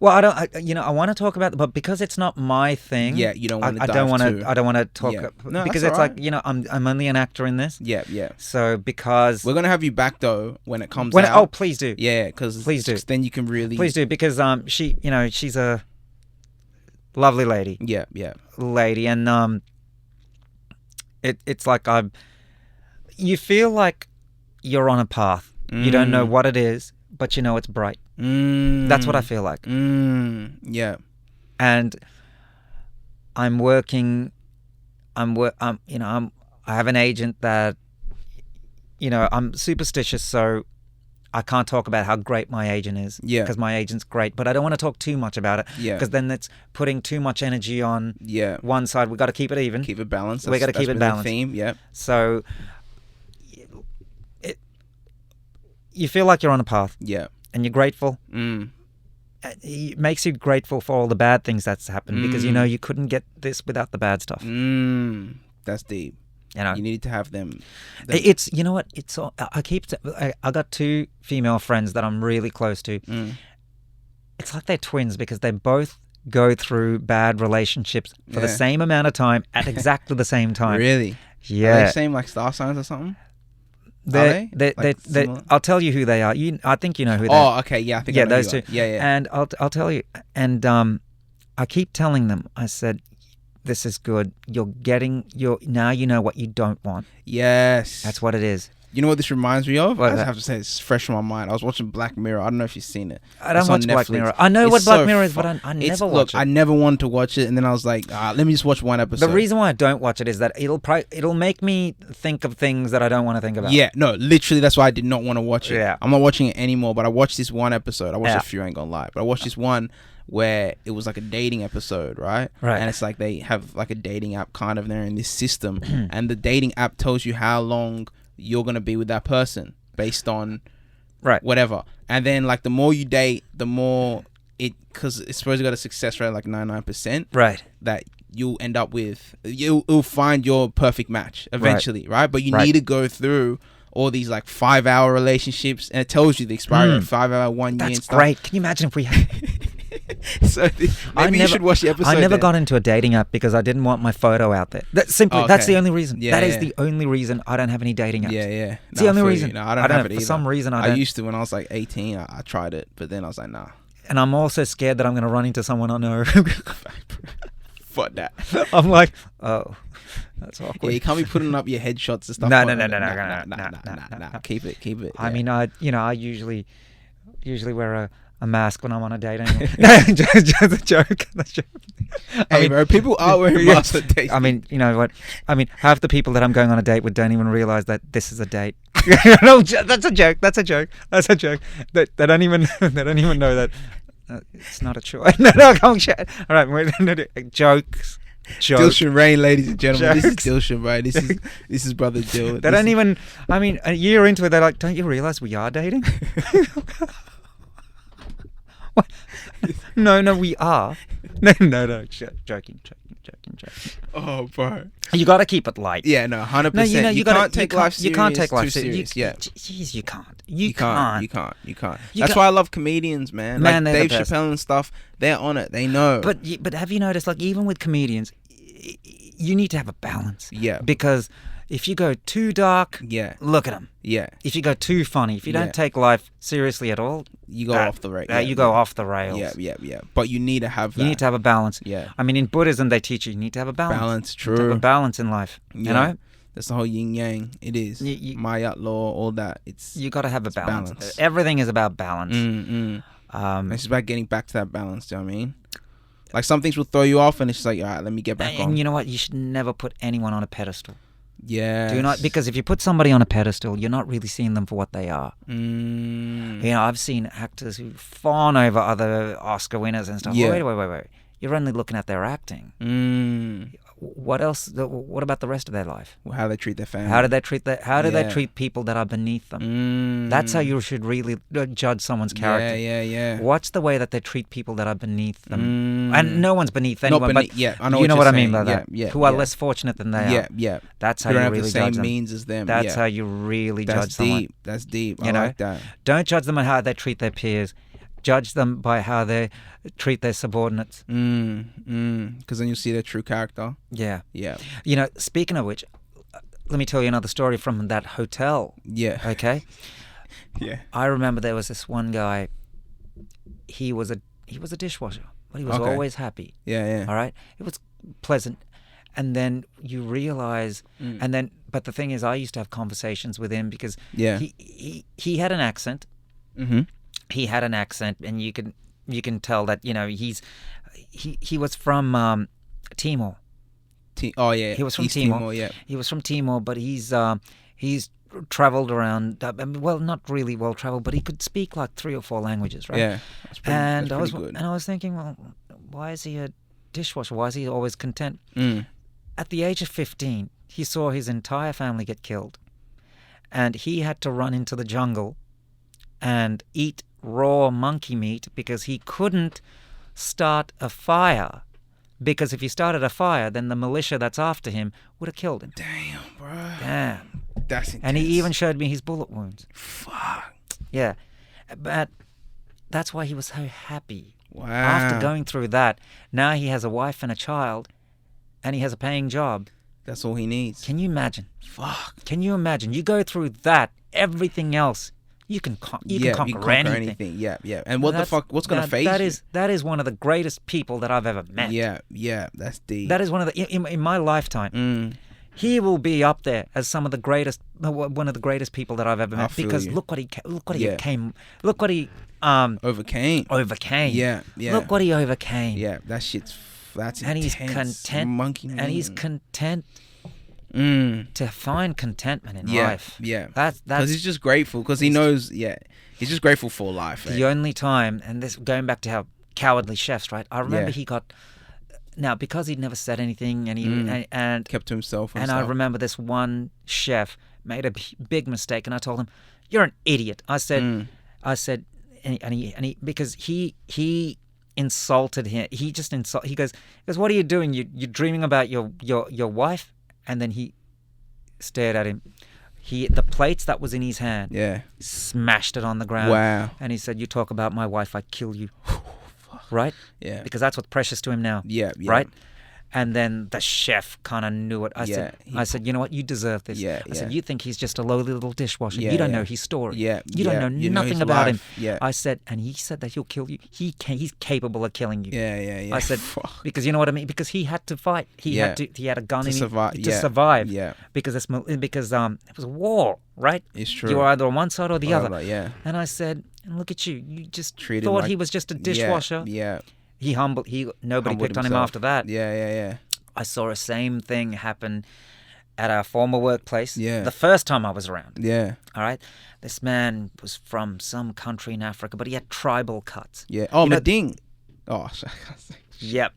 Well, I don't. I want to talk about, but because it's not my thing. Yeah, you don't want to. I don't want to. I don't want to talk No, because that's it's alright. like I'm only an actor in this. Yeah, yeah. So because We're gonna have you back though when it comes out. oh, please do. Yeah, because Please do. Then you can really. Please do, because she's a lovely lady. Yeah, yeah. And it's like you feel like you're on a path. You don't know what it is, but you know it's bright. That's what I feel like. Yeah. And I'm working. I have an agent that, I'm superstitious, so I can't talk about how great my agent is. Yeah. Because my agent's great, but I don't want to talk too much about it. Yeah. Because then it's putting too much energy on one side. We've got to keep it even. Keep it balanced. We got to keep it really balanced. The theme. Yeah. So you feel like you're on a path. Yeah. And you're grateful. It makes you grateful for all the bad things that's happened because you couldn't get this without the bad stuff. That's deep. You need to have them. It's what it's. I got two female friends that I'm really close to. It's like they're twins because they both go through bad relationships for the same amount of time at exactly the same time. Really? Yeah. Are they same like star signs or something? They I'll tell you who they are. I think you know who they are. Oh, okay, yeah, I think I know those who you two. are. Yeah. And I'll tell you. And I keep telling them. I said, "This is good. Now you know what you don't want." Yes, That's what it is. You know what this reminds me of? What I is have to say it's fresh in my mind. I was watching Black Mirror. I don't know if you've seen it. I don't It's watch on Black Netflix. Mirror. I know It's what Black so Mirror is, but fun. I never watch it. I never wanted to watch it, and then I was like, let me just watch one episode. The reason why I don't watch it is that it'll make me think of things that I don't want to think about. Yeah, no, literally, that's why I did not want to watch it. Yeah. I'm not watching it anymore, but I watched this one episode. I watched Yeah. a few, I ain't gonna lie, but I watched this one where it was like a dating episode, right? Right. And it's like they have like a dating app kind of there in this system, and the dating app tells you how long you're gonna be with that person based on whatever. And then like the more you date, the more because it's supposed to got a success rate of like 99%. Right. That you'll end up with, you'll find your perfect match eventually, right? But you need to go through all these like 5-hour relationships, and it tells you the expiry rate, 5 hour, 1 year. That's and stuff. great. Can you imagine if we had... So maybe you should watch the episode. I never got into a dating app because I didn't want my photo out there. That's the only reason. Yeah, that is the only reason I don't have any dating apps. Yeah. It's the only reason. No, I don't have it either. For some reason, I don't. I used to when I was like 18. I tried it, but then I was like, nah. And I'm also scared that I'm going to run into someone I know. Fuck that. I'm like, oh, that's awkward. Yeah, you can't be putting up your headshots and stuff. No. Nah. Keep it. I mean, I usually wear a mask when I'm on a date anyway. No, just a joke. Hey, bro, people are wearing masks at dates. I mean, you know what? I mean, half the people that I'm going on a date with don't even realize that this is a date. No, that's a joke. They don't even know that it's not a choice. No, come on, all right, jokes. Dilshan Rain, ladies and gentlemen. Jokes. This is Dilshan, bro. This is brother Dil. They don't even. I mean, a year into it, they're like, "Don't you realize we are dating?" What? No, we are. No, joking. Oh, bro. You got to keep it light. Yeah, no, 100%. No, you can't take life serious. You can't take life serious. Yeah. Jeez, you can't. You can't. That's why I love comedians, man. Like they're Dave the best. Chappelle and stuff. They're on it. They know. But have you noticed, like, even with comedians, you need to have a balance. Yeah. Because if you go too dark, look at them. Yeah. If you go too funny, if you don't take life seriously at all, you go off the rails. You go off the rails. Yeah. But you need to have that. You need to have a balance. Yeah. I mean, in Buddhism, they teach you need to have a balance. Balance, true. You need to have a balance in life. Yeah. You know? That's the whole yin yang. It is. Maya law, all that. You got to have a balance. Everything is about balance. It's about getting back to that balance. Do you know what I mean? Like some things will throw you off, and it's just like, all right, let me get back on. And you know what? You should never put anyone on a pedestal. Yeah. Do not, because if you put somebody on a pedestal, you're not really seeing them for what they are. You know, I've seen actors who fawn over other Oscar winners and stuff. Yeah. Wait. You're only looking at their acting. What else? What about the rest of their life? How they treat their family. How do they treat they treat people that are beneath them? That's how you should really judge someone's character. Yeah. Watch the way that they treat people that are beneath them. And no one's beneath anyone, but I know you know what I mean saying. by that. Who are less fortunate than they are. Yeah. That's how Who you don't really have the judge same them. means as them. That's how you really That's judge someone. That's deep. You I know? like that. Don't judge them on how they treat their peers. judge them by how they treat their subordinates. Because then you see their true character. Yeah. Yeah. You know, speaking of which, let me tell you another story from that hotel. Yeah. Okay. Yeah. I remember there was this one guy. He was a dishwasher, but he was Okay. always happy. Yeah. Yeah. All right, it was pleasant, and then you realize, but the thing is, I used to have conversations with him because Yeah. he had an accent. Mm-hmm. He had an accent, and you can tell that he was from Timor. Oh yeah. He was from East Timor. Yeah. He was from Timor, but he's traveled around. Well, not really well traveled, but he could speak like 3 or 4 languages, right? Yeah. And that's pretty good. I was thinking, well, why is he a dishwasher? Why is he always content? At the age of 15, he saw his entire family get killed, and he had to run into the jungle and eat raw monkey meat because he couldn't start a fire. Because if he started a fire, then the militia that's after him would have killed him. Damn, bro. Damn. That's intense. And he even showed me his bullet wounds. Fuck. Yeah. But that's why he was so happy. Wow. After going through that, now he has a wife and a child, and he has a paying job. That's all he needs. Can you imagine? Fuck. Can you imagine? You go through that, everything else, you can conquer anything. Yeah, yeah. And what the fuck? What's gonna phase you? That is one of the greatest people that I've ever met. Yeah, yeah. That's deep. That is one of the in my lifetime. He will be up there as one of the greatest people that I've ever met, because look what he overcame. Yeah, yeah. Look what he overcame. Yeah, that's and intense. he's content. Monkey and man. he's content to find contentment in life. Yeah, that's because he's just grateful because he knows. Yeah, he's just grateful for life. The only time, and this going back to how cowardly chefs, right? I remember he got. Now, because he'd never said anything, and he and kept to himself, and I remember this one chef made a big mistake, and I told him, "You're an idiot." I said, and he because he insulted him. He just insulted. He goes, "What are you doing? You're dreaming about your wife?" And then he stared at him. The plates that was in his hand, smashed it on the ground. Wow! And he said, "You talk about my wife, I kill you." Right? Yeah. Because that's what's precious to him now. Yeah, yeah. Right? And then the chef kind of knew it. I said, you know what? You deserve this. Yeah, I said, you think he's just a low little dishwasher. You don't know his story. Yeah. You don't know nothing about him. Yeah. I said, and he said that he'll kill you. He's capable of killing you. Yeah. I said, because you know what I mean? Because he had to fight. He had a gun to in survive. him to survive. Yeah. Because it was a war, right? It's true. You were either on one side or the other. Yeah. And I said, and look at you. You just Treated thought like, he was just a dishwasher. Yeah. Nobody picked on him after that. Yeah. I saw the same thing happen at our former workplace. Yeah. The first time I was around. Yeah. All right. This man was from some country in Africa, but he had tribal cuts. Yeah. Oh, Mading. Oh, I can't say. Yep.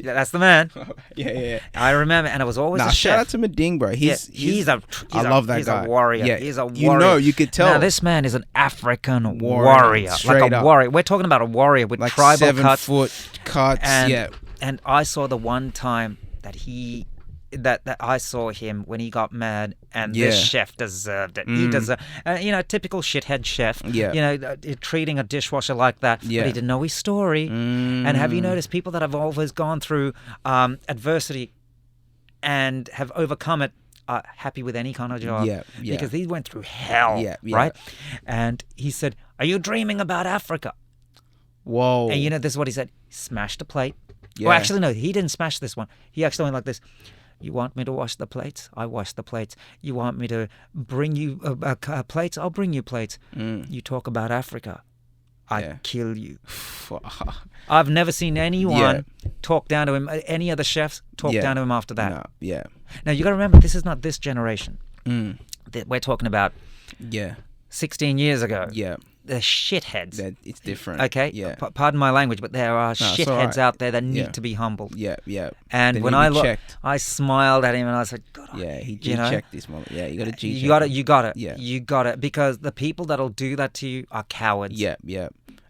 That's the man. Yeah. I remember, and it was always a chef. Shout out to Mading, bro. I love that guy. He's a warrior. Yeah. He's a warrior. You could tell. Now, this man is an African warrior. Straight up. Warrior. We're talking about a warrior with like tribal 7-foot cuts. And I saw the one time that that I saw him when he got mad, and this chef deserved it. He deserved, typical shithead chef. Yeah. Treating a dishwasher like that. Yeah. But he didn't know his story. And have you noticed people that have always gone through adversity and have overcome it are happy with any kind of job? Yeah. Because he went through hell. Yeah. Right. And he said, "Are you dreaming about Africa?" Whoa. And this is what he said. He smashed a plate. Yeah. Well, actually, no, he didn't smash this one. He actually went like this. "You want me to wash the plates? I wash the plates. You want me to bring you plates? I'll bring you plates. You talk about Africa, I kill you." I've never seen anyone talk down to him, any other chefs talk down to him after that. No. Yeah. Now, you got to remember, this is not this generation. We're talking about 16 years ago. Yeah. They're shitheads. It's different. Okay? Yeah. Pardon my language, but there are shitheads out there that need Yeah. to be humbled. Yeah. And They when need I to be looked, checked. I smiled at him and I said, "Good on Yeah, he you." G-checked this moment. Yeah, you got to G-check. You got it. Yeah. You got it. Because the people that'll do that to you are cowards. Yeah.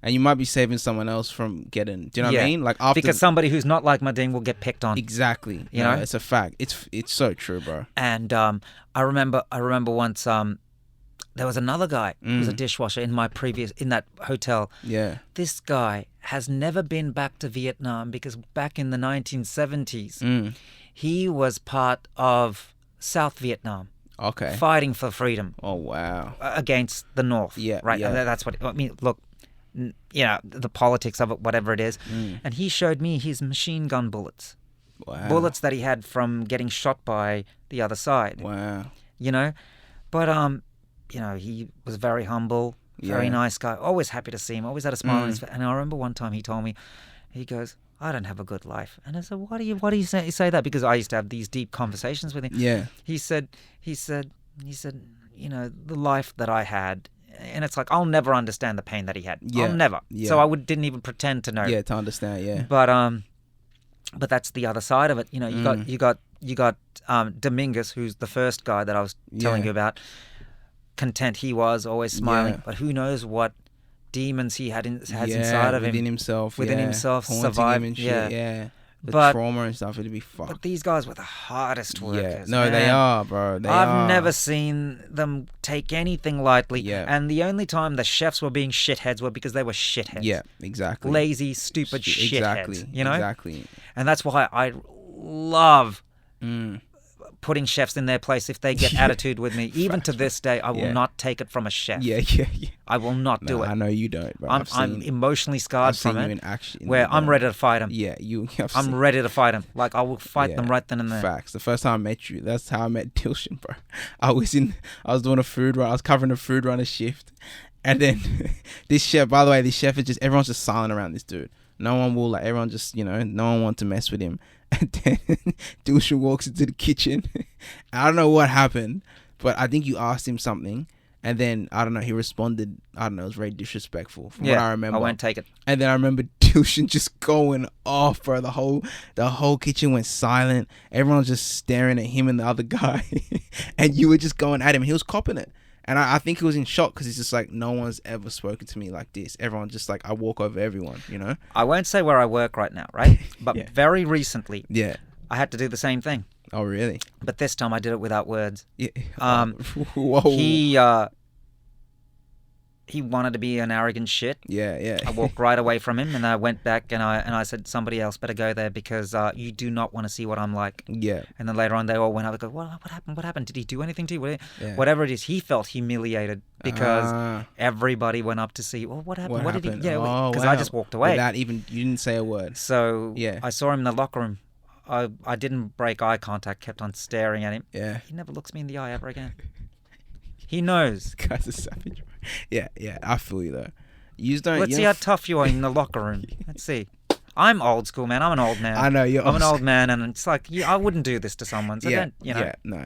And you might be saving someone else from getting. Do you know what I mean? Like after. Because somebody who's not like Madine will get picked on. Exactly. You know? It's a fact. It's so true, bro. And I remember once there was another guy who was a dishwasher in that hotel. Yeah. This guy has never been back to Vietnam because back in the 1970s, he was part of South Vietnam. Okay. Fighting for freedom. Oh, wow. Against the North. Yeah. Right. Yeah. And that's what I mean. Look, the politics of it, whatever it is. And he showed me his machine gun bullets. Wow. Bullets that he had from getting shot by the other side. Wow. But he was very humble, very nice guy. Always happy to see him. Always had a smile on his face. And I remember one time he told me, he goes, I don't have a good life. And I said, why do you say that? Because I used to have these deep conversations with him. Yeah. He said, the life that I had, and it's like, I'll never understand the pain that he had. Yeah. I'll never. Yeah. So I didn't even pretend to know. Yeah, to understand, yeah. But that's the other side of it. You got Dominguez, who's the first guy that I was telling you about. Content he was, always smiling. But who knows what demons he had inside of him. Within himself, haunting survived. him and shit, yeah. The But- trauma and stuff, it'd be fucked. But these guys were the hardest workers. No, they man. are, bro. I've never seen them take anything lightly. Yeah. And the only time the chefs were being shitheads were because they were shitheads. Yeah, exactly. Lazy, stupid shitheads. Exactly. Exactly. And that's why I love putting chefs in their place if they get attitude with me. Even to this day, I will not take it from a chef. Yeah. I will not do it. I know you don't, bro. I'm emotionally scarred I've seen from you it. in action. Where I'm ready to fight them. Yeah, I'm ready to fight them. Like, I will fight them right then and there. Facts. The first time I met you, that's how I met Dilshan, bro. I was doing a food run. I was covering a food runner shift. And then this chef, by the way, everyone's just silent around this dude. No one will, everyone just, no one wants to mess with him. And then Dilshan walks into the kitchen. I don't know what happened, but I think you asked him something. And then, I don't know, he responded, it was very disrespectful from what I remember. I won't take it. And then I remember Dilshan just going off, bro. The whole kitchen went silent. Everyone was just staring at him and the other guy. And you were just going at him. He was copping it. And I think he was in shock because he's just like, no one's ever spoken to me like this. Everyone just like, I walk over everyone, I won't say where I work right now, right? But very recently, Yeah. I had to do the same thing. Oh, really? But this time I did it without words. Yeah. Whoa. He wanted to be an arrogant shit. Yeah. I walked right away from him, and I went back and I said, somebody else better go there because you do not want to see what I'm like. Yeah. And then later on, they all went up and go, what happened? What happened? Did he do anything to you? Yeah. Whatever it is, he felt humiliated because everybody went up to see, well, what happened? What did he? Yeah, because I just walked away. You didn't say a word. So I saw him in the locker room. I didn't break eye contact, kept on staring at him. Yeah. He never looks me in the eye ever again. He knows. This guy's a savage. Yeah, I feel you though. Let's see how tough you are in the locker room. Let's see. I'm old school, man. I'm an old man. I know I'm an old man, and it's like, I wouldn't do this to someone. So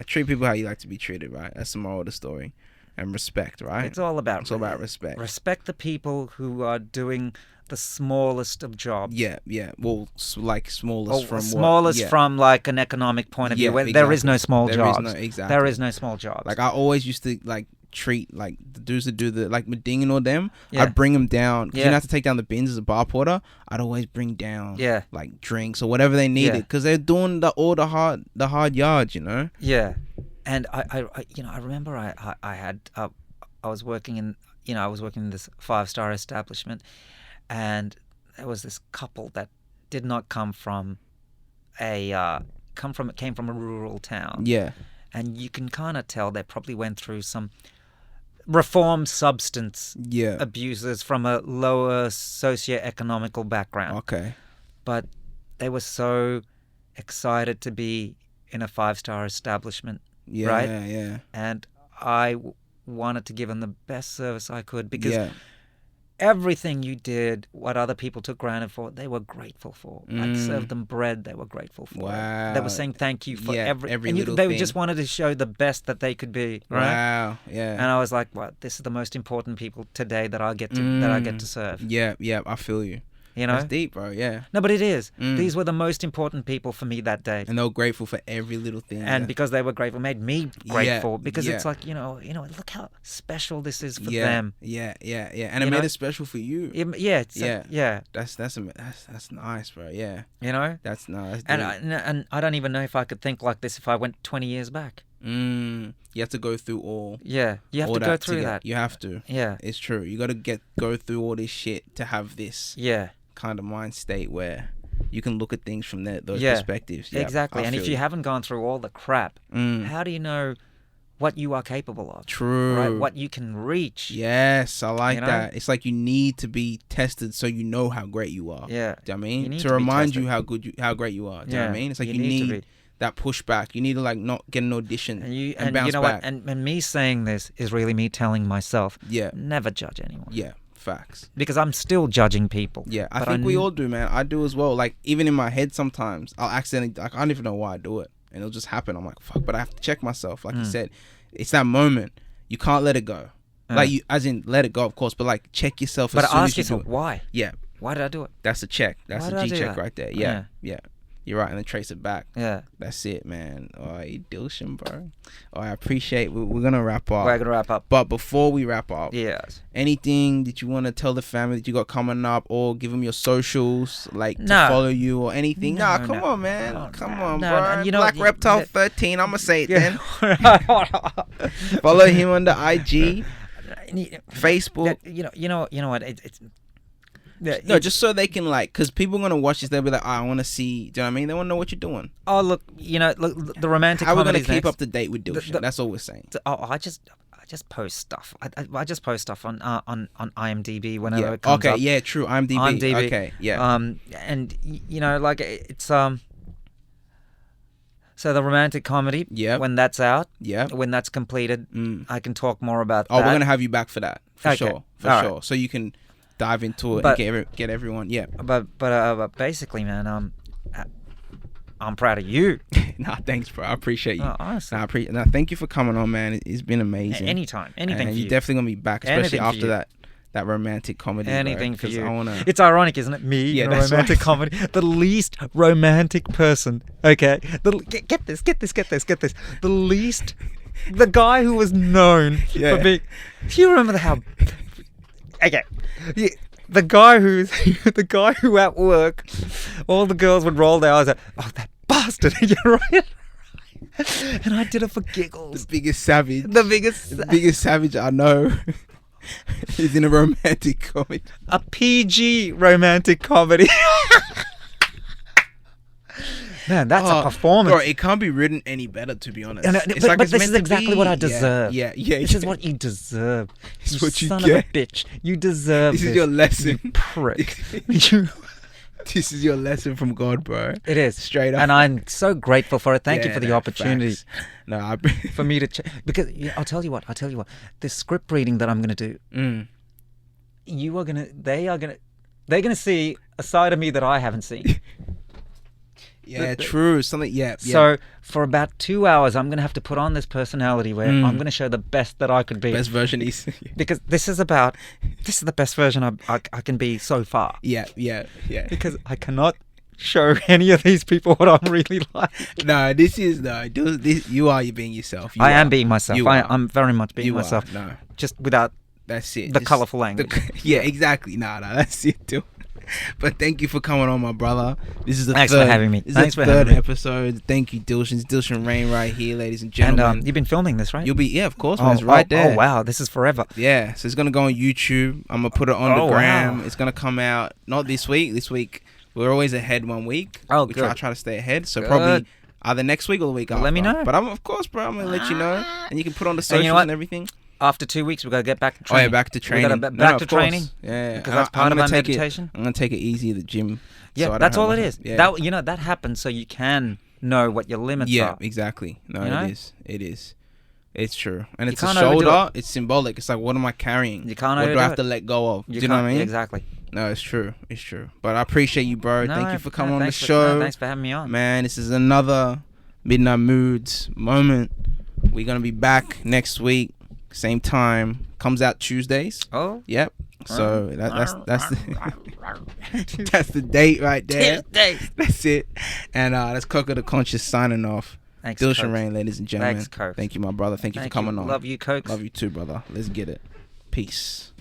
treat people how you like to be treated, right? That's the moral of the story. And respect, right? It's all about respect. Respect the people who are doing the smallest of jobs. Yeah. Well, like smallest from smallest what? from like an economic point of view. Where there is no small jobs. There is no small jobs. Like I always used to like treat like the dudes that do the like Medingin or them. I'd bring them down. 'Cause you don't have to take down the bins as a bar porter. I'd always bring down like drinks or whatever they needed because they're doing all the hard yards, Yeah. And I remember I was working in this 5-star establishment, and there was this couple that did not come from came from a rural town. Yeah. And you can kind of tell they probably went through some reformed substance abuses from a lower socio-economical background. Okay. But they were so excited to be in a 5-star establishment. Yeah, right? Yeah. And I wanted to give them the best service I could because everything you did, what other people took granted for, they were grateful for. I served them bread, they were grateful for. Wow. They were saying thank you for every little they thing. just wanted to show the best that they could be. Right? Wow. Yeah. And I was like, well, this is the most important people today that I get to serve. Yeah. I feel you. That's deep, bro. Yeah. No, but it is. These were the most important people for me that day. And they were grateful for every little thing. And because they were grateful, made me grateful. Because it's like, look how special this is for them. Yeah. And it made it special for you. That's nice, bro. Yeah. That's nice. And I don't even know if I could think like this if I went 20 years back. You have to go through all. Yeah, you have all to go that through together. that. You have to. Yeah, It's true. You got to go through all this shit to have this yeah, kind of mind state where you can look at things from those Yeah, perspectives. Yeah, exactly. I And if feel you haven't gone through all the crap, Mm. how do you know what you are capable of? True. Right? What you can reach. Yes, I like You know? that. It's like you need to be tested so you know how great you are. Yeah. Do you know what I You mean? need To to be remind tested. you how great you are. Do you know what I mean? It's like you to need be. that pushback. You need to like not get an audition and bounce you know back. what? And me saying this is really me telling myself, Yeah. never judge anyone. Yeah. Facts. Because I'm still judging people. Yeah, I But think we all do, man. I do as well. Like even in my head, sometimes I'll accidentally like I don't even know why I do it, and it'll just happen. I'm like, fuck, but I have to check myself. Like you said, it's that moment. You can't let it go. Like you, as in let it go, of course, but like check yourself. But as soon ask as you yourself, do it. why? Yeah, Why did I do it? that's a check. That's Why a did I G do check that? right there. Yeah. You're right, and then trace it back. Yeah. That's it, man. All right, Dilshan, bro. All right, I appreciate. We're gonna wrap up. We're going to wrap up. But before we wrap up, Yes. anything that you want to tell the family that you got coming up, or give them your socials, like to No. follow you or anything? No, Nah, come no. on, man. No, Come on, no, bro. no, you know Black what, Reptile 13. I'ma say it then. Yeah. Follow him on the IG, Facebook. You know what? It's No, just so they can like, because people are gonna watch this, they'll be like, oh, I want to see. Do you know what I mean? They want to know what you're doing. Oh, look, the romantic How are we gonna comedies keep next. up to date with Dilshan? That's all we're saying. I just post stuff. I just post stuff on IMDb whenever Yeah. it comes Okay. up. Yeah. True. IMDb. IMDb. Okay. Yeah. And you know, like it's so the romantic comedy. Yep. When that's out. Yeah. When that's completed, Mm. I can talk more about Oh, that. we're gonna have you back for that for Okay. sure. For All sure. right. So you can dive into it But- and get everyone. Yeah. But basically, man, I'm proud of you. Nah, thanks, bro. I appreciate you. Oh, honestly. Nah, thank you for coming on, man. It's been amazing. Anytime, anything and for you're you. definitely gonna be back, especially Anything for after you. that romantic comedy. Anything bro, for 'cause you. I wanna. It's ironic, isn't it? Me, Yeah, in a that's romantic right. comedy, the least romantic person. Okay, get this. The least, the guy who was known Yeah. for being. Do you remember how? Okay, yeah, the guy who at work, all the girls would roll their eyes. Like, oh, that bastard! You're right. And I did it for giggles. The biggest savage. The biggest. The biggest savage I know is in a romantic comedy. A PG romantic comedy. Man, that's a performance. Bro, it can't be written any better, to be honest. And, It's but like it's this meant is to exactly be. what I deserve. Yeah. This is what you deserve. It's what you son get. of a bitch. You deserve This this. is your lesson. You prick. You- This is your lesson from God, bro. It is. Straight up. And I'm so grateful for it. Thank you Yeah, for the no, opportunity facts. No, for me to because I'll tell you what. The script reading that I'm going to do, they're going to see a side of me that I haven't seen. Yeah, true. Something. Yeah. So for about 2 hours, I'm going to have to put on this personality where I'm going to show the best that I could be. best version is. Because this is the best version I can be so far. Yeah. Because I cannot show any of these people what I'm really like. No, this. You are being yourself. I am being myself. You are. I'm very much being You myself. are. No, Just without that's it. the Just colourful language. Yeah, exactly. Nah, that's it too. But thank you for coming on, my brother. This is the Thanks third, for having me. This Thanks is the for third having me. episode. Thank you, Dilshan. It's Dilshan Rain right here, ladies and And gentlemen. you've been filming this, right? You'll be, of course, man. It's right oh, there. Oh, wow. This is forever. Yeah, so it's gonna go on YouTube. I'm gonna put it on Oh, the gram. wow. It's gonna come out not this week. This week we're always ahead 1 week. Oh, we good. try to stay ahead. So Good. probably either next week or the week after. Let me know. But I'm of course, bro. I'm gonna let you know, and you can put on the And socials you know what? and everything. After 2 weeks, we've got to get back to Oh training. yeah, back to training. We got to No, back of to course. training. Yeah, Because that's part I'm of gonna my take meditation. I'm gonna take it easy at the gym. Yeah, so I don't that's have all my- it is. Yeah. That happens so you can know what your limits Yeah, are. exactly. No, You know? it is. It's true. And You it's a can't overdo shoulder. It's symbolic. It's like, what am I carrying? You can't What do overdo I have it. to let go of? You Do you know what I can't- mean? Exactly. No, it's true. It's true. But I appreciate you, bro. Thank you for coming on the thanks show. thanks for having me on. Man, this is another Midnight Moods moment. We're going to be back next week. Same time. Comes out Tuesdays. Oh, Yep. So that's that's the date right there. Tuesdays. That's it. And that's Coco the Conscious signing off. Thanks, Dilshan Coke. Rain, ladies and gentlemen. Thanks, Coke. Thank you, my brother. Thank you for Thank coming you. on. Love you, Cokes. Love you too, brother. Let's get it. Peace.